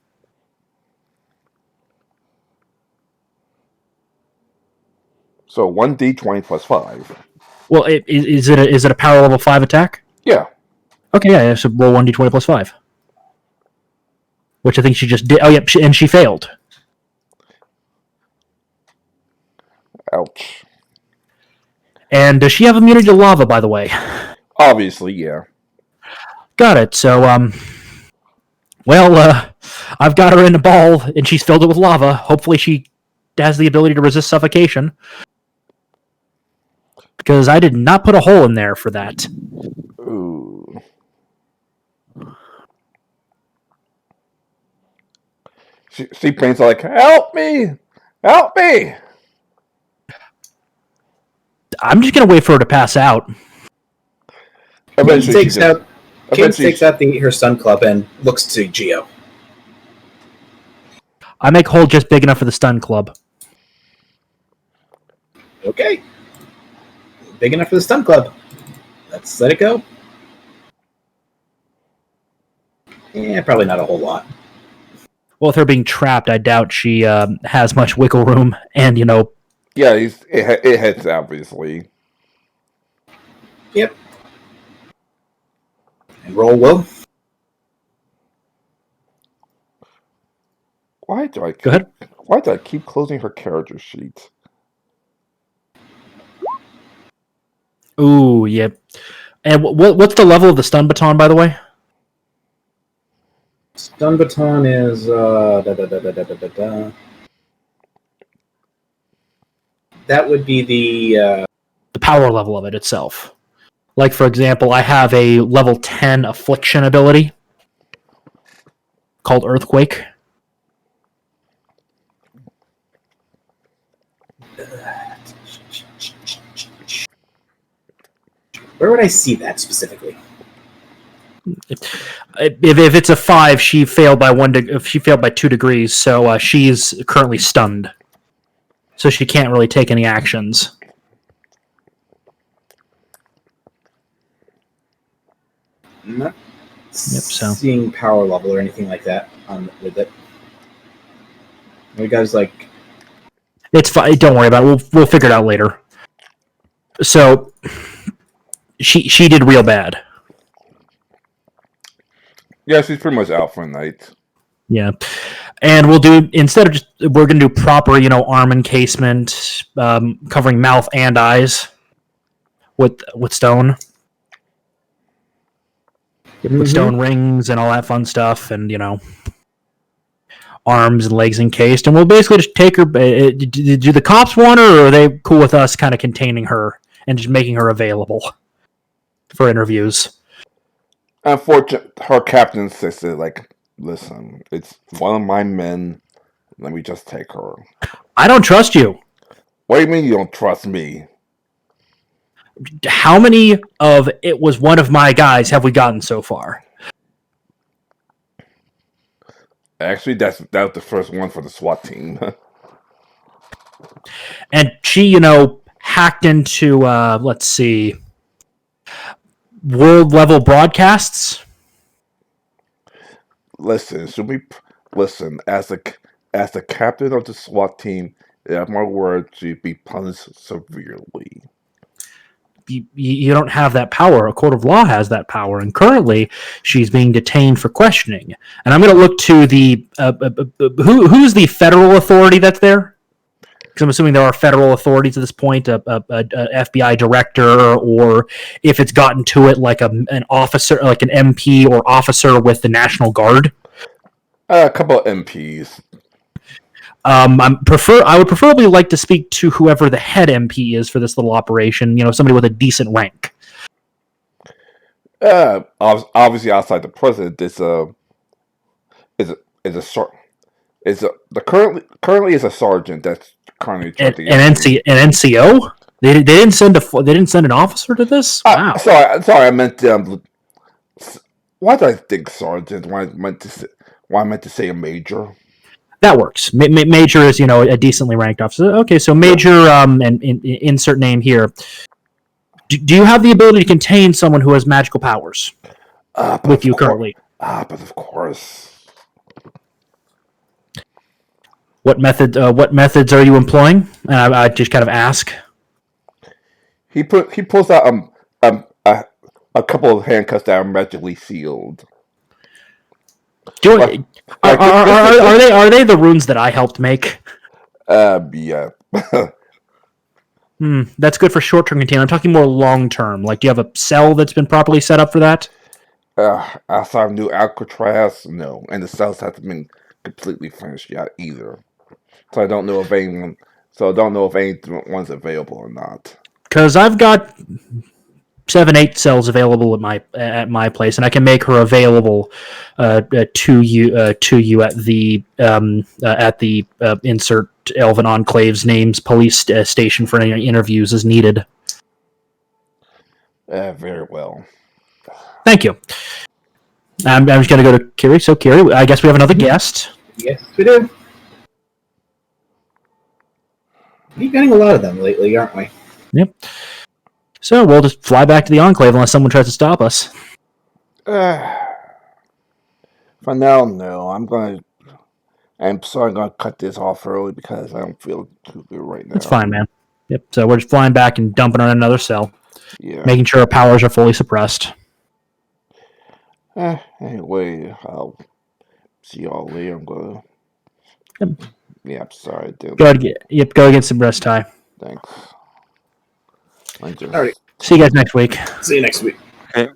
S1: So 1d20 plus 5.
S2: Well, is it a power level 5 attack?
S1: Yeah.
S2: Okay, yeah. So roll 1d20 plus 5. Which I think she just did. Oh, yeah, and she failed.
S1: Ouch.
S2: And does she have immunity to lava, by the way?
S1: Obviously, yeah.
S2: Got it. So, I've got her in a ball, and she's filled it with lava. Hopefully she has the ability to resist suffocation. Because I did not put a hole in there for that.
S1: Ooh. She paints like, help me! Help me!
S2: I'm just going to wait for her to pass out.
S1: Eventually
S3: takes out her stun club and looks to Geo.
S2: I make hole just big enough for the stun club.
S3: Okay. Big enough for the stun club. Let's let it go. Yeah, probably not a whole lot.
S2: Well, with her being trapped, I doubt she has much wiggle room. And,
S1: yeah, it hits, obviously.
S3: Yep. And roll Will.
S1: Why do I keep closing her character sheet?
S2: Ooh, yeah. And what's the level of the stun baton, by the way?
S3: Stun baton is That would be the
S2: power level of it itself. Like, for example, I have a level 10 affliction ability called Earthquake.
S3: Where would I see that specifically?
S2: If it's a 5, she failed by 2 degrees, so she's currently stunned. So she can't really take any actions.
S3: Not
S2: so.
S3: seeing power level or anything like that with it. You guys like
S2: It's fine. Don't worry about it. We'll figure it out later. So she did real bad.
S1: Yeah, she's pretty much out for the night.
S2: Yeah. And we'll do, instead of just, we're going to do proper, arm encasement, covering mouth and eyes with stone. With stone rings and all that fun stuff, and, arms and legs encased. And we'll basically just take her. Do the cops want her, or are they cool with us kind of containing her and just making her available for interviews?
S1: Unfortunately, her captain insisted, like, listen, it's one of my men. Let me just take her.
S2: I don't trust you.
S1: What do you mean you don't trust me?
S2: How many of it was one of my guys have we gotten so far?
S1: Actually, that was the first one for the SWAT team.
S2: And she, hacked into, let's see, world level broadcasts.
S1: Listen, listen? As the captain of the SWAT team, at my word, she'd be punished severely.
S2: You don't have that power. A court of law has that power, and currently she's being detained for questioning. And I'm going to look to the who's the federal authority that's there? Because I'm assuming there are federal authorities at this point, a FBI director, or if it's gotten to it, like an officer, like an MP or officer with the National Guard.
S1: A couple of MPs.
S2: I would preferably like to speak to whoever the head MP is for this little operation. Somebody with a decent rank.
S1: Obviously, outside the president, currently is a sergeant that's currently
S2: an NCO. They didn't send an officer to this. Wow.
S1: Sorry, I meant why did I think sergeant? Why I meant to say a major.
S2: That works. Major is, a decently ranked officer. Okay, so major, and insert name here. Do you have the ability to contain someone who has magical powers with you currently?
S1: But of course.
S2: What methods are you employing? I just kind of ask.
S1: He pulls out a couple of handcuffs that are magically sealed.
S2: Are they the runes that I helped make?
S1: Yeah.
S2: That's good for short-term containment. I'm talking more long-term. Like, do you have a cell that's been properly set up for that?
S1: Outside of New Alcatraz, no. And the cells haven't been completely finished yet either. So I don't know if anyone's available or not.
S2: Because I've got 7-8 cells available at my place, and I can make her available to you at the insert Elven Enclave's names police station for any interviews as needed.
S1: Very well.
S2: Thank you. I'm just going to go to Kiri. So Kiri, I guess we have another guest.
S3: Yes, we do. We're getting a lot of them lately, aren't we?
S2: Yep. So we'll just fly back to the Enclave unless someone tries to stop us.
S1: For now, no. I'm sorry, I'm gonna cut this off early because I don't feel too good right now.
S2: That's fine, man. Yep. So we're just flying back and dumping on another cell.
S1: Yeah.
S2: Making sure our powers are fully suppressed.
S1: Anyway, I'll see y'all later. I'm gonna.
S2: Yep.
S1: Yeah, I'm sorry, dude.
S2: Go get some rest, Ty.
S1: Thanks.
S3: All right.
S2: See you guys next week.
S3: See you next week.
S5: Okay.